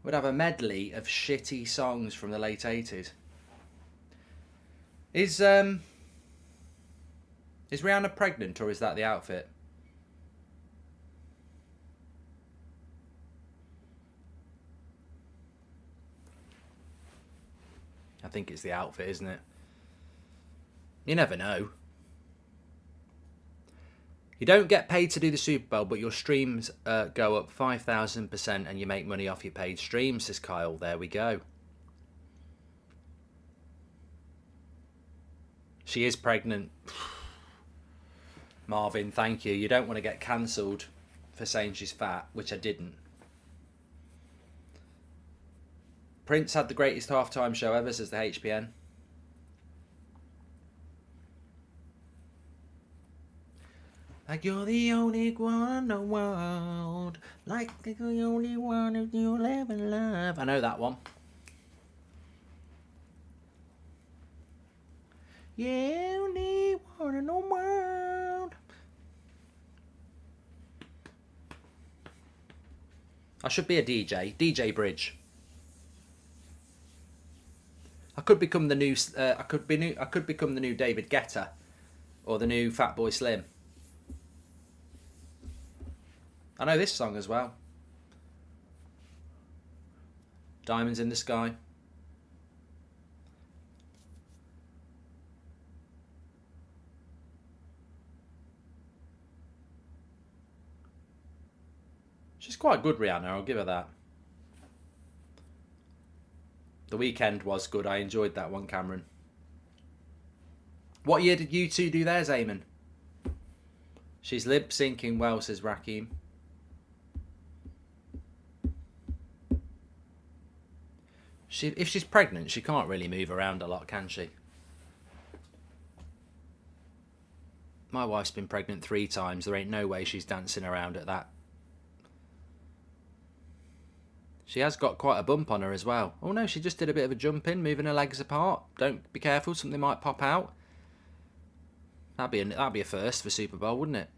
We'd have a medley of shitty songs from the late 80s. Is Rihanna pregnant, or is that the outfit? I think it's the outfit, isn't it? You never know. You don't get paid to do the Super Bowl, but your streams go up 5,000% and you make money off your paid streams, says Kyle. There we go. She is pregnant. Marvin, thank you. You don't want to get cancelled for saying she's fat, which I didn't. Prince had the greatest halftime show ever, says the HPN. Like you're the only one in the world. Like you're the only one you'll ever love. I know that one. Yeah, only one in the world. I should be a DJ. DJ Bridge. I could become the new. I could become the new David Guetta, or the new Fatboy Slim. I know this song as well. Diamonds in the Sky. She's quite good, Rihanna, I'll give her that. The Weekend was good, I enjoyed that one, Cameron. What year did you two do theirs, Eamon? She's lip syncing well, says Rakim. If she's pregnant, she can't really move around a lot, can she? My wife's been pregnant 3 times. There ain't no way she's dancing around at that. She has got quite a bump on her as well. Oh no, she just did a bit of a jump in, moving her legs apart. Don't be careful, something might pop out. That'd be a first for Superbowl, wouldn't it?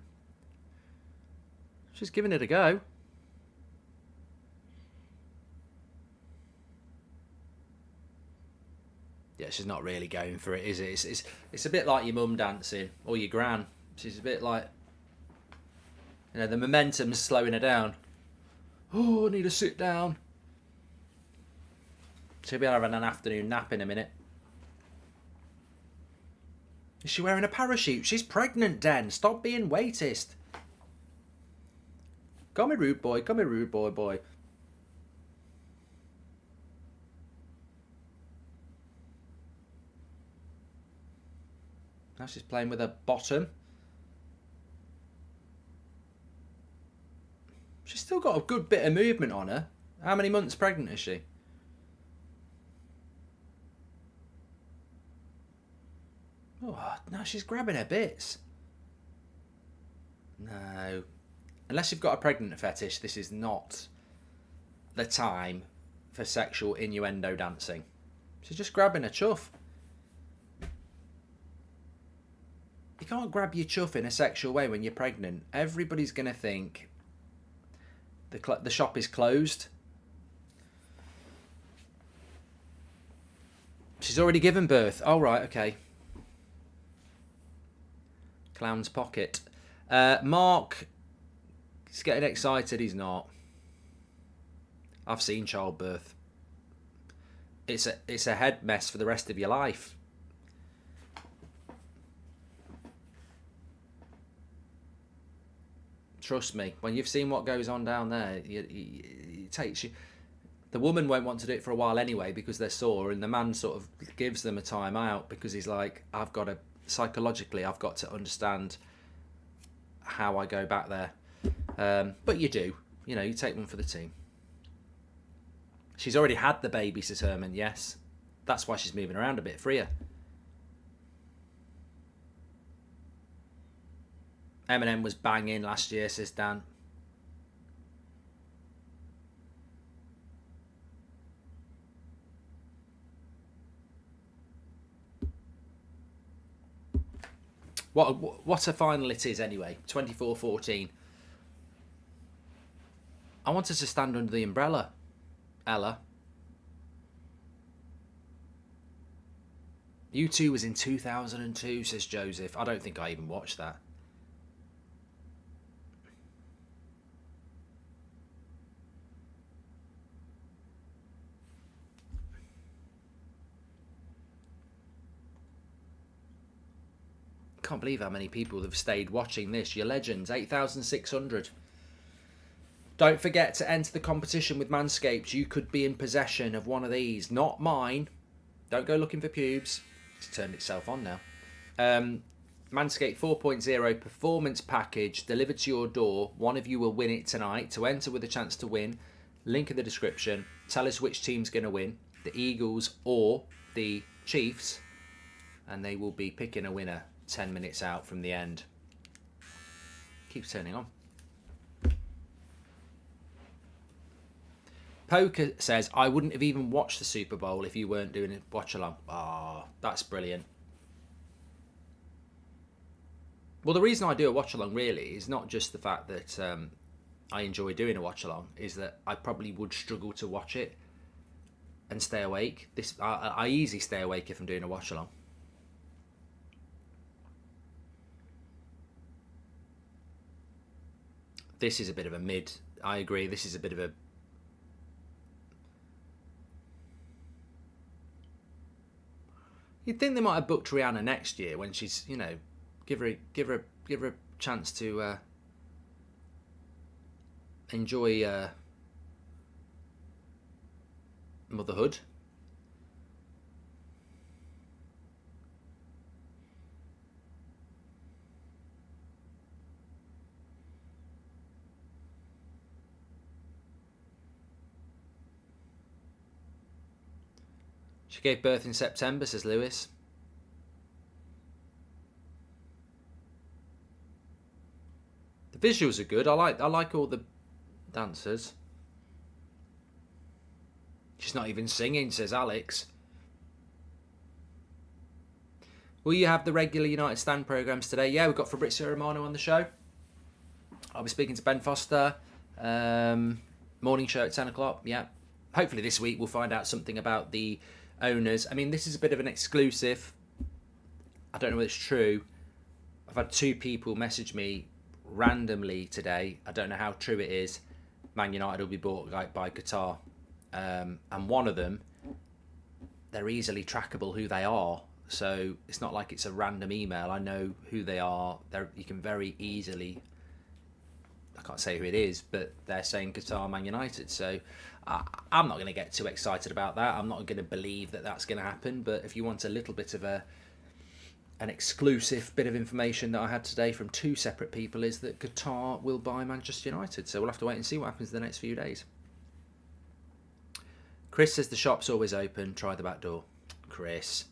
She's giving it a go. Yeah, she's not really going for it, is it? It's a bit like your mum dancing, or your gran. She's a bit like, you know, the momentum's slowing her down. Oh, I need to sit down. She'll be having an afternoon nap in a minute. Is she wearing a parachute? She's pregnant, Den. Stop being weightist. Come here, rude boy. Come here, rude boy. Now she's playing with her bottom. She's still got a good bit of movement on her. How many months pregnant is she? Oh, now she's grabbing her bits. No. Unless you've got a pregnant fetish, this is not the time for sexual innuendo dancing. She's just grabbing her chuff. You can't grab your chuff in a sexual way when you're pregnant. Everybody's going to think the shop is closed. She's already given birth. Oh, right, okay. Clown's pocket. Mark, he's getting excited. He's not. I've seen childbirth. It's a head mess for the rest of your life. Trust me, when you've seen what goes on down there, it takes you. The woman won't want to do it for a while anyway because they're sore, and the man sort of gives them a time out because he's like, psychologically, I've got to understand how I go back there. But you do, you take one for the team. She's already had the baby, says Herman. Yes, that's why she's moving around a bit freer. Eminem was banging last year, says Dan. What a final it is anyway. 24-14. I wanted to stand under the umbrella, Ella. U2 was in 2002, says Joseph. I don't think I even watched that. Can't believe how many people have stayed watching this. You're legends. 8,600. Don't forget to enter the competition with Manscaped. You could be in possession of one of these. Not mine. Don't go looking for pubes. It's turned itself on now. Manscaped 4.0 performance package delivered to your door. One of you will win it tonight. To enter with a chance to win, Link in the description. Tell us which team's going to win, the Eagles or the Chiefs, and they will be picking a winner 10 minutes out from the end. Keeps turning on. Poker says, I wouldn't have even watched the Super Bowl if you weren't doing a watch-along. Ah, that's brilliant. Well, the reason I do a watch-along really is not just the fact that I enjoy doing a watch-along, is that I probably would struggle to watch it and stay awake. I easily stay awake if I'm doing a watch-along. This is a bit of a mid. I agree, this is a bit of a... You'd think they might have booked Rihanna next year when she's, you know, give her a chance to enjoy motherhood. She gave birth in September, says Lewis. The visuals are good. I like all the dancers. She's not even singing, says Alex. Will you have the regular United Stand programmes today? Yeah, we've got Fabrizio Romano on the show. I'll be speaking to Ben Foster. Morning show at 10 o'clock. Yeah. Hopefully this week we'll find out something about the owners. I mean, this is a bit of an exclusive. I don't know whether it's true. I've had 2 people message me randomly today. I don't know how true it is. Man United will be bought by Qatar. And one of them, they're easily trackable who they are. So it's not like it's a random email. I know who they are. You can very easily... I can't say who it is, but they're saying Qatar Man United. So I'm not going to get too excited about that. I'm not going to believe that that's going to happen. But if you want a little bit of an exclusive bit of information that I had today from 2 separate people, is that Qatar will buy Manchester United. So we'll have to wait and see what happens in the next few days. Chris says the shop's always open. Try the back door. Chris.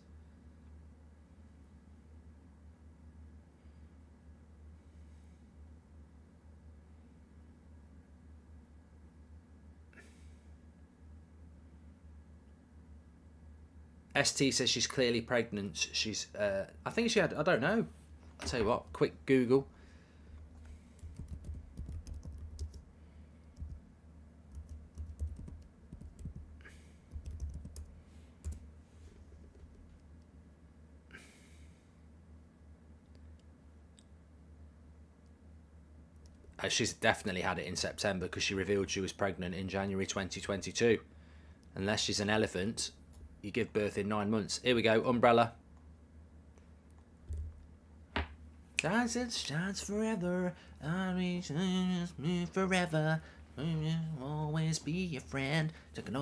ST says she's clearly pregnant. She's, I think she had, I don't know. I'll tell you what, quick Google. She's definitely had it in September because she revealed she was pregnant in January 2022. Unless she's an elephant, you give birth in 9 months. Here we go, Umbrella. Guys, it shines forever. I mean, me forever. Always be your friend. Take it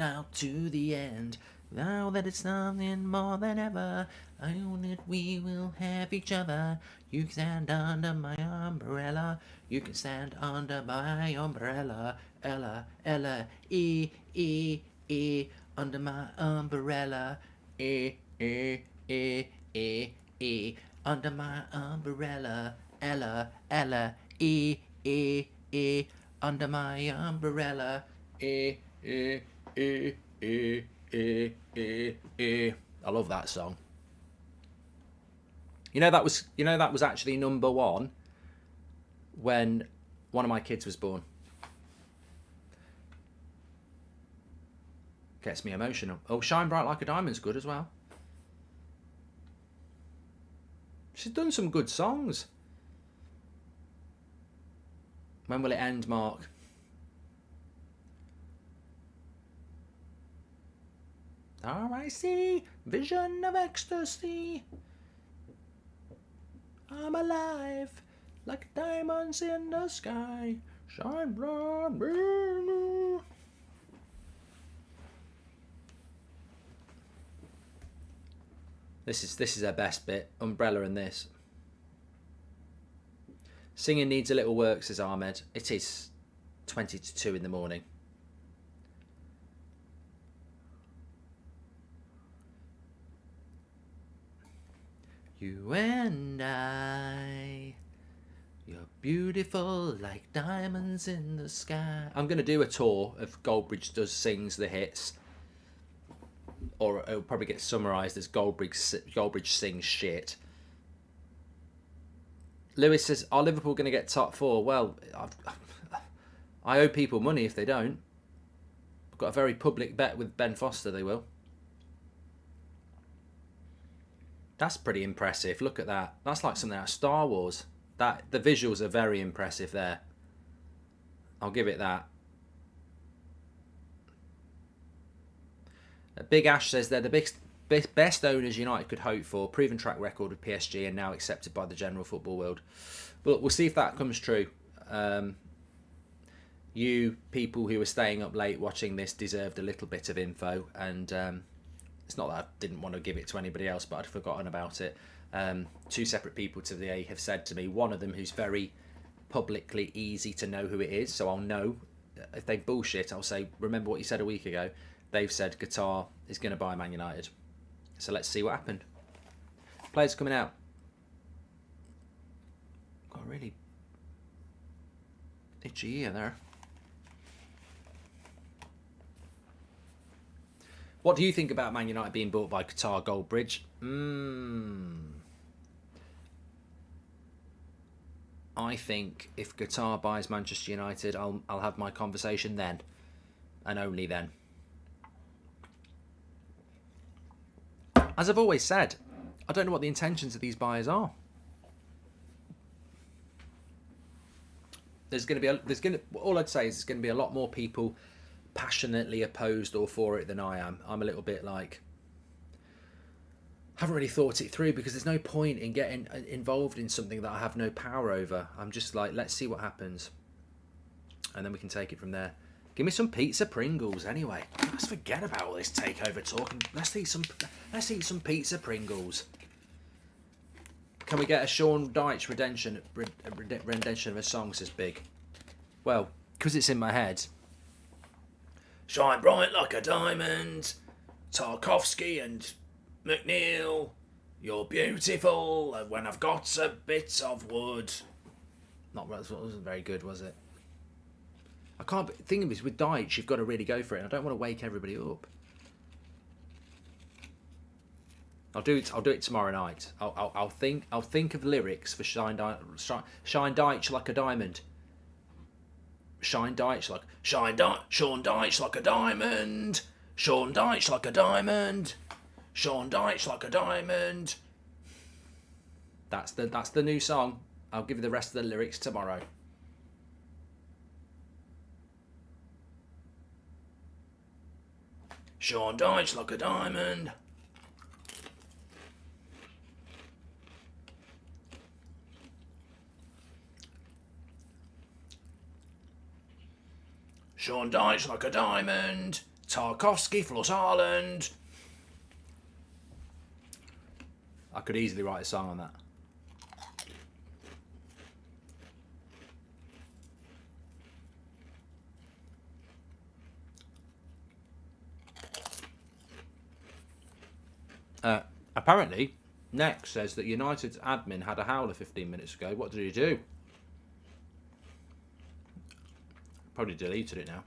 out to the end. Now that it's something more than ever, I own it, we will have each other. You can stand under my umbrella. You can stand under my umbrella. Ella, Ella, under my umbrella. Under my umbrella. Ella, Ella, under my umbrella. I love that song. You know that was actually number 1 when one of my kids was born. Gets me emotional. Oh, Shine Bright Like a Diamond's good as well. She's done some good songs. When will it end, Mark? R.I.C. Vision of ecstasy. I'm alive like diamonds in the sky. Shine bright, baby. This is her best bit. Umbrella and this. Singing needs a little work, says Ahmed. It is 20 to 2 in the morning. You and I, you're beautiful like diamonds in the sky. I'm going to do a tour of Goldbridge sings the hits. Or it'll probably get summarised as Goldbridge sings shit. Lewis says, are Liverpool going to get top four? Well, I owe people money if they don't. I've got a very public bet with Ben Foster they will. That's pretty impressive. Look at that. That's like something out of Star Wars. The visuals are very impressive there. I'll give it that. Big Ash says they're the best owners United could hope for. Proven track record with PSG and now accepted by the general football world. But we'll see if that comes true. You people who are staying up late watching this deserved a little bit of info. And it's not that I didn't want to give it to anybody else, but I'd forgotten about it. Two separate people today have said to me, one of them who's very publicly easy to know who it is. So I'll know. If they bullshit, I'll say, remember what you said a week ago. They've said Qatar is going to buy Man United. So let's see what happened. Players coming out. Got a really itchy ear there. What do you think about Man United being bought by Qatar, Goldbridge? I think if Qatar buys Manchester United, I'll have my conversation then. And only then. As I've always said, I don't know what the intentions of these buyers are. All I'd say is there's going to be a lot more people passionately opposed or for it than I am. I'm a little bit like, haven't really thought it through because there's no point in getting involved in something that I have no power over. I'm just like, let's see what happens, and then we can take it from there. Give me some pizza Pringles anyway. Let's forget about all this takeover talk and let's eat some pizza Pringles. Can we get a Sean Dyche rendition of a song, says Big? Well, because it's in my head. Shine bright like a diamond, Tarkovsky and McNeil. You're beautiful when I've got a bit of wood. Wasn't very good, was it? I can't. The thing is, with Dyche, you've got to really go for it. I don't want to wake everybody up. I'll do it tomorrow night. I'll think of lyrics for Shine Dyche like a diamond. Sean Dyche like a diamond. Sean Dyche like a diamond. Sean Dyche like a diamond. That's the new song. I'll give you the rest of the lyrics tomorrow. Sean Dyche like a diamond. Sean Dyche like a diamond. Tarkovsky plus Haaland. I could easily write a song on that. Apparently, Next says that United's admin had a howler 15 minutes ago. What did he do? Probably deleted it now.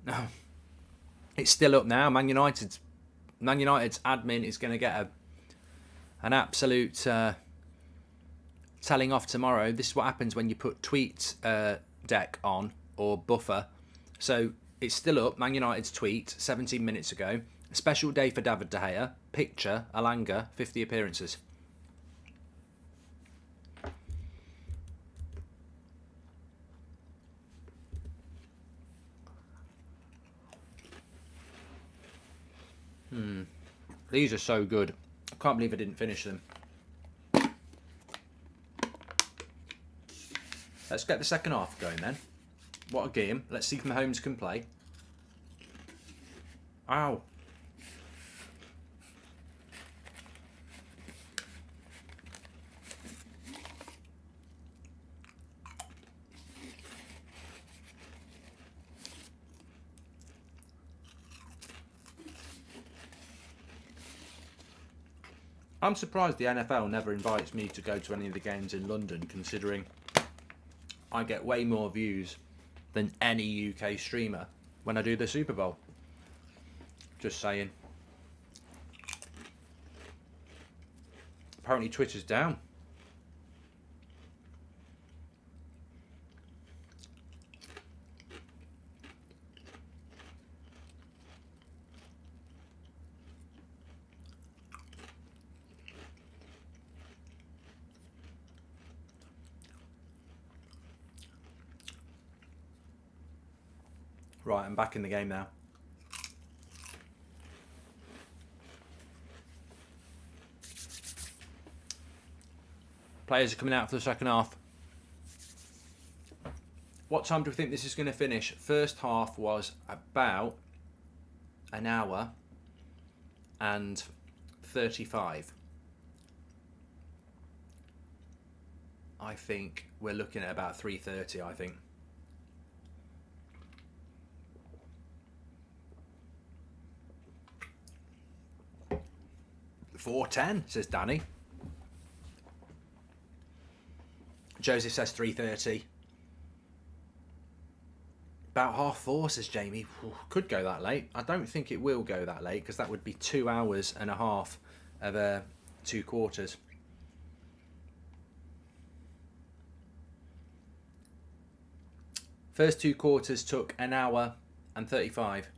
No, it's still up now. Man United's admin is going to get an absolute telling off tomorrow. This is what happens when you put tweet deck on or buffer. So it's still up. Man United's tweet 17 minutes ago. A special day for David De Gea. Picture Alanga 50 appearances. These are so good. I can't believe I didn't finish them. Let's get the second half going then. What a game. Let's see if Mahomes can play. Ow. I'm surprised the NFL never invites me to go to any of the games in London, considering I get way more views than any UK streamer when I do the Super Bowl. Just saying. Apparently Twitter's down. Right, I'm back in the game now. Players are coming out for the second half. What time do we think this is going to finish? First half was about an hour and 35. I think we're looking at about 3:30, I think. "4:10, says Danny. Joseph says 3:30. About 4:30, says Jamie. Could go that late. I don't think it will go that late, because that would be 2 hours and a half of 2 quarters. First 2 quarters took an hour and 35.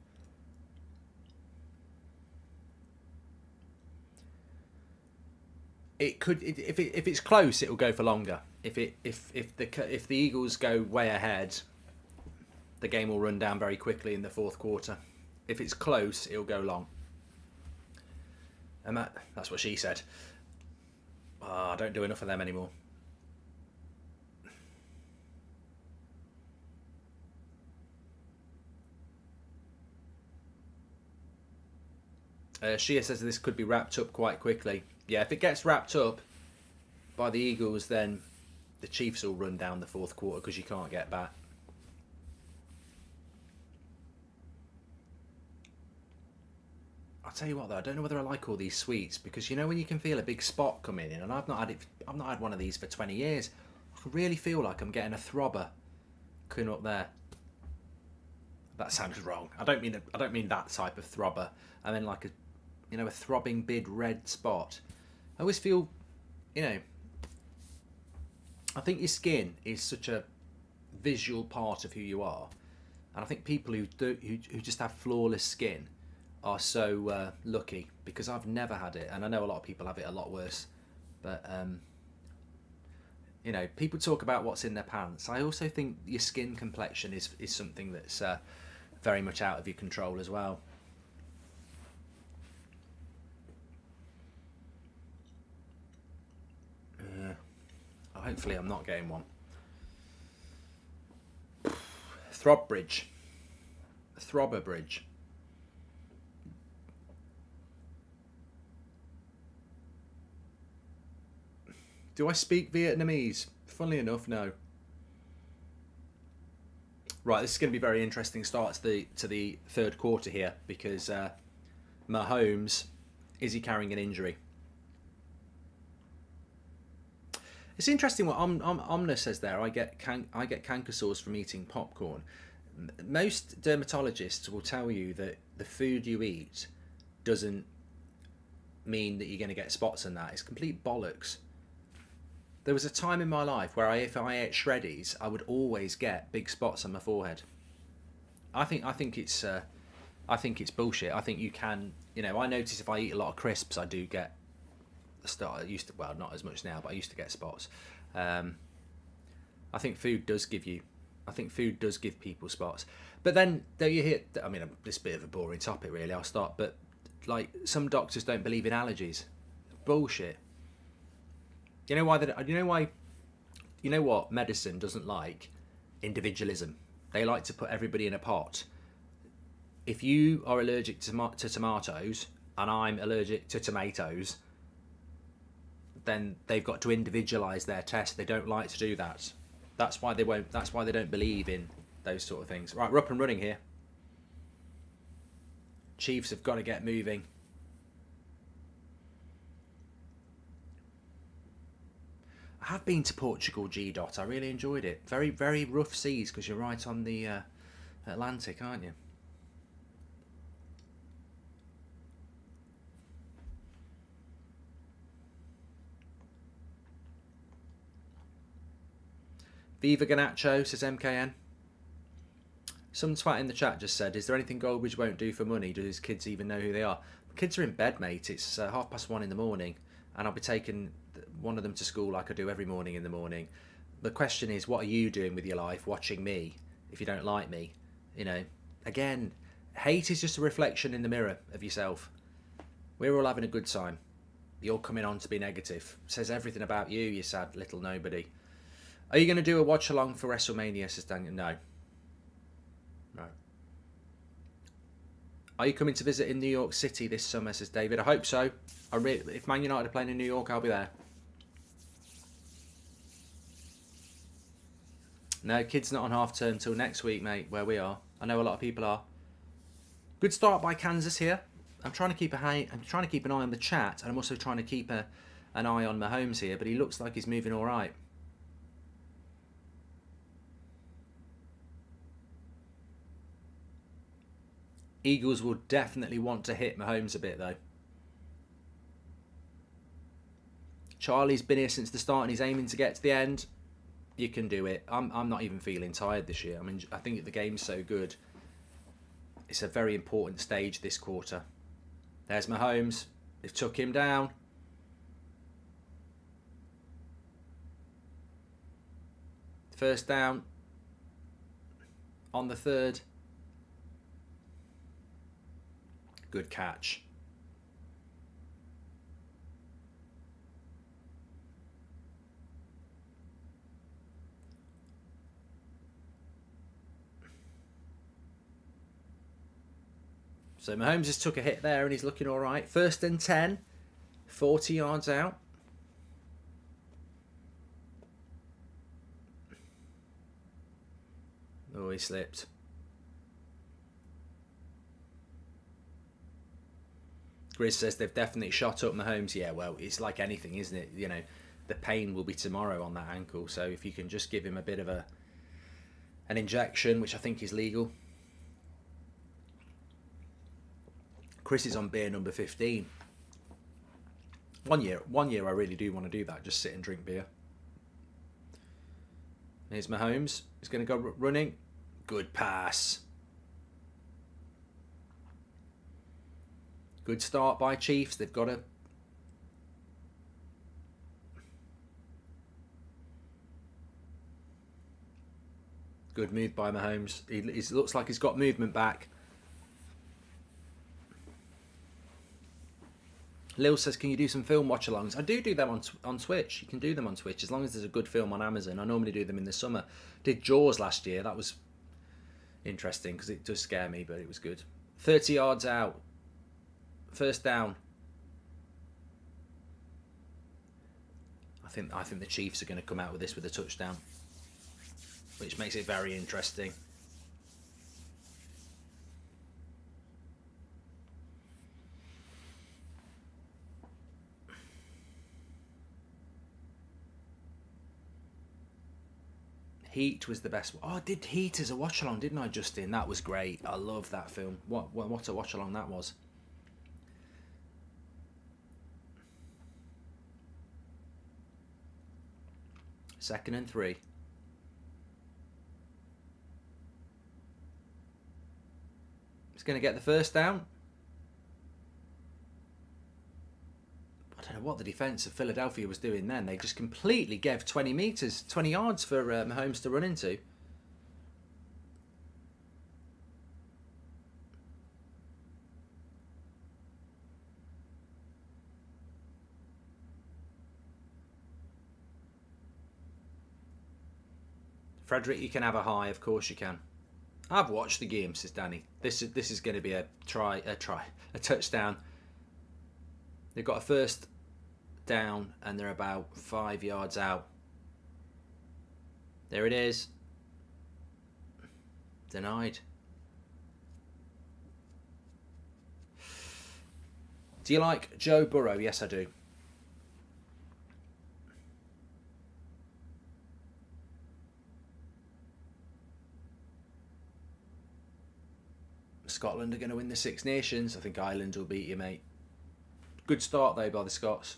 It could, if it's close, it will go for longer. If the Eagles go way ahead, the game will run down very quickly in the fourth quarter. If it's close, it'll go long. And that's what she said. I don't do enough of them anymore. Shia says this could be wrapped up quite quickly. Yeah, if it gets wrapped up by the Eagles, then the Chiefs will run down the fourth quarter because you can't get back. I'll tell you what though, I don't know whether I like all these sweets, because you know when you can feel a big spot coming in, and I've not had one of these for 20 years. I really feel like I'm getting a throbber coming up there. That sounds wrong. I don't mean that type of throbber. I mean like a throbbing big red spot. I always feel, I think your skin is such a visual part of who you are, and I think people who just have flawless skin are so lucky, because I've never had it, and I know a lot of people have it a lot worse. But people talk about what's in their pants. I also think your skin complexion is something that's very much out of your control as well. Hopefully I'm not getting one. Throbbridge. Throbberbridge. Do I speak Vietnamese? Funnily enough, no. Right, this is going to be a very interesting start to the third quarter here, because Mahomes, is he carrying an injury? It's interesting what Omna says there. I get canker sores from eating popcorn. Most dermatologists will tell you that the food you eat doesn't mean that you're going to get spots and that. It's complete bollocks. There was a time in my life where if I ate Shreddies, I would always get big spots on my forehead. I think it's bullshit. I think you can, I notice if I eat a lot of crisps, I do get not as much now, but I used to get spots. I think food does give people spots. But then there you hear, this is a bit of a boring topic really, I'll start, but like some doctors don't believe in allergies. Bullshit. You know what medicine doesn't like? Individualism. They like to put everybody in a pot. If you are allergic to tomatoes and I'm allergic to tomatoes, then they've got to individualise their test. They don't like to do that. That's why they don't believe in those sort of things. Right, we're up and running here. Chiefs have got to get moving. I have been to Portugal, G. I really enjoyed it. Very, very rough seas because you're right on the Atlantic, aren't you? Viva Ganacho, says MKN. Some twat in the chat just said, is there anything Goldbridge won't do for money? Do his kids even know who they are? Kids are in bed, mate. It's 1:30 in the morning, and I'll be taking one of them to school like I do every morning in the morning. The question is, what are you doing with your life watching me if you don't like me? You know, again, hate is just a reflection in the mirror of yourself. We're all having a good time. You're coming on to be negative. Says everything about you, you sad little nobody. Are you going to do a watch along for WrestleMania, says Daniel? No. No. Are you coming to visit in New York City this summer, says David? I hope so. If Man United are playing in New York, I'll be there. No, kids not on half term till next week, mate, where we are. I know a lot of people are. Good start by Kansas here. I'm trying to keep an eye on the chat, and I'm also trying to keep an eye on Mahomes here, but he looks like he's moving all right. Eagles will definitely want to hit Mahomes a bit, though. Charlie's been here since the start and he's aiming to get to the end. You can do it. I'm not even feeling tired this year. I mean, I think the game's so good. It's a very important stage this quarter. There's Mahomes. They've took him down. First down. On the third. Good catch. So Mahomes just took a hit there and he's looking all right. 1st and 10, 40 yards out. Oh, he slipped. Grizz says they've definitely shot up Mahomes. Yeah, well, it's like anything, isn't it? You know, the pain will be tomorrow on that ankle. So if you can just give him a bit of an injection, which I think is legal. Chris is on beer number 15. One year I really do want to do that. Just sit and drink beer. Here's Mahomes. He's going to go running. Good pass. Good start by Chiefs. They've got a... Good move by Mahomes. He looks like he's got movement back. Lil says, can you do some film watch-alongs? I do them on Twitch. You can do them on Twitch as long as there's a good film on Amazon. I normally do them in the summer. Did Jaws last year. That was interesting because it does scare me, but it was good. 30 yards out. First down. I think the Chiefs are going to come out with this with a touchdown, which makes it very interesting. Heat was the best. Oh, I did Heat as a watch-along, didn't I, Justin? That was great. I love that film. What a watch-along that was. Second and 3. He's going to get the first down. I don't know what the defence of Philadelphia was doing then. They just completely gave 20 yards for Mahomes to run into. Frederick, you can have a high, of course you can. I've watched the game, says Danny. This is going to be a touchdown. They've got a first down and they're about 5 yards out. There it is. Denied. Do you like Joe Burrow? Yes, I do. Scotland are going to win the Six Nations. I think Ireland will beat you, mate. Good start, though, by the Scots.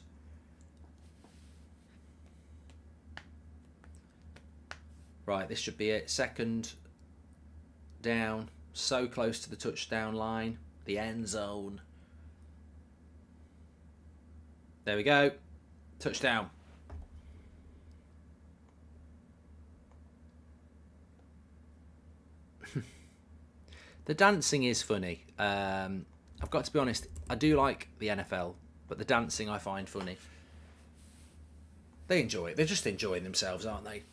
Right, this should be it. Second down. So close to the touchdown line. The end zone. There we go. Touchdown. The dancing is funny. I've got to be honest, I do like the NFL, but the dancing I find funny. They enjoy it. They're just enjoying themselves, aren't they?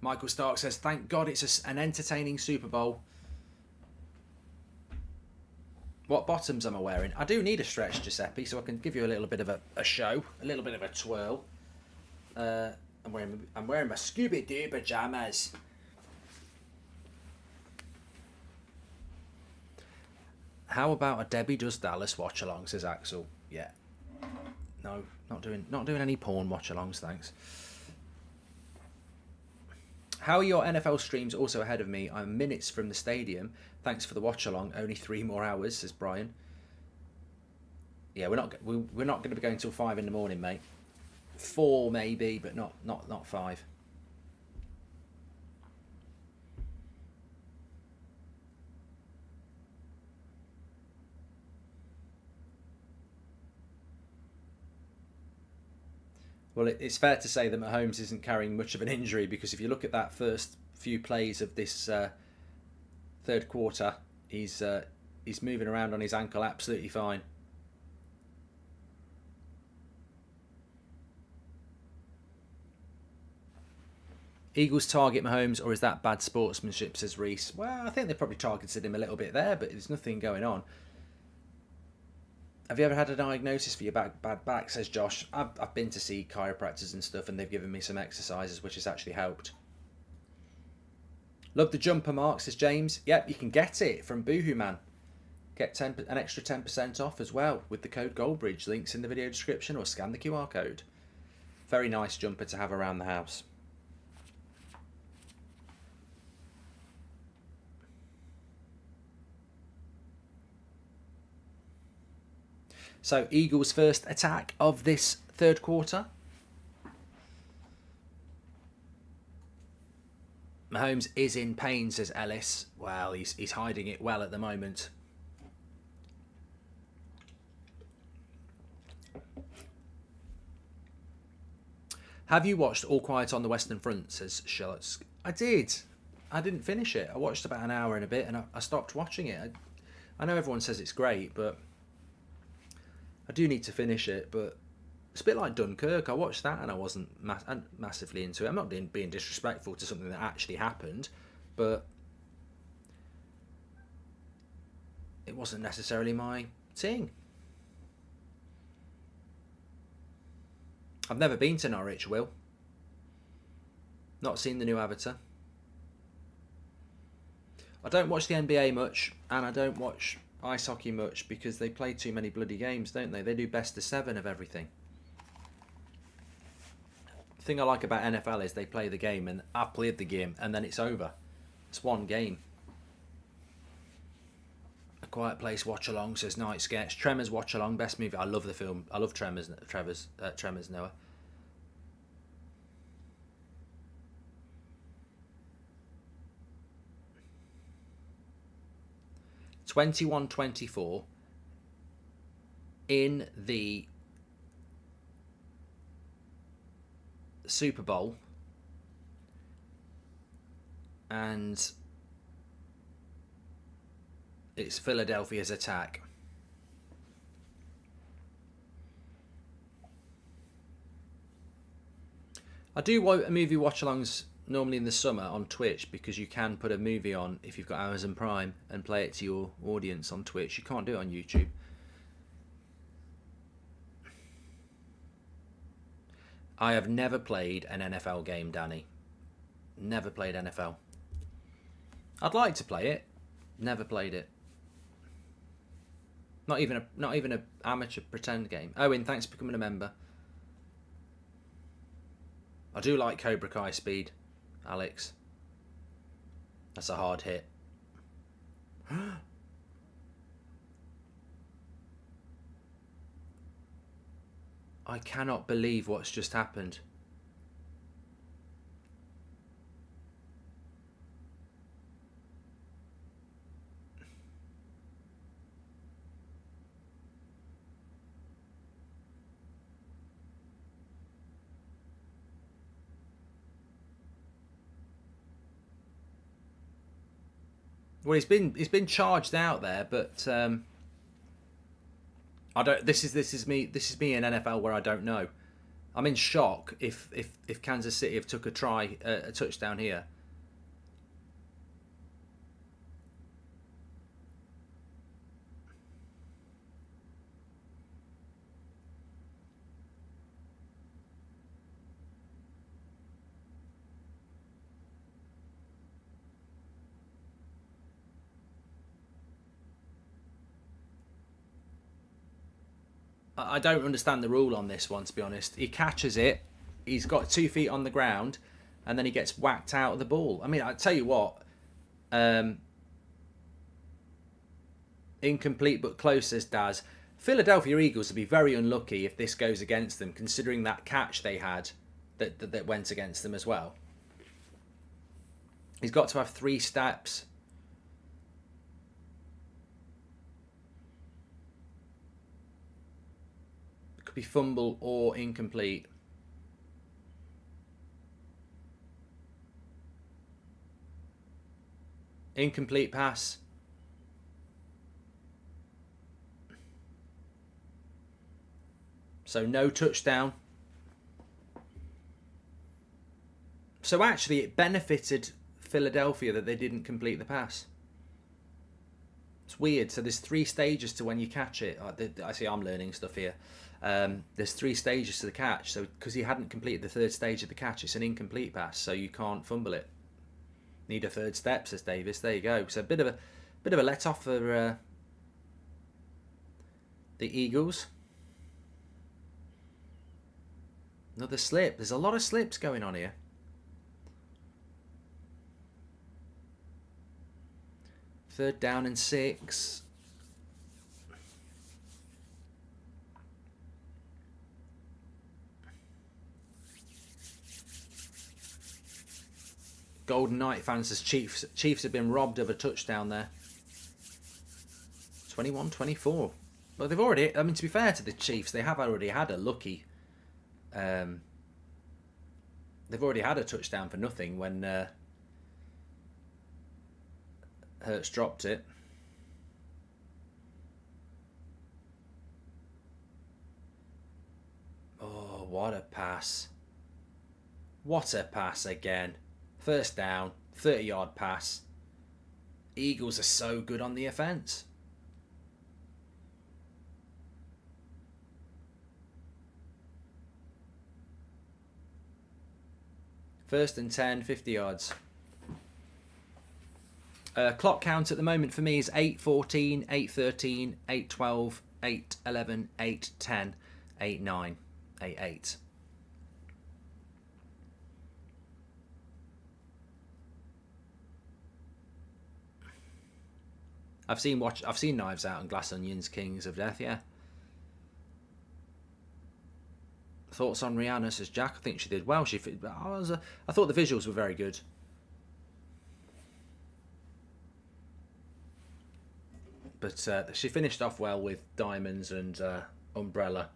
Michael Stark says, thank God it's an entertaining Super Bowl. What bottoms am I wearing? I do need a stretch, Giuseppe, so I can give you a little bit of a show, a little bit of a twirl. I'm wearing my Scooby-Doo pajamas. How about a Debbie Does Dallas watch-along, says Axel. Yeah. No, not doing any porn watch-alongs, thanks. How are your NFL streams also ahead of me? I'm minutes from the stadium. Thanks for the watch-along. Only 3 more hours, says Brian. Yeah, we're not going to be going till 5 in the morning, mate. 4 maybe, but not 5. Well, it's fair to say that Mahomes isn't carrying much of an injury, because if you look at that first few plays of this third quarter, he's moving around on his ankle absolutely fine. Eagles target Mahomes, or is that bad sportsmanship, says Reese. Well, I think they probably targeted him a little bit there, but there's nothing going on. Have you ever had a diagnosis for your bad back, says Josh. I've been to see chiropractors and stuff, and they've given me some exercises which has actually helped. Love the jumper, Mark, says James. Yep, you can get it from Boohoo Man. Get an extra 10% off as well with the code Goldbridge. Links in the video description, or scan the QR code. Very nice jumper to have around the house. So, Eagles' first attack of this third quarter. Mahomes is in pain, says Ellis. Well, he's hiding it well at the moment. Have you watched All Quiet on the Western Front, says Charlotte. I did. I didn't finish it. I watched about an hour and a bit, and I stopped watching it. I know everyone says it's great, but I do need to finish it. But it's a bit like Dunkirk. I watched that and I wasn't massively into it. I'm not being disrespectful to something that actually happened, but it wasn't necessarily my thing. I've never been to Norwich, Will. Not seen the new Avatar. I don't watch the NBA much, and I don't watch ice hockey much because they play too many bloody games, don't they? They do best of 7 of everything. The thing I like about NFL is they play the game, and I've played the game, and then it's over. It's one game. A Quiet Place watch along, says Night Sketch. Tremors watch along, best movie. I love the film. I love Tremors, Noah. (21-24) in the Super Bowl, and it's Philadelphia's attack. I do movie watch-alongs normally in the summer on Twitch, because you can put a movie on if you've got Amazon Prime and play it to your audience on Twitch. You can't do it on YouTube. I have never played an NFL game, Danny. Never played NFL. I'd like to play it. Never played it. Not even a amateur pretend game. Owen, thanks for becoming a member. I do like Cobra Kai speed, Alex. That's a hard hit. I cannot believe what's just happened. Well, he's been charged out there, but I don't. This is me in NFL where I don't know. I'm in shock if Kansas City have took a touchdown here. I don't understand the rule on this one, to be honest. He catches it, he's got 2 feet on the ground, and then he gets whacked out of the ball. I mean, I tell you what, incomplete but close, says Daz. Philadelphia Eagles would be very unlucky if this goes against them, considering that catch they had that went against them as well. He's got to have 3 steps. Could be fumble or incomplete. Incomplete pass. So no touchdown. So actually it benefited Philadelphia that they didn't complete the pass. It's weird. So there's 3 stages to when you catch it. I see I'm learning stuff here. There's 3 stages to the catch. So because he hadn't completed the 3rd stage of the catch, it's an incomplete pass. So you can't fumble it. Need a 3rd step, says Davis. There you go. So a bit of a let off for the Eagles. Another slip. There's a lot of slips going on here. Third down and 6. Golden Knight fan says Chiefs have been robbed of a touchdown there. 21-24. Well, they've already... I mean, to be fair to the Chiefs, they have already had a lucky... they've already had a touchdown for nothing when Hurts dropped it. Oh, what a pass. What a pass again. First down, 30-yard pass. Eagles are so good on the offense. First and 10, 50 yards. Clock count at the moment for me is 8:14, 8:13, 8:12, 8:11, 8:10, 8:9, 8:8. I've seen Knives Out and Glass Onions, Kings of Death, yeah. Thoughts on Rihanna, says Jack. I think she did well. I thought the visuals were very good. But she finished off well with Diamonds and Umbrella.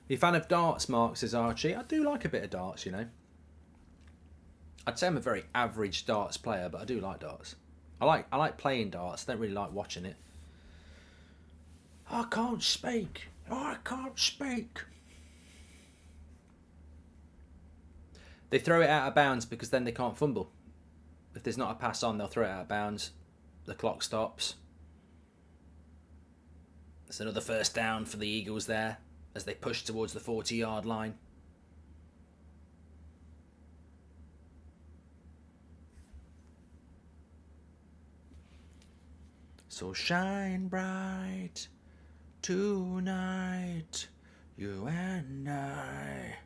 Are you a fan of darts, Mark, says Archie? I do like a bit of darts, you know. I'd say I'm a very average darts player, but I do like darts. I like playing darts. I don't really like watching it. I can't speak. I can't speak. They throw it out of bounds because then they can't fumble. If there's not a pass on, they'll throw it out of bounds. The clock stops. There's another first down for the Eagles there as they push towards the 40-yard line. So shine bright Tonight, you and I,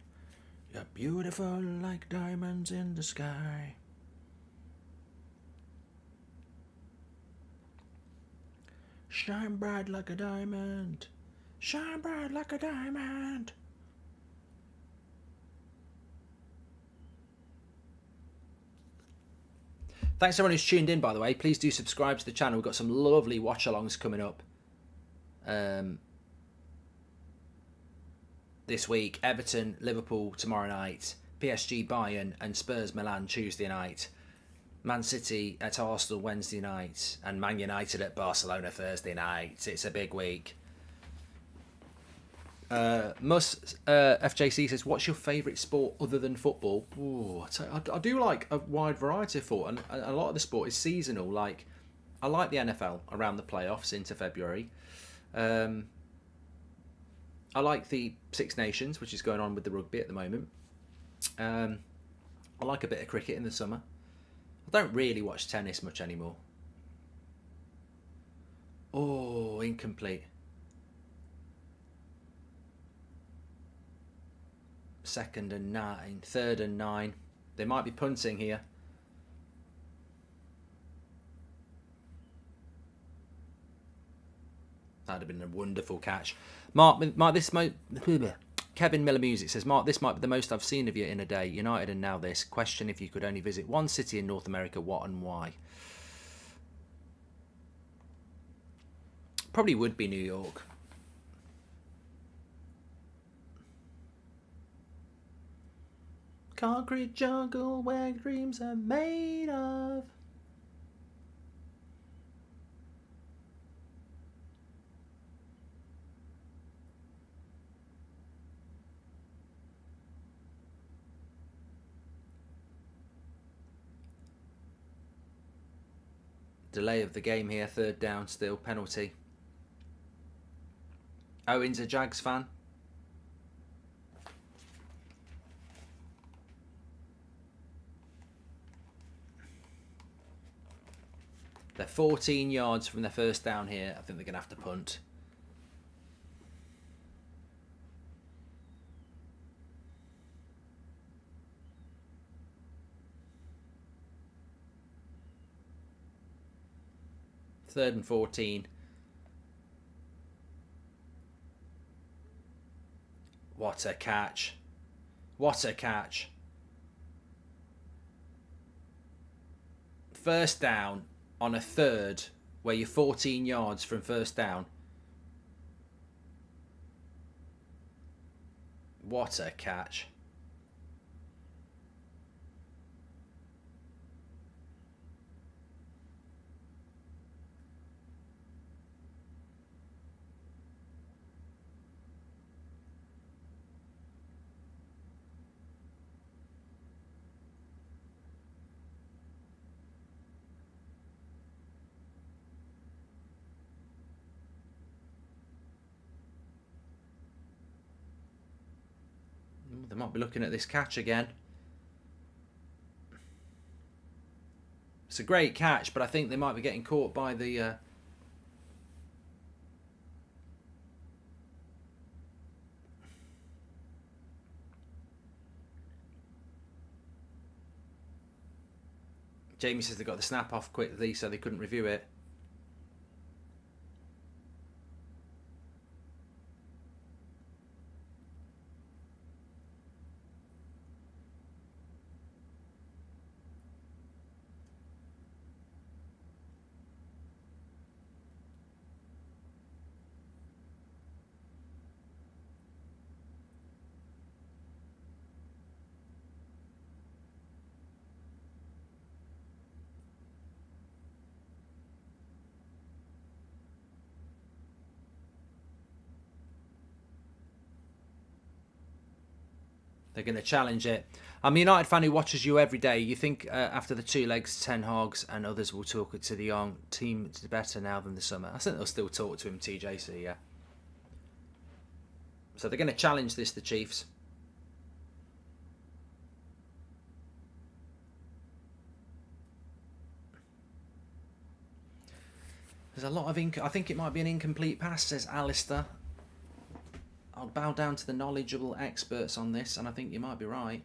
you're beautiful like diamonds in the sky. Shine bright like a diamond. Shine bright like a diamond. Thanks everyone who's tuned in, by the way. Please do subscribe to the channel. We've got some lovely watch-alongs coming up this week. Everton, Liverpool tomorrow night. PSG, Bayern, and Spurs, Milan Tuesday night. Man City at Arsenal Wednesday night. And Man United at Barcelona Thursday night. It's a big week. FJC says, what's your favourite sport other than football? Ooh, I do like a wide variety of sport, and a lot of the sport is seasonal. Like, I like the NFL around the playoffs into February. I like the Six Nations, which is going on with the rugby at the moment. I like a bit of cricket in the summer. I don't really watch tennis much anymore. Oh, incomplete. Second and 9, third and 9. They might be punting here. That'd have been a wonderful catch. Kevin Miller Music says, Mark, this might be the most I've seen of you in a day. United and now this. Question, if you could only visit one city in North America, what and why? Probably would be New York. Concrete jungle where dreams are made of. Delay of the game here, third down still, penalty. Owen's a Jags fan. They're 14 yards from their first down here. I think they're going to have to punt. Third and 14. What a catch. What a catch. First down on a third where you're 14 yards from first down. What a catch. They might be looking at this catch again. It's a great catch, but I think they might be getting caught by the... Jamie says they got the snap off quickly, so they couldn't review it. They're going to challenge it. I'm a United fan who watches you every day. You think after the two legs, Ten Hogs and others will talk to the young team to better now than the summer? I think they'll still talk to him, TJC, yeah. So they're going to challenge this, the Chiefs. There's a lot of I think it might be an incomplete pass, says Alistair. I'll bow down to the knowledgeable experts on this, and I think you might be right.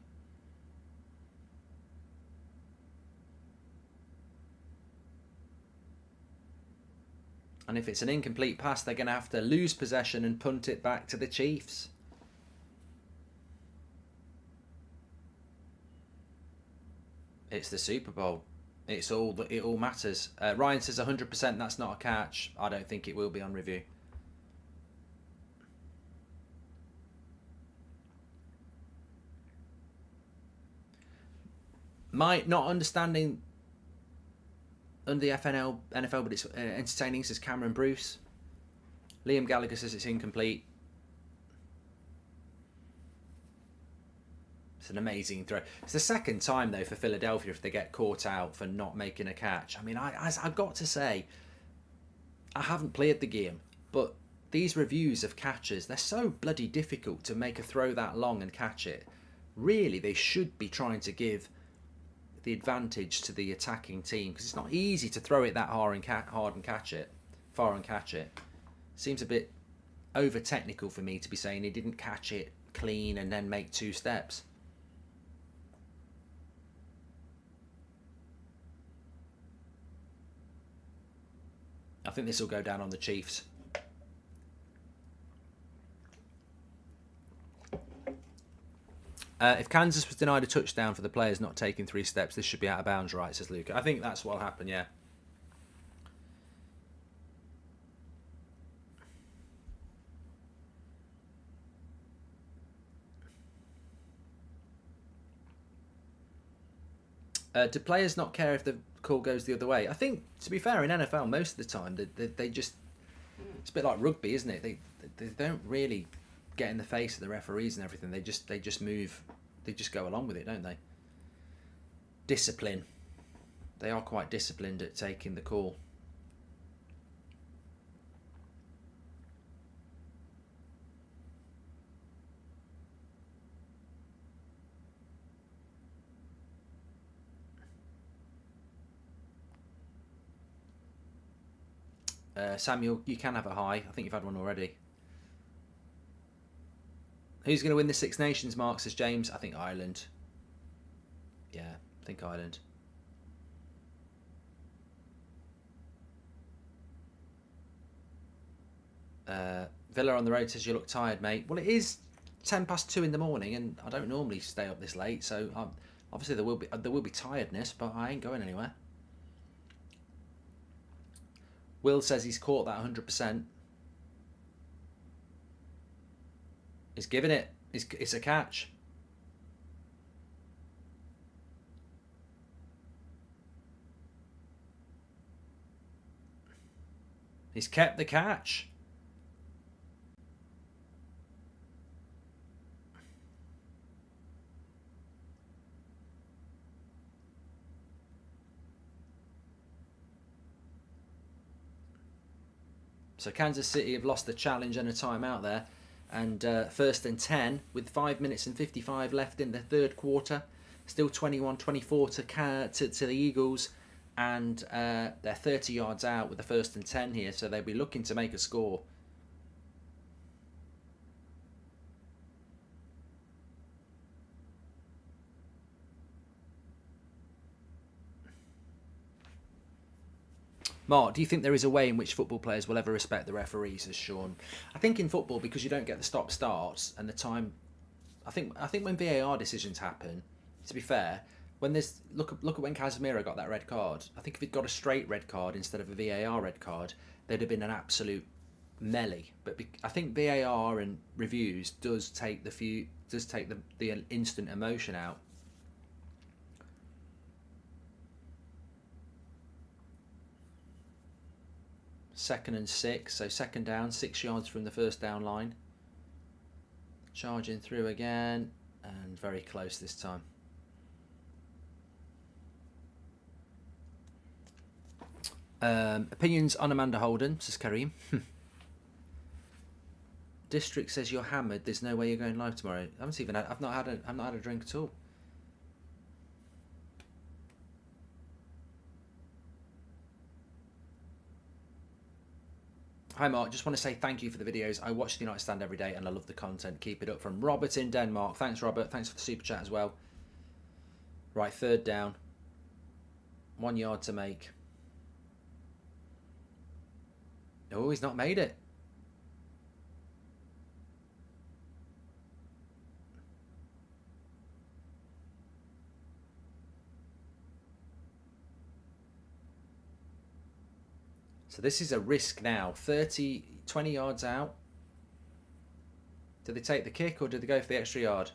And if it's an incomplete pass, they're going to have to lose possession and punt it back to the Chiefs. It's the Super Bowl. It all matters. Ryan says 100% that's not a catch. I don't think it will be on review. My not understanding under the NFL, but it's entertaining, says Cameron Bruce. Liam Gallagher says it's incomplete. It's an amazing throw. It's the second time, though, for Philadelphia if they get caught out for not making a catch. I mean, I've got to say, I haven't played the game, but these reviews of catches, they're so bloody difficult to make a throw that long and catch it. Really, they should be trying to give the advantage to the attacking team, because it's not easy to throw it that far and catch it. Seems a bit over technical for me to be saying he didn't catch it clean and then make 2 steps. I think this will go down on the Chiefs. If Kansas was denied a touchdown for the players not taking 3 steps, this should be out of bounds, right, says Luke. I think that's what'll happen, yeah. Do players not care if the call goes the other way? I think, to be fair, in NFL, most of the time, they just... It's a bit like rugby, isn't it? They don't really get in the face of the referees and everything. They just move... They just go along with it, don't they? Discipline. They are quite disciplined at taking the call. Samuel, you can have a high. I think you've had one already. Who's going to win the Six Nations, Mark, says James? I think Ireland. Yeah, I think Ireland. Villa on the road says you look tired, mate. Well, it is 2:10 in the morning, and I don't normally stay up this late, so obviously there will be tiredness, but I ain't going anywhere. Will says he's caught that 100%. He's giving it. It's a catch. He's kept the catch. So Kansas City have lost the challenge and a timeout there. And 1st and 10 with 5 minutes and 55 left in the third quarter. Still 21-24 to the Eagles. And they're 30 yards out with the 1st and 10 here. So they'll be looking to make a score. Mark, do you think there is a way in which football players will ever respect the referees, as Sean? I think in football, because you don't get the stop-starts and the time... I think when VAR decisions happen, to be fair, when there's... Look at when Casemiro got that red card. I think if he'd got a straight red card instead of a VAR red card, there'd have been an absolute melee. But I think VAR and reviews does take the instant emotion out. Second and 6, so second down, 6 yards from the first down line. Charging through again, and very close this time. Opinions on Amanda Holden, says Kareem. District says you're hammered. There's no way you're going live tomorrow. I've not had a drink at all. Hi Mark, just want to say thank you for the videos. I watch the United Stand every day and I love the content. Keep it up. From Robert in Denmark. Thanks Robert, thanks for the super chat as well. Right, third down. 1 yard to make. Oh, he's not made it. So this is a risk now. 20 yards out. Do they take the kick or do they go for the extra yard?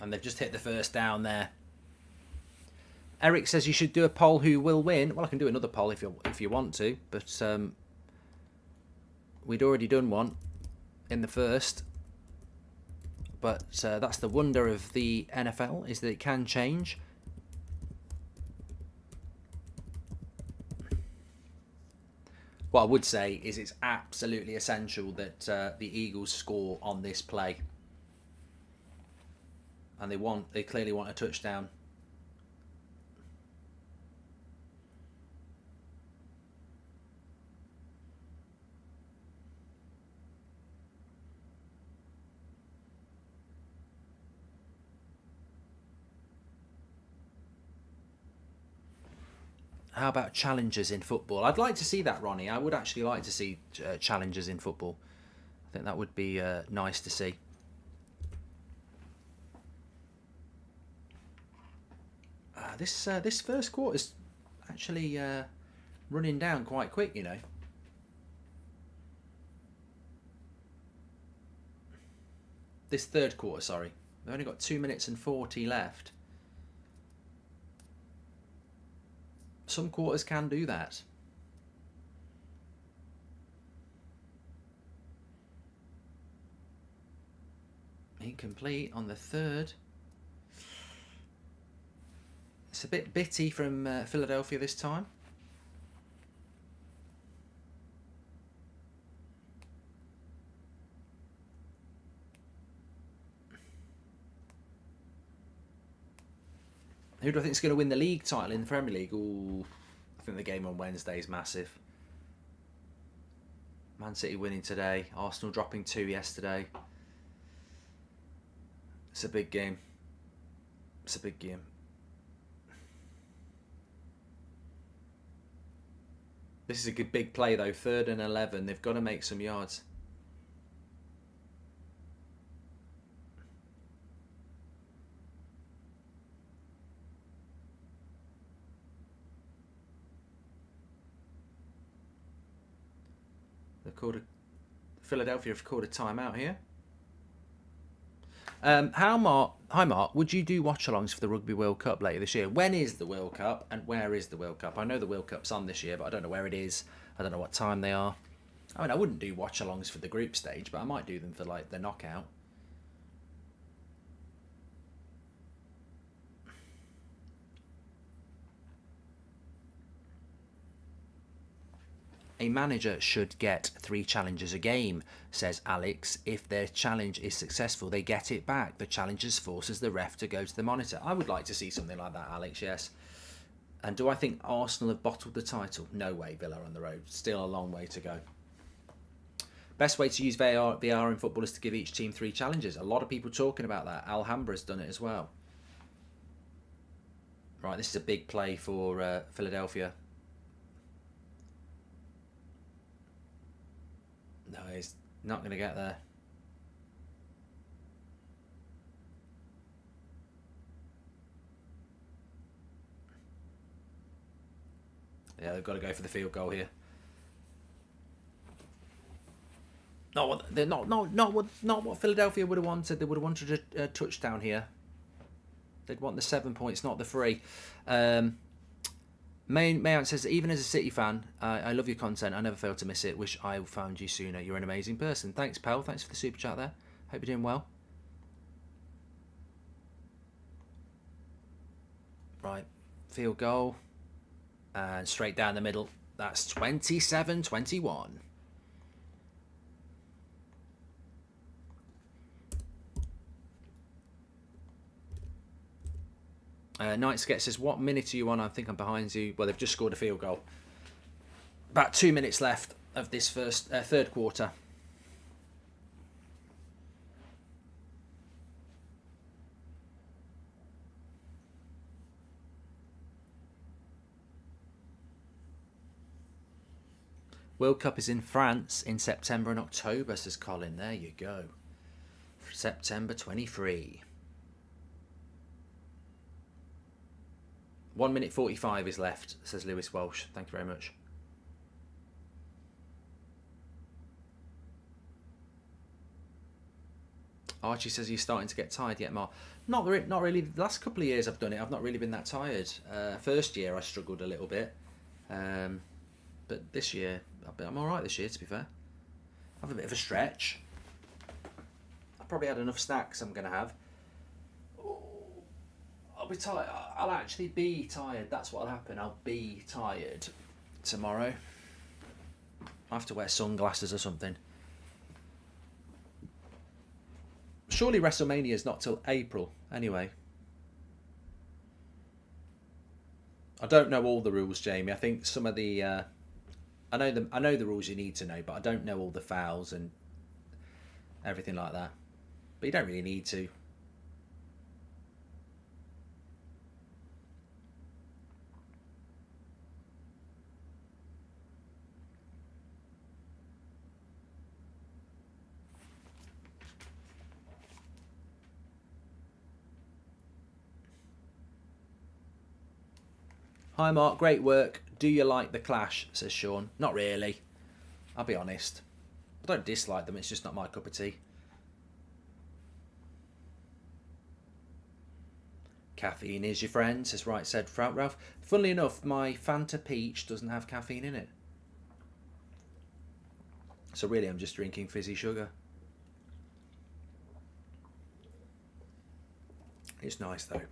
And they've just hit the first down there. Eric says you should do a poll who will win. Well, I can do another poll if you want to, but we'd already done one in the first. But that's the wonder of the NFL, is that it can change. What I would say is it's absolutely essential that the Eagles score on this play. And they clearly want a touchdown. How about challenges in football? I'd like to see that, Ronnie. I would actually like to see challenges in football. I think that would be nice to see. This first quarter's actually running down quite quick, you know. This third quarter, sorry. We've only got 2 minutes and 40 left. Some quarters can do that. Incomplete on the third. It's a bit bitty from Philadelphia this time. Who do I think is going to win the league title in the Premier League? Ooh, I think the game on Wednesday is massive. Man City winning today. Arsenal dropping 2 yesterday. It's a big game. It's a big game. This is a good big play though. 3rd and 11. They've got to make some yards. Philadelphia have called a timeout here. Hi Mark, would you do watch-alongs for the Rugby World Cup later this year? When is the World Cup and where is the World Cup? I know the World Cup's on this year, but I don't know where it is. I don't know what time they are. I mean, I wouldn't do watch-alongs for the group stage, but I might do them for like the knockout. A manager should get 3 challenges a game, says Alex. If their challenge is successful, they get it back. The challenge forces the ref to go to the monitor. I would like to see something like that, Alex, yes. And do I think Arsenal have bottled the title? No way, Villa on the road. Still a long way to go. Best way to use VR in football is to give each team 3 challenges. A lot of people talking about that. Alhambra's done it as well. Right, this is a big play for Philadelphia. No, he's not going to get there. Yeah, they've got to go for the field goal here. Not what Philadelphia would have wanted. They would have wanted a touchdown here. They'd want the 7 points, not the 3. Mayan says, even as a City fan, I love your content. I never fail to miss it. Wish I found you sooner. You're an amazing person. Thanks, pal. Thanks for the super chat there. Hope you're doing well. Right. Field goal. And straight down the middle. That's 27-21. Nightskate says, what minute are you on? I think I'm behind you. Well, they've just scored a field goal. About 2 minutes left of this third quarter. World Cup is in France in September and October, says Colin. There you go. September 23. 1 minute 45 is left, says Lewis Walsh. Thank you very much. Archie says he's starting to get tired yet, Mark. Not really. The last couple of years I've done it, I've not really been that tired. First year I struggled a little bit. But this year, I'm alright this year, to be fair. I have a bit of a stretch. I've probably had enough snacks I'm going to have. I'll be tired. I'll actually be tired. That's what'll happen. I'll be tired tomorrow. I have to wear sunglasses or something. Surely WrestleMania is not till April, anyway. I don't know all the rules, Jamie. I think some of the... I know the rules you need to know, but I don't know all the fouls and everything like that. But you don't really need to. Hi Mark, great work. Do you like The Clash, says Sean. Not really. I'll be honest. I don't dislike them, it's just not my cup of tea. Caffeine is your friend, says Right Said Ralph. Funnily enough, my Fanta Peach doesn't have caffeine in it. So really I'm just drinking fizzy sugar. It's nice though.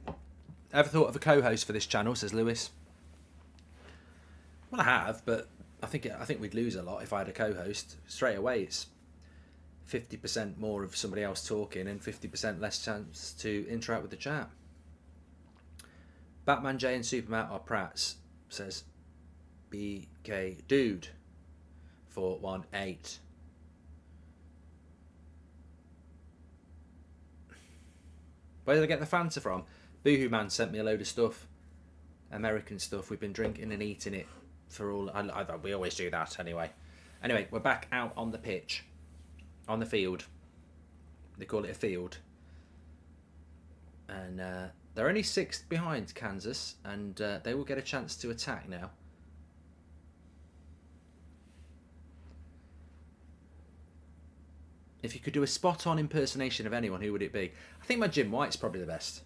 Ever thought of a co-host for this channel, says Lewis. Well, I have, but I think we'd lose a lot if I had a co-host. Straight away, it's 50% more of somebody else talking and 50% less chance to interact with the chat. Batman J and Superman are Prats, says BK Dude 418. Where did I get the Fanta from? Boohoo Man sent me a load of stuff, American stuff. We've been drinking and eating it for all. We always do that anyway. Anyway, we're back out on the pitch, on the field. They call it a field, and they're only 6 behind Kansas, and they will get a chance to attack now. If you could do a spot-on impersonation of anyone, who would it be? I think my Jim White's probably the best.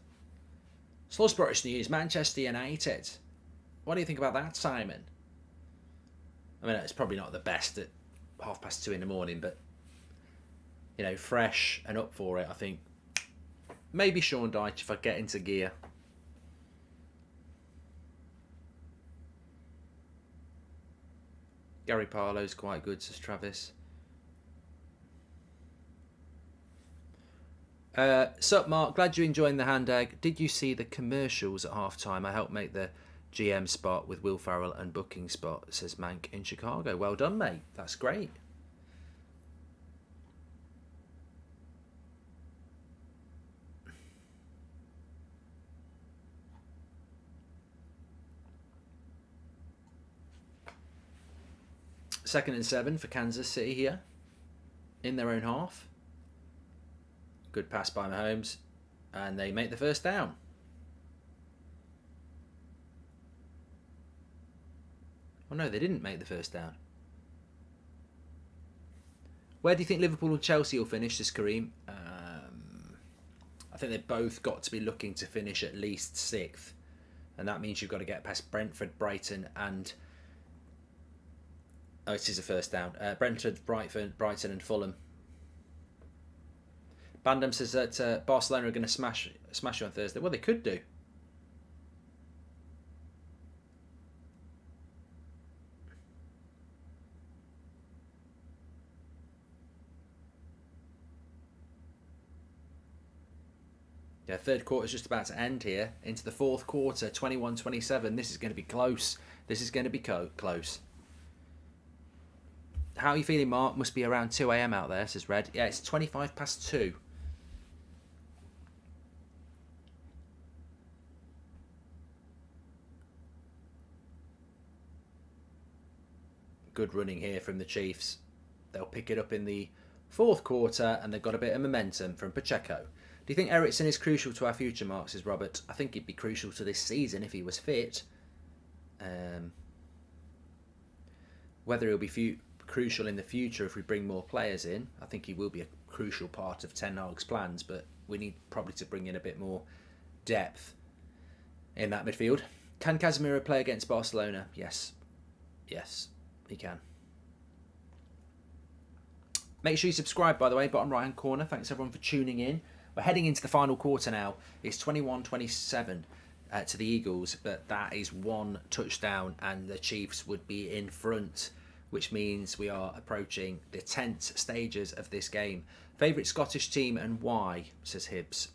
Sports News, Manchester United. What do you think about that, Simon? I mean, it's probably not the best at 2:30 in the morning, but, you know, fresh and up for it, I think. Maybe Sean Dyche if I get into gear. Gary Parlow's quite good, says Travis. Sup, Mark? Glad you're enjoying the hand egg. Did you see the commercials at halftime? I helped make the GM spot with Will Ferrell and booking spot, says Mank in Chicago. Well done, mate. That's great. Second and 7 for Kansas City here in their own half. Good pass by Mahomes, and they make the first down. Oh no, they didn't make the first down. Where do you think Liverpool and Chelsea will finish, this Kareem? I think they've both got to be looking to finish at least 6th, and that means you've got to get past Brentford, Brighton, and... Oh, it is a first down. Brentford, Brighton, and Fulham. Bandam says that Barcelona are going to smash you on Thursday. Well, they could do. Yeah, third quarter's just about to end here. Into the fourth quarter, 21-27. This is going to be close. This is going to be close. How are you feeling, Mark? Must be around 2 a.m. out there, says Red. Yeah, it's 25 past 2. Good running here from the Chiefs. They'll pick it up in the fourth quarter, and they've got a bit of momentum from Pacheco. Do you think Eriksen is crucial to our future, Mark, says Robert? I think he'd be crucial to this season if he was fit. Whether he'll be crucial in the future if we bring more players in, I think he will be a crucial part of Ten Hag's plans, but we need probably to bring in a bit more depth in that midfield. Can Casemiro play against Barcelona? Yes. Yes, he can. Make sure you subscribe, by the way, bottom right hand corner. Thanks everyone for tuning in. We're heading into the final quarter now. It's 21-27 to the Eagles, but that is one touchdown and the Chiefs would be in front, which means we are approaching the tense stages of this game. Favourite Scottish team and why, says Hibs.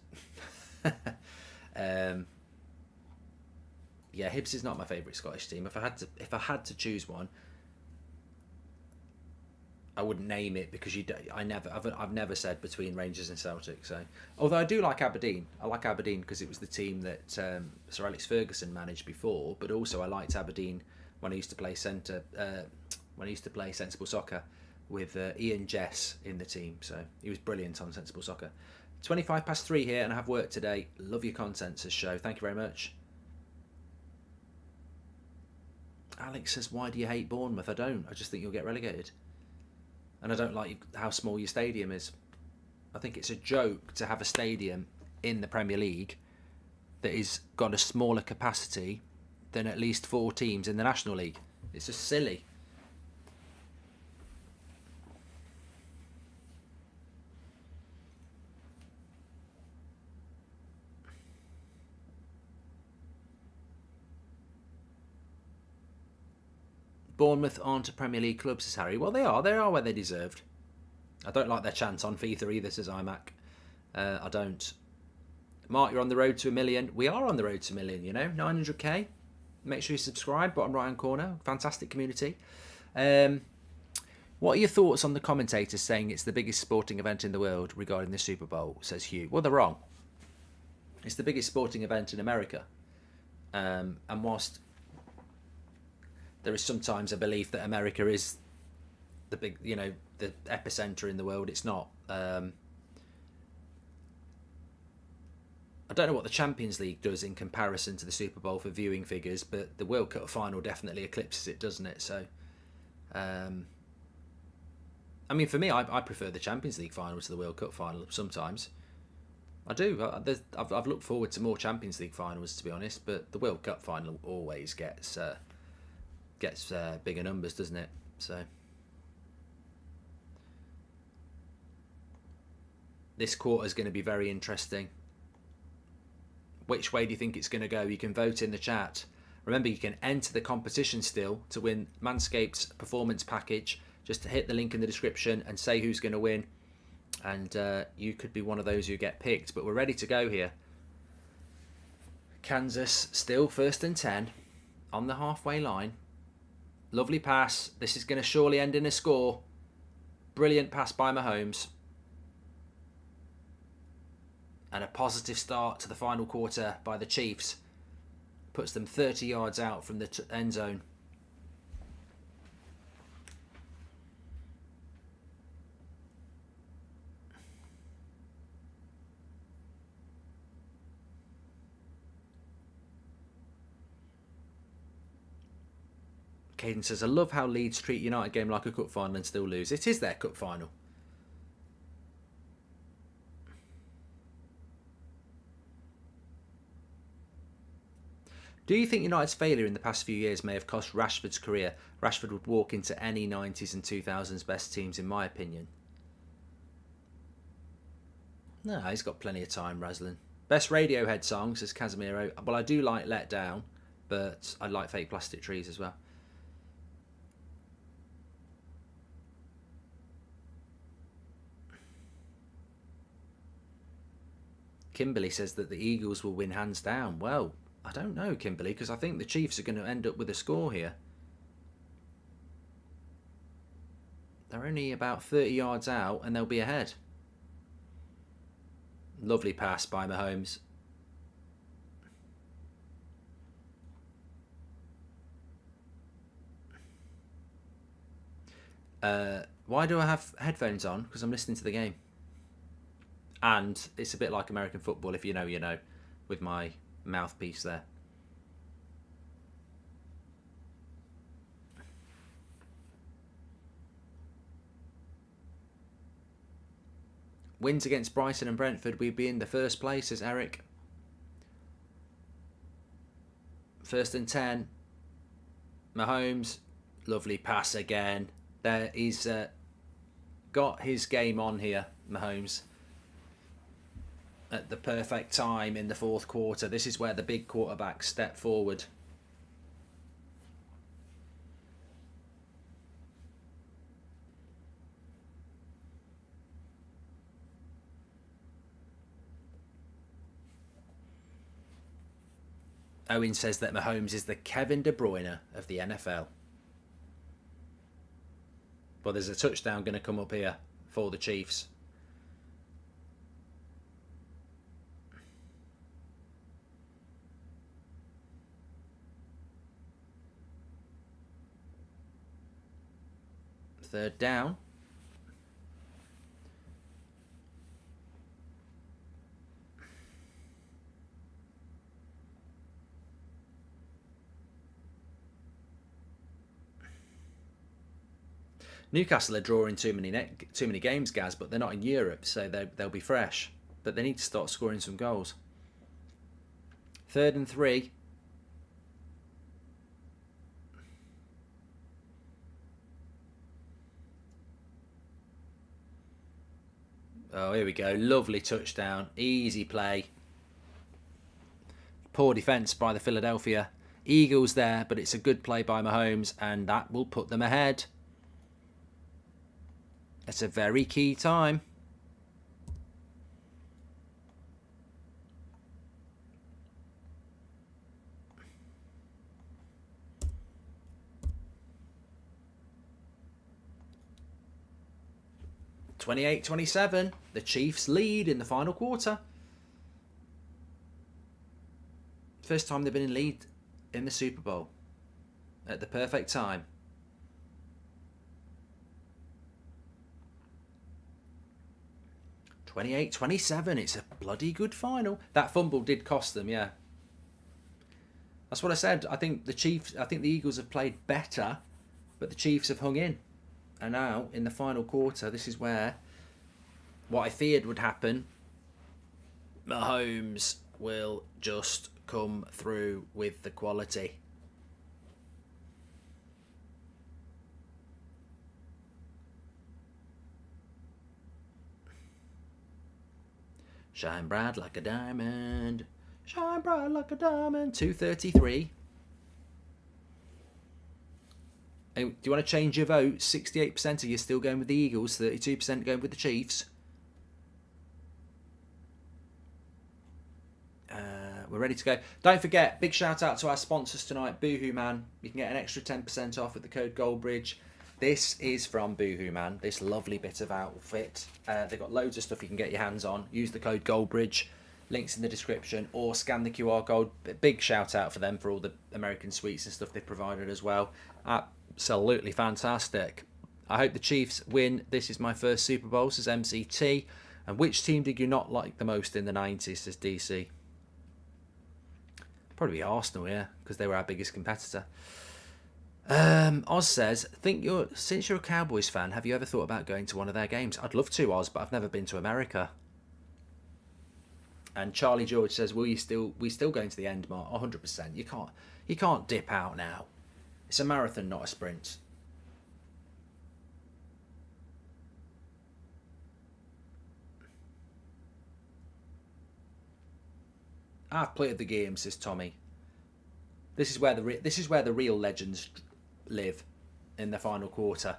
Yeah, Hibs is not my favourite Scottish team. If I had to choose one, I wouldn't name it because I've never said between Rangers and Celtic. So, although I do like Aberdeen, I like Aberdeen because it was the team that Sir Alex Ferguson managed before. But also I liked Aberdeen when I used to play Sensible Soccer with Ian Jess in the team. So he was brilliant on Sensible Soccer. 25 past 3 here, and I have work today. Love your content, says Show. Thank you very much. Alex says, why do you hate Bournemouth? I don't. I just think you'll get relegated. And I don't like how small your stadium is. I think it's a joke to have a stadium in the Premier League that is got a smaller capacity than at least 4 teams in the National League. It's just silly. Bournemouth aren't a Premier League club, says Harry. Well, they are. They are where they deserved. I don't like their chant on FIFA either, says iMac. I don't. Mark, you're on the road to 1 million. We are on the road to 1 million, you know. 900k. Make sure you subscribe. Bottom right hand corner. Fantastic community. What are your thoughts on the commentators saying it's the biggest sporting event in the world regarding the Super Bowl, says Hugh. Well, they're wrong. It's the biggest sporting event in America. And whilst there is sometimes a belief that America is the big, the epicenter in the world, it's not. I don't know what the Champions League does in comparison to the Super Bowl for viewing figures, but the World Cup final definitely eclipses it, doesn't it? So, I mean, for me, I prefer the Champions League final to the World Cup final sometimes. I do. I've looked forward to more Champions League finals, to be honest, but the World Cup final always gets bigger numbers, doesn't it? So this quarter is going to be very interesting. Which way do you think it's going to go? You can vote in the chat. Remember, you can enter the competition still to win Manscaped's performance package. Just to hit the link in the description and say who's going to win, and you could be one of those who get picked. But we're ready to go here. Kansas still 1st and 10 on the halfway line. Lovely pass. This is going to surely end in a score. Brilliant pass by Mahomes. And a positive start to the final quarter by the Chiefs. Puts them 30 yards out from the end zone. Caden says, I love how Leeds treat United game like a cup final and still lose. It is their cup final. Do you think United's failure in the past few years may have cost Rashford's career? Rashford would walk into any 90s and 2000s best teams, in my opinion. No, he's got plenty of time, Raslin. Best Radiohead song, says Casemiro. Well, I do like Let Down, but I like Fake Plastic Trees as well. Kimberly says that the Eagles will win hands down. Well, I don't know, Kimberly, because I think the Chiefs are going to end up with a score here. They're only about 30 yards out and they'll be ahead. Lovely pass by Mahomes. Why do I have headphones on? Because I'm listening to the game. And it's a bit like American football, if you know, you know, with my mouthpiece there. Wins against Brighton and Brentford, we'd be in the first place, says Eric. 1st and 10. Mahomes, lovely pass again. There, he's got his game on here, Mahomes. At the perfect time in the 4th quarter. This is where the big quarterbacks step forward. Owen says that Mahomes is the Kevin De Bruyne of the NFL. But there's a touchdown going to come up here for the Chiefs. Third down. Newcastle are drawing too many games, Gaz, but they're not in Europe, so they'll be fresh. But they need to start scoring some goals. 3rd and 3. Oh, here we go. Lovely touchdown. Easy play. Poor defence by the Philadelphia Eagles there, but it's a good play by Mahomes, and that will put them ahead. It's a very key time. (28-27). The Chiefs lead in the final quarter. First time they've been in lead in the Super Bowl. At the perfect time. (28-27). It's a bloody good final. That fumble did cost them, yeah. That's what I said. I think the Eagles have played better, but the Chiefs have hung in. And now, in the final quarter, this is where what I feared would happen. Mahomes will just come through with the quality. Shine bright like a diamond. Shine bright like a diamond. 2:33. Hey, do you want to change your vote? 68% of you still going with the Eagles, 32% going with the Chiefs. We're ready to go. Don't forget, big shout out to our sponsors tonight, Boohoo Man. You can get an extra 10% off with the code Goldbridge. This is from Boohoo Man, this lovely bit of outfit. They've got loads of stuff you can get your hands on. Use the code Goldbridge. Links in the description, or scan the QR code. Big shout out for them for all the American sweets and stuff they've provided as well. Absolutely fantastic. I hope the Chiefs win. This is my first Super Bowl, says MCT. And which team did you not like the most in the 90s, says DC? Probably Arsenal, yeah, because they were our biggest competitor. Oz says, since you're a Cowboys fan, have you ever thought about going to one of their games? I'd love to, Oz, but I've never been to America. And Charlie George says, we still going to the end, Mark? 100%. You can't dip out now. It's a marathon, not a sprint. I've played the game, says Tommy. This is where the real legends live, in the final quarter.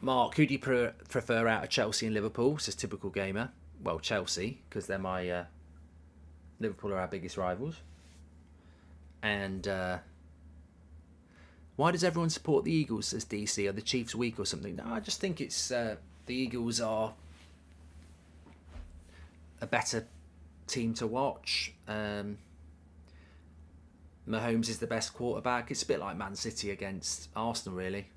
Mark, who do you prefer out of Chelsea and Liverpool, says Typical Gamer? well, Chelsea, because they're my Liverpool are our biggest rivals. And why does everyone support the Eagles, says DC? Are the Chiefs weak or something? No, I just think it's the Eagles are a better team to watch. Mahomes is the best quarterback. It's a bit like Man City against Arsenal, really.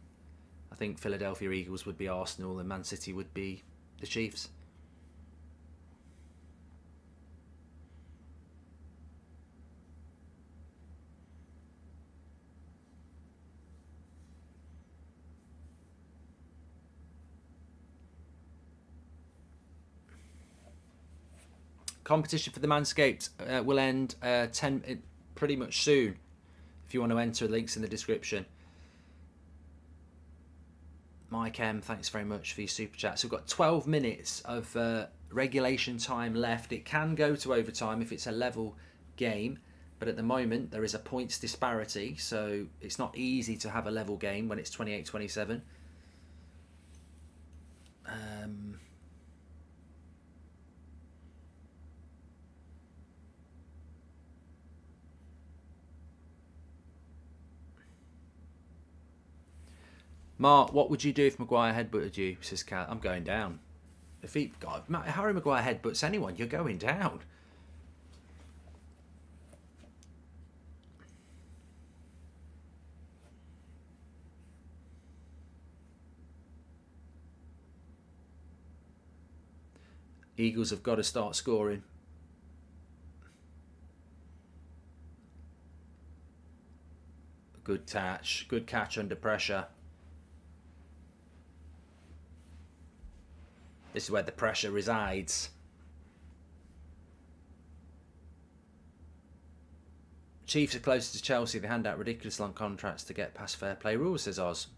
I think Philadelphia Eagles would be Arsenal and Man City would be the Chiefs. Competition for the Manscaped will end pretty much soon. If you want to enter, links in the description. Mike M, thanks very much for your super chat. So we've got 12 minutes of regulation time left. It can go to overtime if it's a level game, but at the moment there is a points disparity, so it's not easy to have a level game when it's 28-27. Mark, what would you do if Maguire headbutted you? Says Cat. I'm going down. If Harry Maguire headbutts anyone, you're going down. Eagles have got to start scoring. Good catch. Good catch under pressure. This is where the pressure resides. Chiefs are closer to Chelsea. They hand out ridiculous long contracts to get past fair play rules, says Oz.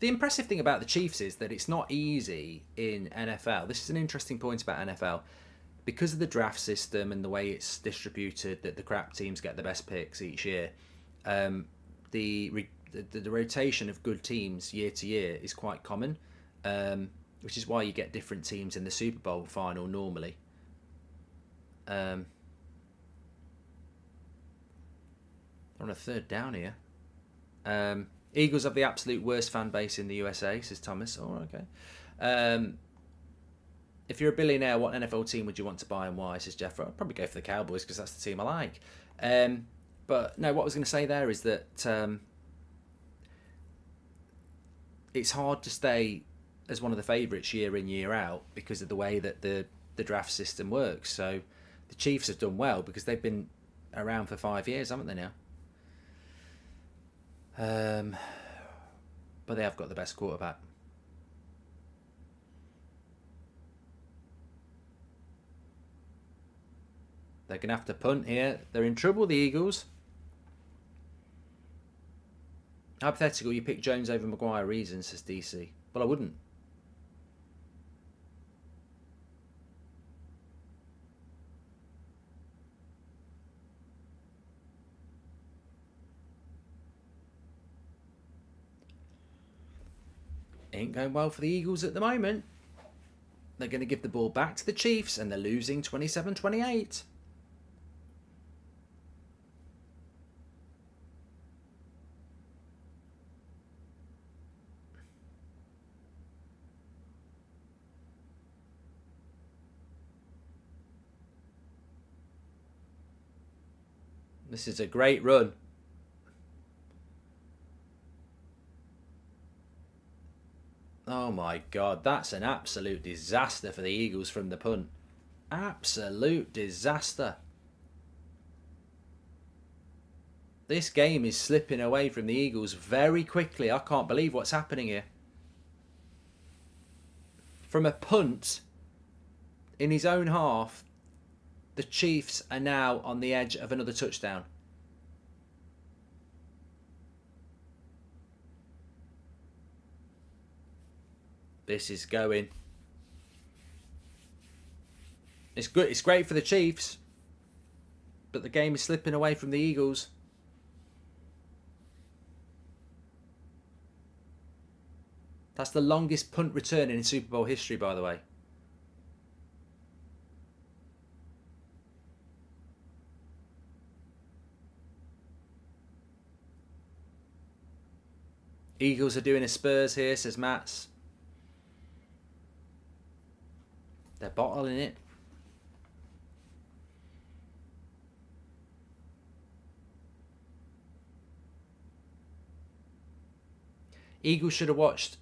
The impressive thing about the Chiefs is that it's not easy in NFL. This is an interesting point about NFL. Because of the draft system and the way it's distributed, that the crap teams get the best picks each year, the rotation of good teams year to year is quite common. Which is why you get different teams in the Super Bowl final normally. On a third down here. Eagles have the absolute worst fan base in the USA, says Thomas. Oh, okay. If you're a billionaire, what NFL team would you want to buy and why, says Jeff? I'd probably go for the Cowboys because that's the team I like. But no, what I was going to say there is that it's hard to stay as one of the favourites year in, year out because of the way that the draft system works. So the Chiefs have done well because they've been around for 5 years, haven't they now? But they have got the best quarterback. They're going to have to punt here. They're in trouble, the Eagles. Hypothetical, you pick Jones over Maguire, reason, says DC. Well, I wouldn't. Ain't going well for the Eagles at the moment. They're going to give the ball back to the Chiefs and they're losing 27-28. This is a great run. Oh my God, that's an absolute disaster for the Eagles from the punt. Absolute disaster. This game is slipping away from the Eagles very quickly. I can't believe what's happening here. From a punt in his own half, the Chiefs are now on the edge of another touchdown. This is going. It's good. It's great for the Chiefs, but the game is slipping away from the Eagles. That's the longest punt return in Super Bowl history, by the way. Eagles are doing a Spurs here, says Mats. They're bottling it. Eagles should have watched.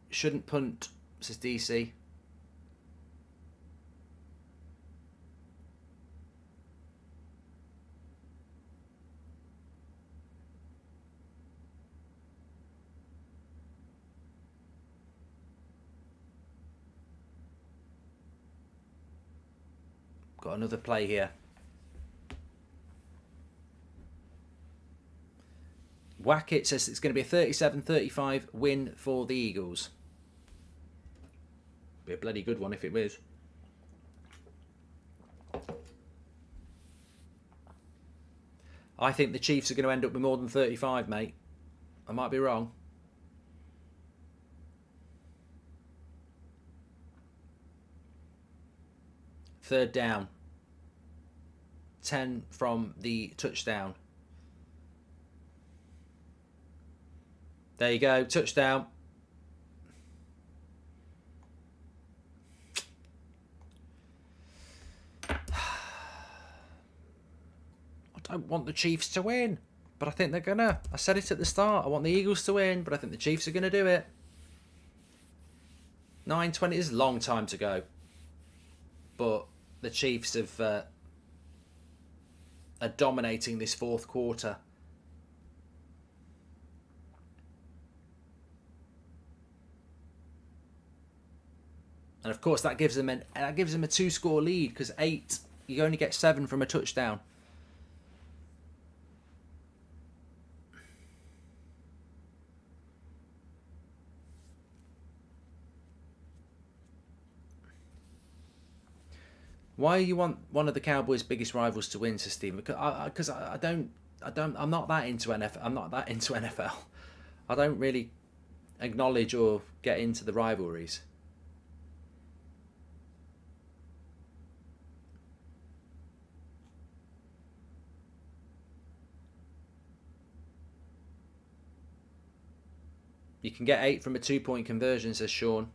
Shouldn't punt, says DC. Got another play here. Wackett says it's going to be a 37-35 win for the Eagles. Be a bloody good one if it was. I think the Chiefs are going to end up with more than 35, mate. I might be wrong. Third down. 10 from the touchdown. There you go, touchdown. I don't want the Chiefs to win, but I think they're gonna. I said it at the start. I want the Eagles to win, but I think the Chiefs are gonna do it. 9:20 is a long time to go, but the Chiefs are dominating this fourth quarter. And of course that gives them a 2-score lead, because 8, you only get 7 from a touchdown. Why you want one of the Cowboys' biggest rivals to win, says Steve? Because I'm not that into NFL. I'm not that into NFL. I don't really acknowledge or get into the rivalries. You can get 8 from a 2-point conversion, says Sean.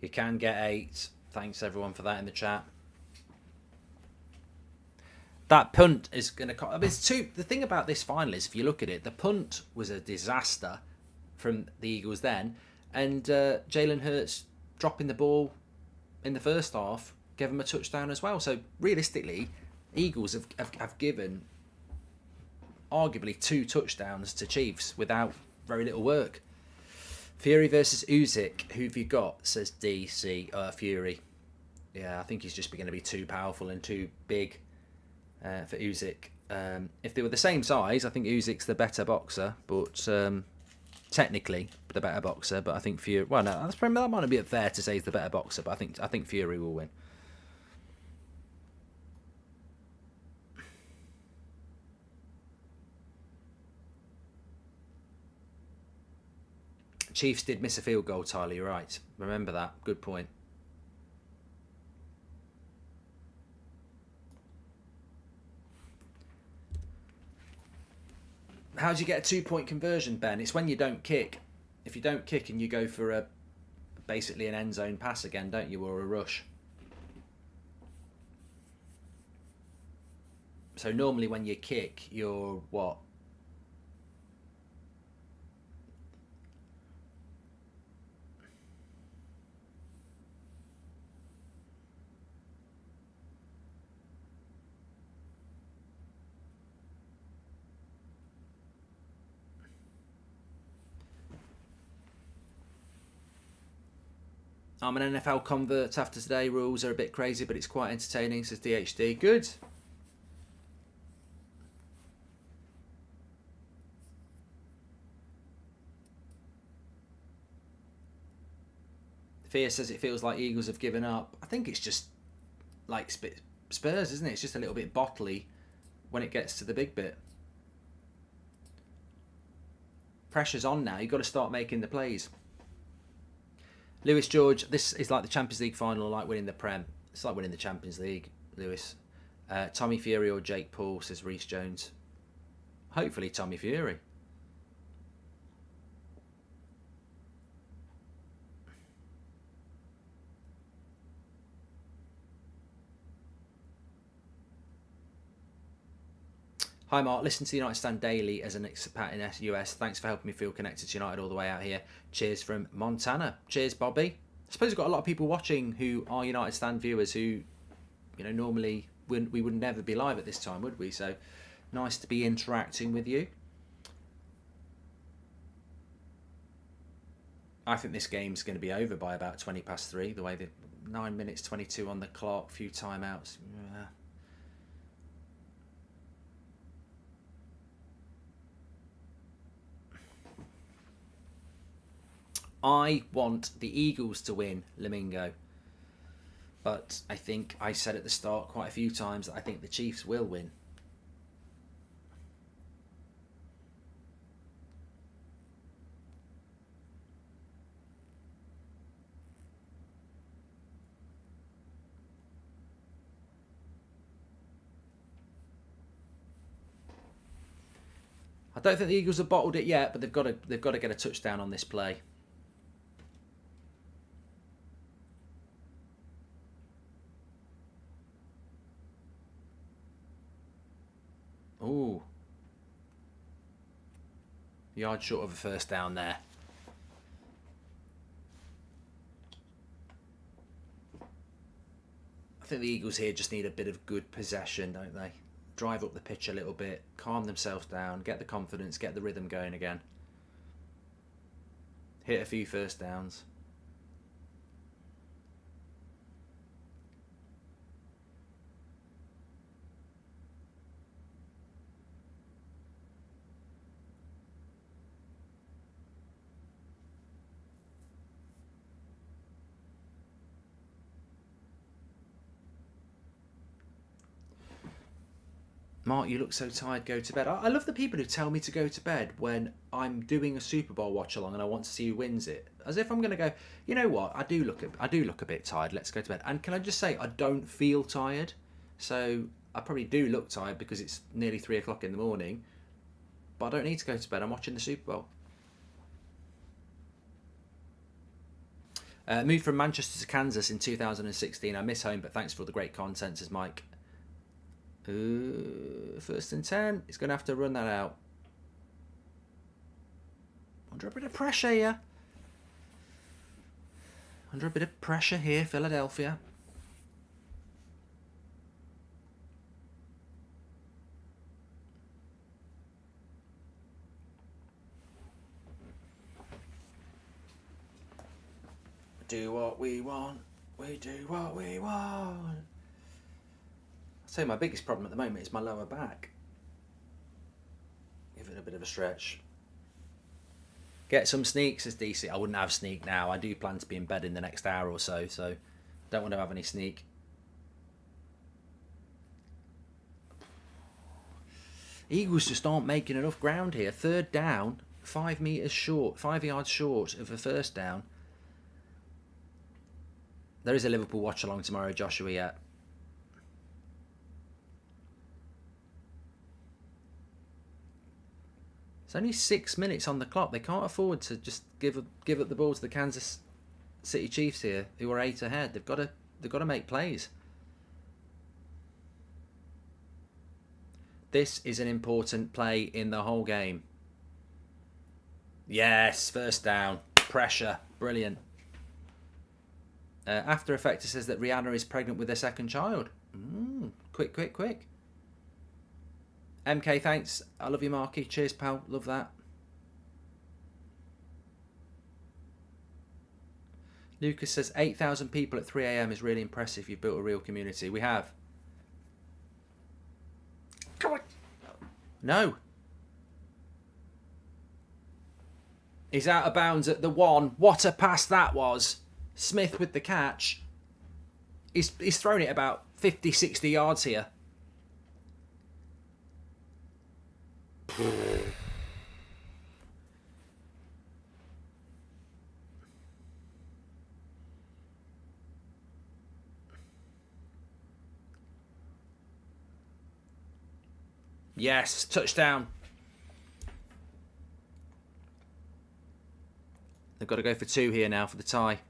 You can get 8. Thanks everyone for that in the chat. That punt is going to... I mean, the thing about this final is, if you look at it, the punt was a disaster from the Eagles then. And Jalen Hurts dropping the ball in the first half gave him a touchdown as well. So realistically, Eagles have given arguably 2 touchdowns to Chiefs without very little work. Fury versus Usyk. Who have you got? Says DC. Fury. Yeah, I think he's just going to be too powerful and too big for Usyk. If they were the same size, I think Usyk's the better boxer, but technically the better boxer. But I think Fury. Well, no, that might not be fair to say he's the better boxer, but I think Fury will win. Chiefs did miss a field goal, Tyler, you're right. Remember that. Good point. How do you get a 2-point conversion, Ben? It's when you don't kick. If you don't kick and you go for basically an end zone pass again, don't you, or a rush? So normally when you kick, you're what? I'm an NFL convert after today. Rules are a bit crazy, but it's quite entertaining, says DHD. Good. Fear says it feels like Eagles have given up. I think it's just like Spurs, isn't it? It's just a little bit bottly when it gets to the big bit. Pressure's on now. You've got to start making the plays. Lewis George, this is like the Champions League final, like winning the Prem. It's like winning the Champions League, Lewis. Tommy Fury or Jake Paul, says Reece Jones. Hopefully Tommy Fury. Hi Mark, listen to the United Stand daily as an expat in the US. Thanks for helping me feel connected to United all the way out here. Cheers from Montana. Cheers, Bobby. I suppose we've got a lot of people watching who are United Stand viewers who, you know, normally we would never be live at this time, would we? So nice to be interacting with you. I think this game's going to be over by about 20 past 3. The way that 9 minutes 22 on the clock, few timeouts. I want the Eagles to win, Lamingo. But I think I said at the start quite a few times that I think the Chiefs will win. I don't think the Eagles have bottled it yet, but they've got to get a touchdown on this play. Ooh. Yard short of a first down there. I think the Eagles here just need a bit of good possession, don't they? Drive up the pitch a little bit, calm themselves down, get the confidence, get the rhythm going again. Hit a few first downs. Mark, you look so tired, go to bed. I love the people who tell me to go to bed when I'm doing a Super Bowl watch along and I want to see who wins it. As if I'm going to go, you know what, I do look a bit tired, let's go to bed. And can I just say, I don't feel tired. So I probably do look tired because it's nearly 3 o'clock in the morning. But I don't need to go to bed, I'm watching the Super Bowl. Moved from Manchester to Kansas in 2016. I miss home, but thanks for all the great content, says Mike. First and 10. He's going to have to run that out. Under a bit of pressure here. Under a bit of pressure here, Philadelphia. Do what we want. We do what we want. So my biggest problem at the moment is my lower back. Give it a bit of a stretch. Get some sneaks, says DC. I wouldn't have sneak now. I do plan to be in bed in the next hour or so don't want to have any sneak. Eagles just aren't making enough ground here. Third down, 5 meters short, 5 yards short of a first down. There is a Liverpool watch along tomorrow, Joshua, yet. It's only 6 minutes on the clock. They can't afford to just give up the ball to the Kansas City Chiefs here, who are 8 ahead. They've got to make plays. This is an important play in the whole game. Yes, first down. Pressure. Brilliant. After Effector says that Rihanna is pregnant with their second child. Quick. MK, thanks. I love you, Marky. Cheers, pal. Love that. Lucas says 8,000 people at 3 a.m. is really impressive. You've built a real community. We have. Come on. No. He's out of bounds at the 1. What a pass that was. Smith with the catch. He's thrown it about 50, 60 yards here. Yes, touchdown. They've got to go for 2 here now for the tie.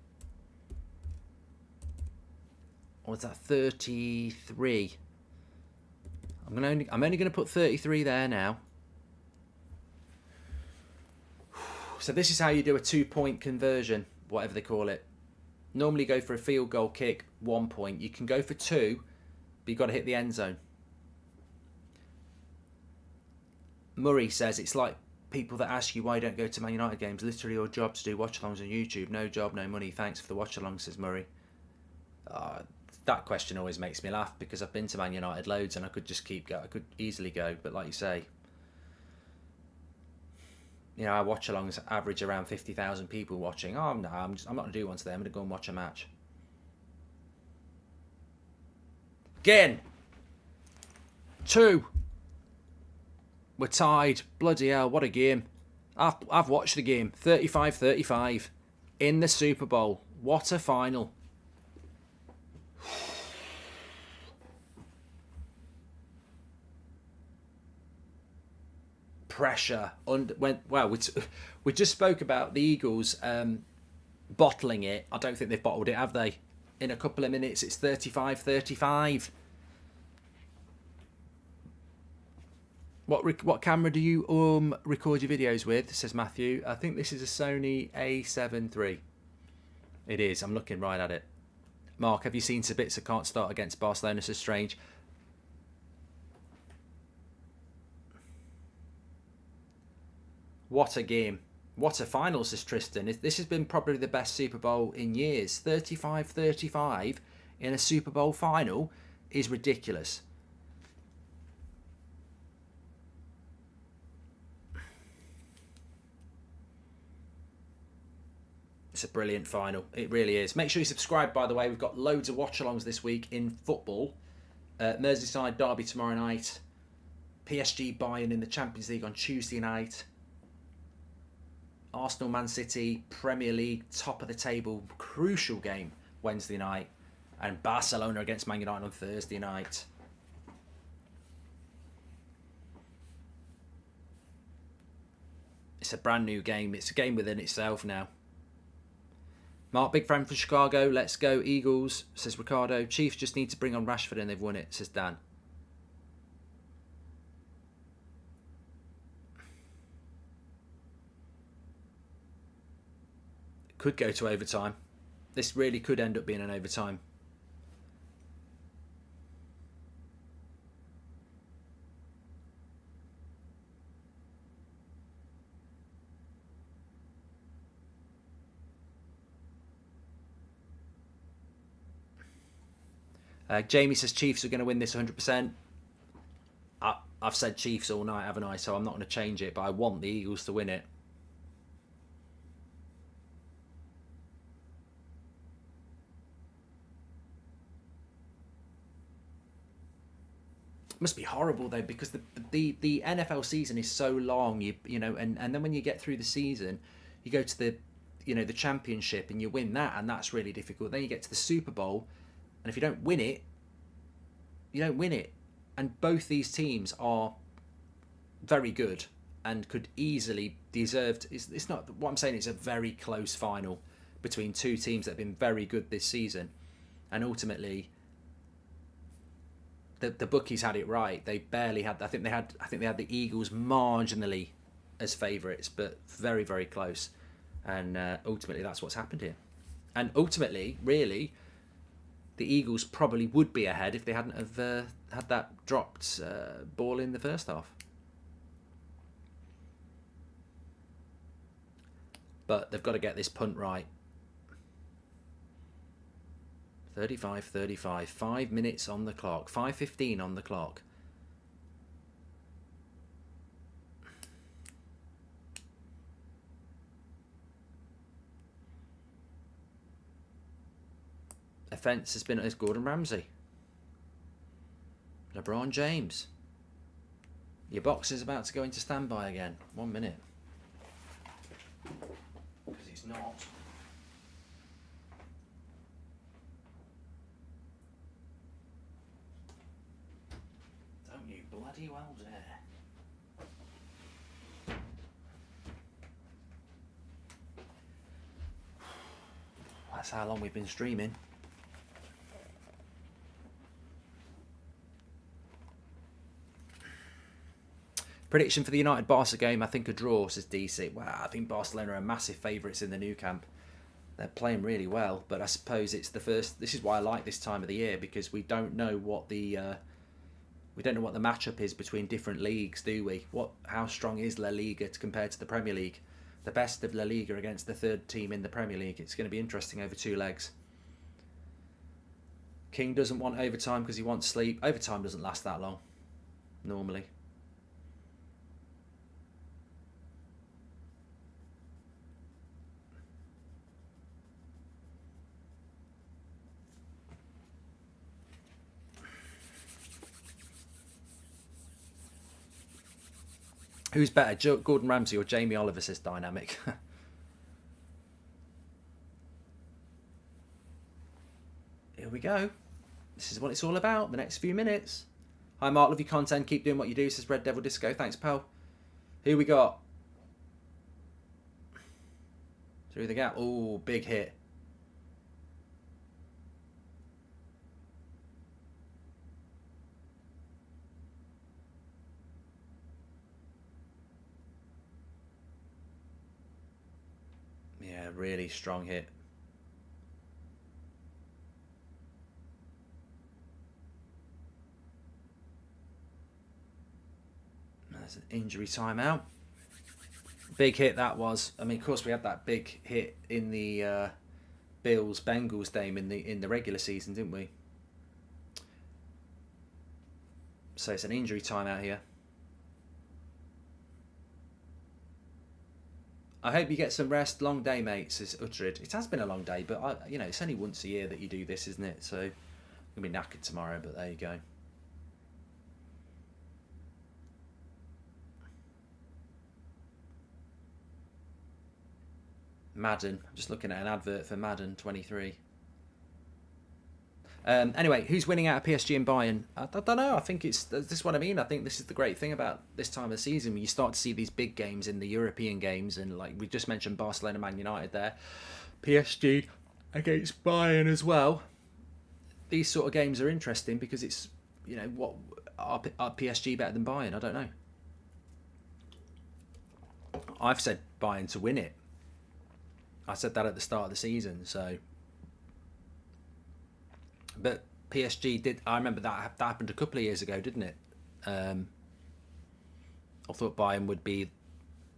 Or is that 33? I'm only going to put 33 there now. So this is how you do a 2-point conversion, whatever they call it. Normally go for a field goal kick, 1 point. You can go for 2, but you've got to hit the end zone. Murray says it's like people that ask you why you don't go to Man United games. Literally your job to do watch-alongs on YouTube. No job, no money. Thanks for the watch-along, says Murray. That question always makes me laugh because I've been to Man United loads and I could just keep going. I could easily go, but like you say, you know, our watch-alongs average around 50,000 people watching. Oh no, I'm not going to do one today. I'm going to go and watch a match. Again. 2. We're tied. Bloody hell, what a game. I've watched the game. 35-35 in the Super Bowl. What a final. Pressure. We just spoke about the Eagles bottling it. I don't think they've bottled it, have they? In a couple of minutes, it's 35-35. What camera do you record your videos with? Says Matthew. I think this is a Sony A7 III. It is. I'm looking right at it. Mark, have you seen Sabitzer can't start against Barcelona? So strange. What a game. What a final, says Tristan. This has been probably the best Super Bowl in years. 35-35 in a Super Bowl final is ridiculous. It's a brilliant final. It really is. Make sure you subscribe, by the way. We've got loads of watch-alongs this week in football. Merseyside derby tomorrow night. PSG Bayern in the Champions League on Tuesday night. Arsenal Man City Premier League top of the table crucial game Wednesday night, and Barcelona against Man United on Thursday night. It's a brand new game. It's a game within itself now. Mark, big fan from Chicago. Let's go Eagles, says Ricardo. Chiefs just need to bring on Rashford and they've won it, says Dan. Could go to overtime. This really could end up being an overtime. Jamie says Chiefs are going to win this 100%. I've said Chiefs all night, haven't I? So I'm not going to change it, but I want the Eagles to win it. Must be horrible though, because the NFL season is so long. You know, and then when you get through the season, you go to the championship and you win that, and that's really difficult. Then you get to the Super Bowl, and if you don't win it, you don't win it. And both these teams are very good and could easily deserved. It's not what I'm saying. It's a very close final between two teams that have been very good this season, and ultimately. The bookies had it right. They barely had. I think they had the Eagles marginally as favourites, but very, very close. And ultimately, that's what's happened here. And ultimately, really, the Eagles probably would be ahead if they hadn't have had that dropped ball in the first half. But they've got to get this punt right. 35-35. 5 minutes on the clock. 5:15 on the clock. Offence has been as Gordon Ramsay. LeBron James. Your box is about to go into standby again. 1 minute. Because it's not. Don't you bloody well do. That's how long we've been streaming. Prediction for the United-Barca game, I think a draw, says DC. Well, I think Barcelona are massive favourites in the Nou Camp. They're playing really well, but I suppose it's the first. This is why I like this time of the year, because we don't know what the matchup is between different leagues, do we? How strong is La Liga compared to the Premier League? The best of La Liga against the third team in the Premier League. It's going to be interesting over 2 legs. King doesn't want overtime because he wants sleep. Overtime doesn't last that long, normally. Who's better, Gordon Ramsay or Jamie Oliver, says Dynamic? Here we go. This is what it's all about, the next few minutes. Hi Mark, love your content. Keep doing what you do, says Red Devil Disco. Thanks, pal. Who we got? Through the gap. Oh, big hit. Yeah, really strong hit. There's an injury timeout. Big hit that was. I mean, of course, we had that big hit in the Bills-Bengals game in the regular season, didn't we? So it's an injury timeout here. I hope you get some rest. Long day, mate, says Uhtred. It has been a long day, but it's only once a year that you do this, isn't it? So I'm going to be knackered tomorrow, but there you go. Madden. I'm just looking at an advert for Madden 23. Anyway, who's winning out of PSG and Bayern? I don't know. I think this is what I mean. I think this is the great thing about this time of the season. When you start to see these big games in the European games, and like we just mentioned Barcelona, Man United there. PSG against Bayern as well. These sort of games are interesting because it's, what are PSG better than Bayern? I don't know. I've said Bayern to win it. I said that at the start of the season, so. But PSG did. I remember that happened a couple of years ago, didn't it? I thought Bayern would be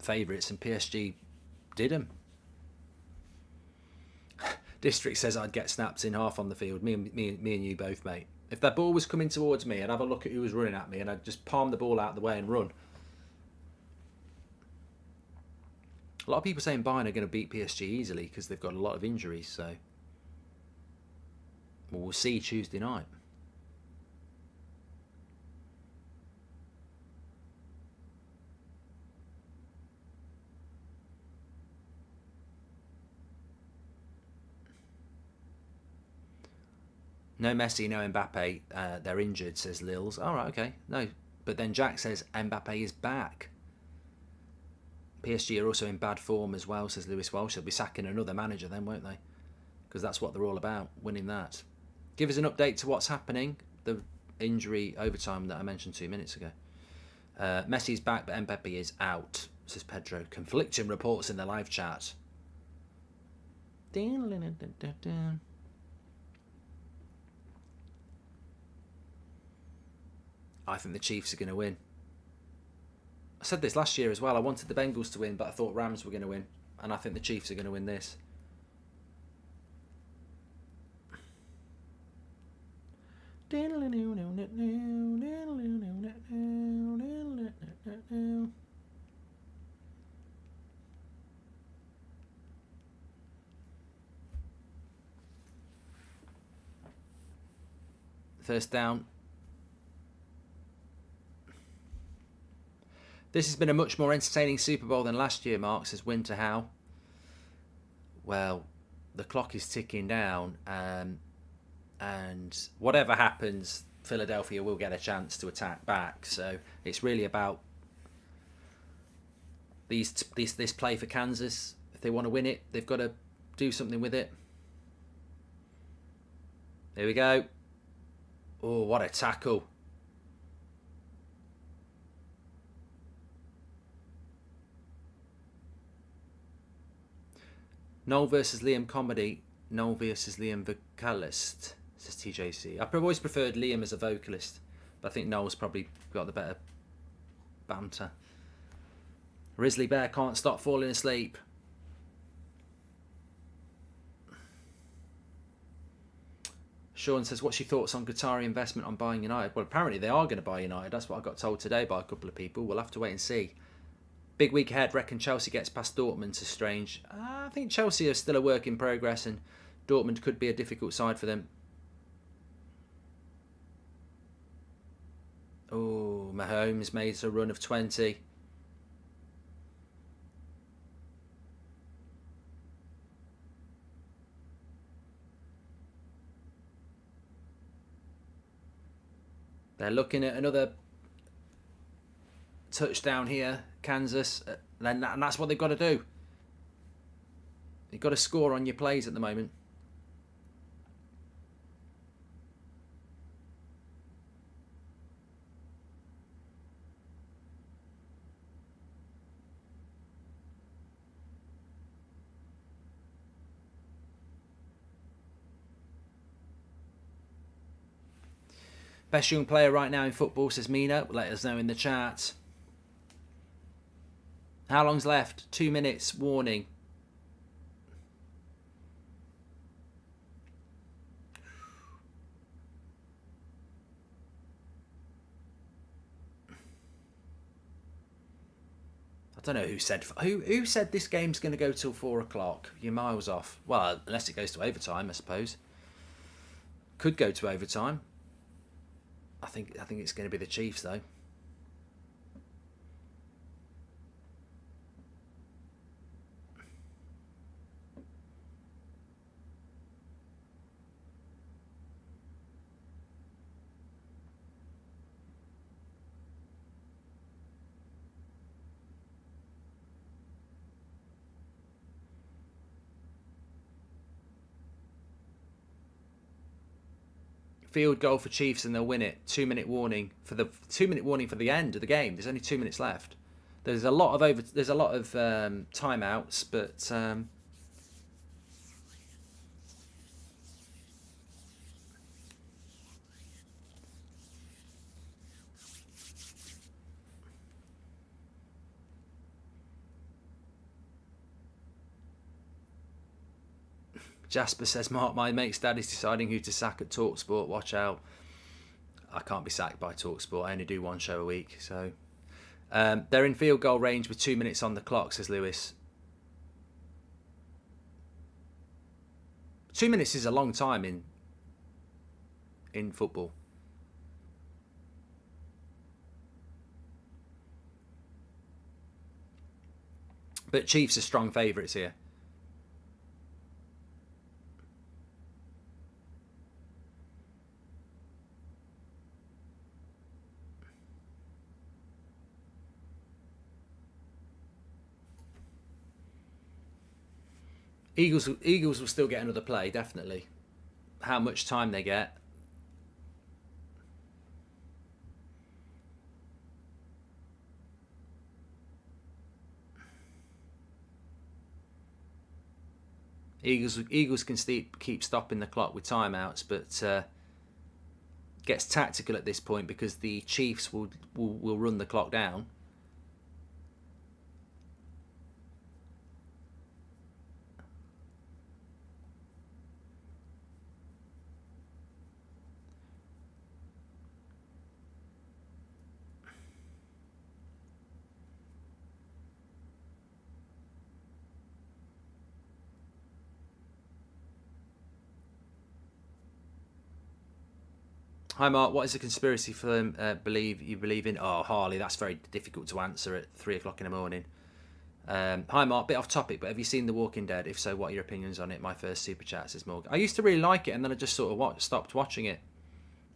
favourites, and PSG did them. District says I'd get snaps in half on the field. Me and you both, mate. If that ball was coming towards me, I'd have a look at who was running at me, and I'd just palm the ball out of the way and run. A lot of people saying Bayern are going to beat PSG easily because they've got a lot of injuries. So we'll see Tuesday night. No Messi, no Mbappe. They're injured, says Lils. All right, okay. No, but then Jack says Mbappe is back. PSG are also in bad form as well, says Lewis Walsh. They'll be sacking another manager then, won't they? Because that's what they're all about, winning that. Give us an update to what's happening. The injury overtime that I mentioned 2 minutes ago. Messi's back, but Mbappe is out, says Pedro. Conflicting reports in the live chat. I think the Chiefs are going to win. I said this last year as well. I wanted the Bengals to win, but I thought Rams were going to win. And I think the Chiefs are going to win this. First down. This has been a much more entertaining Super Bowl than last year, Mark, says Winter How. Well, the clock is ticking down, and whatever happens, Philadelphia will get a chance to attack back. So it's really about this play for Kansas. If they want to win it, they've got to do something with it. Here we go. Oh, what a tackle. Noel versus Liam comedy. Noel versus Liam vocalist, says TJC. I've always preferred Liam as a vocalist, but I think Noel's probably got the better banter. Risley Bear can't stop falling asleep. Sean says, what's your thoughts on Qatari investment on buying United? Well, apparently they are going to buy United. That's what I got told today by a couple of people. We'll have to wait and see. Big week ahead. Reckon Chelsea gets past Dortmund to Strange. I think Chelsea are still a work in progress, and Dortmund could be a difficult side for them. Oh, Mahomes made a run of 20. They're looking at another touchdown here, Kansas, and that's what they've got to do. You've got to score on your plays at the moment. Best young player right now in football, says Mina. Let us know in the chat. How long's left? 2 minutes. Warning. I don't know who said this game's going to go till 4 o'clock. You're miles off. Well, unless it goes to overtime, I suppose. Could go to overtime. I think it's going to be the Chiefs, though. Field goal for Chiefs and they'll win it. 2 minute warning for the end of the game. There's only 2 minutes left. There's a lot of timeouts, but Jasper says, Mark, my mate's dad is deciding who to sack at TalkSport. Watch out. I can't be sacked by TalkSport. I only do one show a week. So they're in field goal range with 2 minutes on the clock, says Lewis. 2 minutes is a long time in football. But Chiefs are strong favourites here. Eagles will still get another play, definitely. How much time they get. Eagles can keep stopping the clock with timeouts, but gets tactical at this point because the Chiefs will run the clock down. Hi Mark, what is the conspiracy film you believe in? Oh, Harley, that's very difficult to answer at 3 o'clock in the morning. Hi Mark, bit off topic, but have you seen The Walking Dead? If so, what are your opinions on it? My first super chat, says Morgan. I used to really like it, and then I just sort of stopped watching it.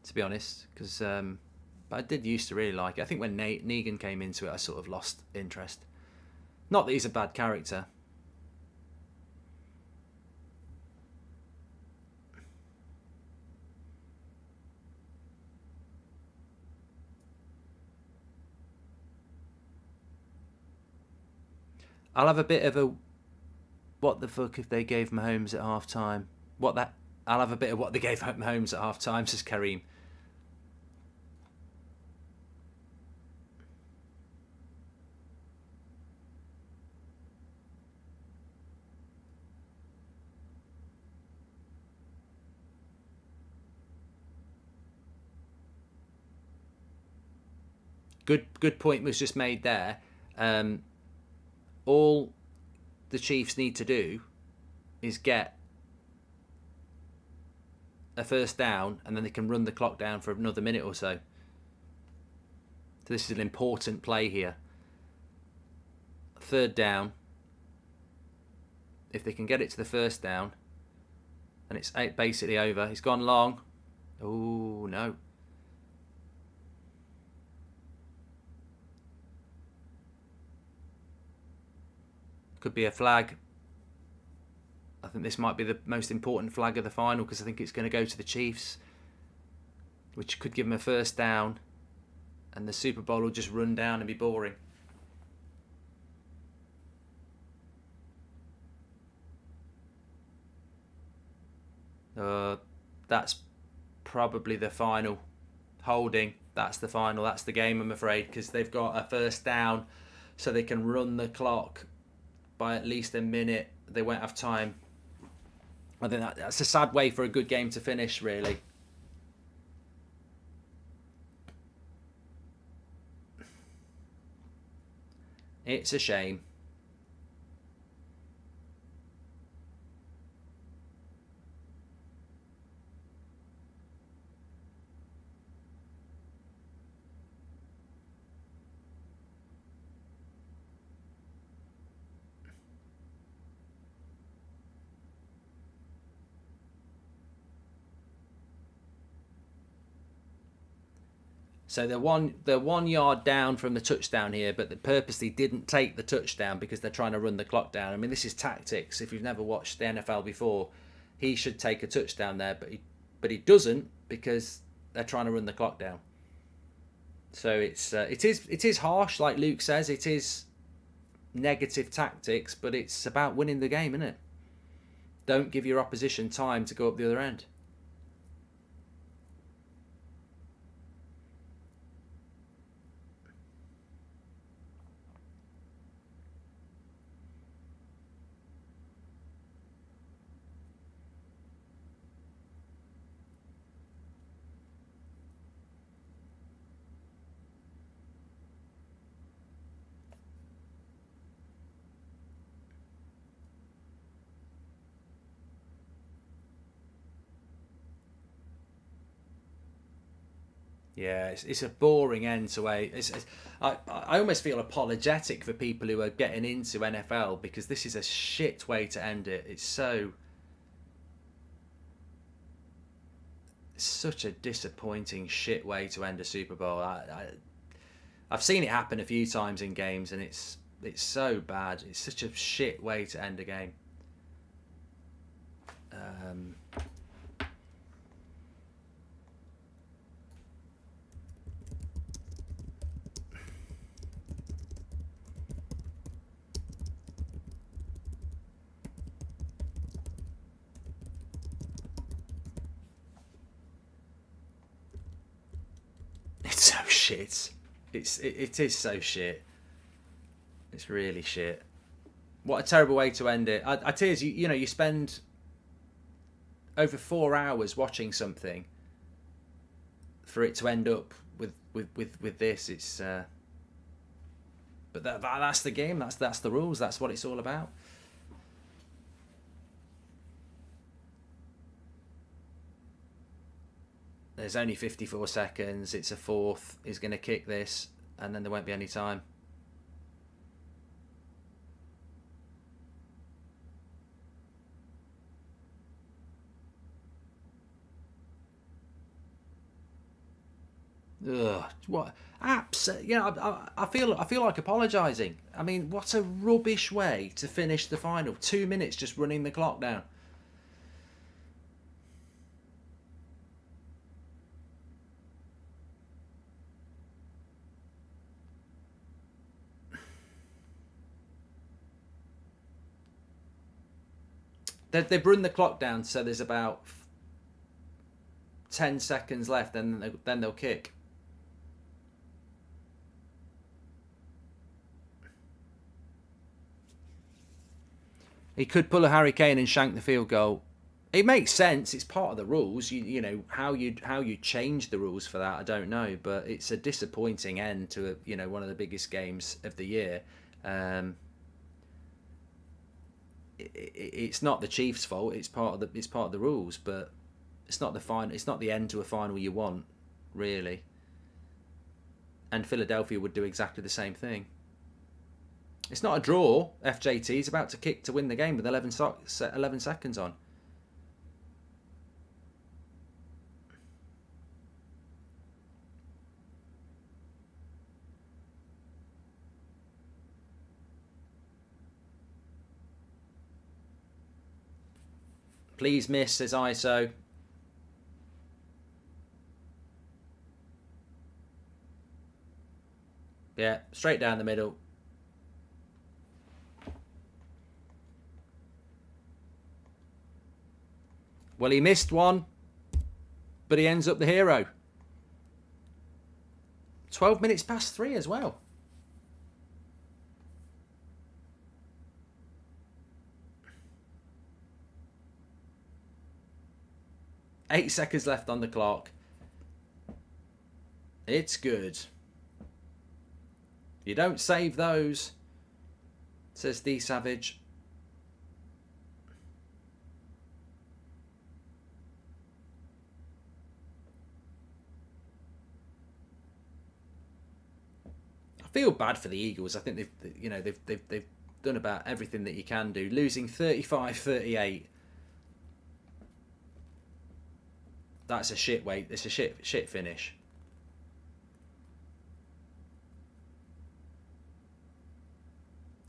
to be honest, because but I did used to really like it. I think when Negan came into it, I sort of lost interest. Not that he's a bad character. I'll have a bit of a what the fuck if they gave Mahomes at half time. I'll have a bit of what they gave Mahomes at half time, says Kareem. Good point was just made there. All the Chiefs need to do is get a first down, and then they can run the clock down for another minute or so. So this is an important play here. Third down. If they can get it to the first down, and it's basically over. He's gone long. Oh, no. Could be a flag. I think this might be the most important flag of the final, because I think it's going to go to the Chiefs, which could give them a first down, and the Super Bowl will just run down and be boring. That's probably the final. Holding. That's the final. That's the game, I'm afraid, because they've got a first down, so they can run the clock by at least a minute. They won't have time. I think that's a sad way for a good game to finish, really. It's a shame. So they're 1 yard down from the touchdown here, but they purposely didn't take the touchdown because they're trying to run the clock down. I mean, this is tactics. If you've never watched the NFL before, he should take a touchdown there, but he doesn't, because they're trying to run the clock down. So it is harsh, like Luke says. It is negative tactics, but it's about winning the game, isn't it? Don't give your opposition time to go up the other end. Yeah, it's a boring end to a. I almost feel apologetic for people who are getting into NFL, because this is a shit way to end it. It's such a disappointing shit way to end a Super Bowl. I've seen it happen a few times in games, and it's so bad. It's such a shit way to end a game. It's so shit. It is so shit. It's really shit. What a terrible way to end it. I tell you, you spend over 4 hours watching something for it to end up with this. It's but that's the game. That's the rules. That's what it's all about. There's only 54 seconds. It's a fourth. He's going to kick this, and then there won't be any time. Ugh, what? I feel like apologising. I mean, what a rubbish way to finish the final. 2 minutes just running the clock down. They've run the clock down, so there's about 10 seconds left, and then they'll kick. He could pull a Harry Kane and shank the field goal. It makes sense. It's part of the rules. You know how you change the rules for that, I don't know, but it's a disappointing end to one of the biggest games of the year. It's not the Chiefs' fault. It's part of the rules, but it's not the final. It's not the end to a final you want, really. And Philadelphia would do exactly the same thing. It's not a draw. FJT is about to kick to win the game with 11 seconds on. Please miss, says ISO. Yeah, straight down the middle. Well, he missed one, but he ends up the hero. 12 minutes past 3 as well. Eight seconds left on the clock. It's good. You don't save those, says D Savage. I feel bad for the Eagles. I think they've done about everything that you can do. Losing 35-38. That's a shit weight. It's a shit finish.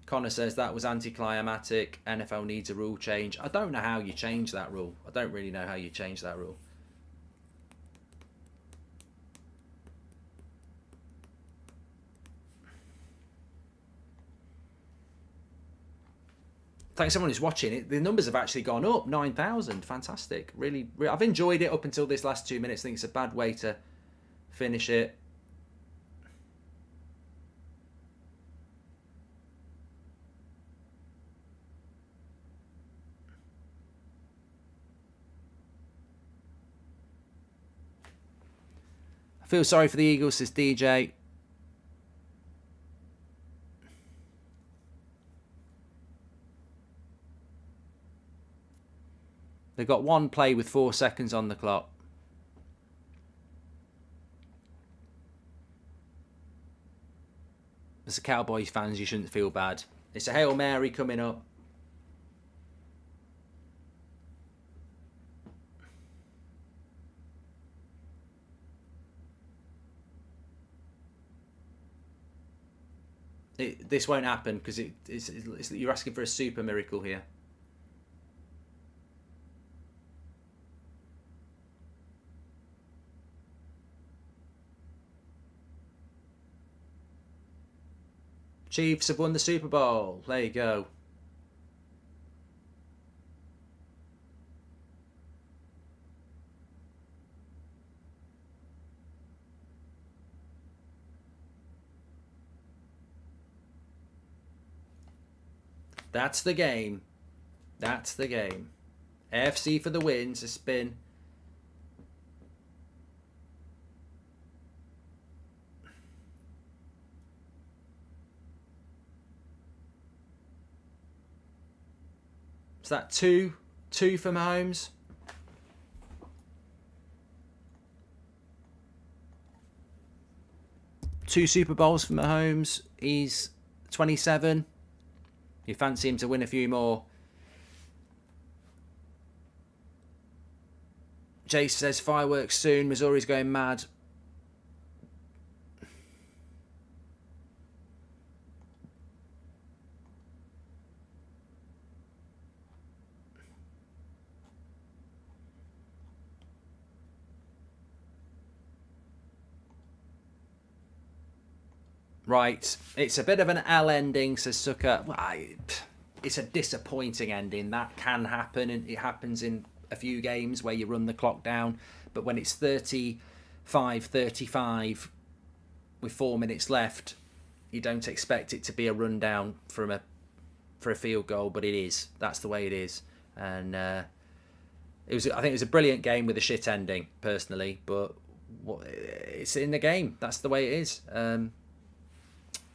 Connor says that was anticlimactic. NFL needs a rule change. I don't know how you change that rule. I don't really know how you change that rule. Thanks everyone who's watching it. The numbers have actually gone up. 9,000. Fantastic. Really, I've enjoyed it up until this last 2 minutes. I think it's a bad way to finish it. I feel sorry for the Eagles, says DJ. They've got one play with 4 seconds on the clock. As a Cowboys fans, you shouldn't feel bad. It's a Hail Mary coming up. This won't happen because you're asking for a super miracle here. Chiefs have won the Super Bowl. There you go. That's the game. That's the game. AFC for the wins. A spin. Is that two for Mahomes? Two Super Bowls for Mahomes. He's 27. You fancy him to win a few more. Jace says fireworks soon. Missouri's going mad. Right, it's a bit of an L ending, says Sucker. Well, it's a disappointing ending. That can happen, and it happens in a few games where you run the clock down. But when it's 35-35 with 4 minutes left, you don't expect it to be a rundown for a field goal, but it is. That's the way it is. And I think it was a brilliant game with a shit ending, personally. But it's in the game. That's the way it is.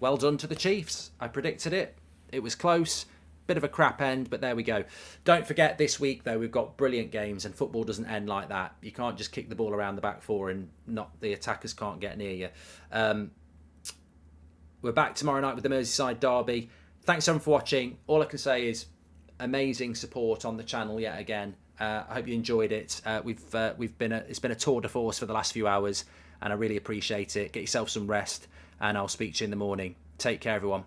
Well done to the Chiefs. I predicted it. It was close. Bit of a crap end, but there we go. Don't forget this week, though, we've got brilliant games, and football doesn't end like that. You can't just kick the ball around the back four and the attackers can't get near you. We're back tomorrow night with the Merseyside derby. Thanks everyone for watching. All I can say is amazing support on the channel yet again. I hope you enjoyed it. It's been a tour de force for the last few hours, and I really appreciate it. Get yourself some rest, and I'll speak to you in the morning. Take care, everyone.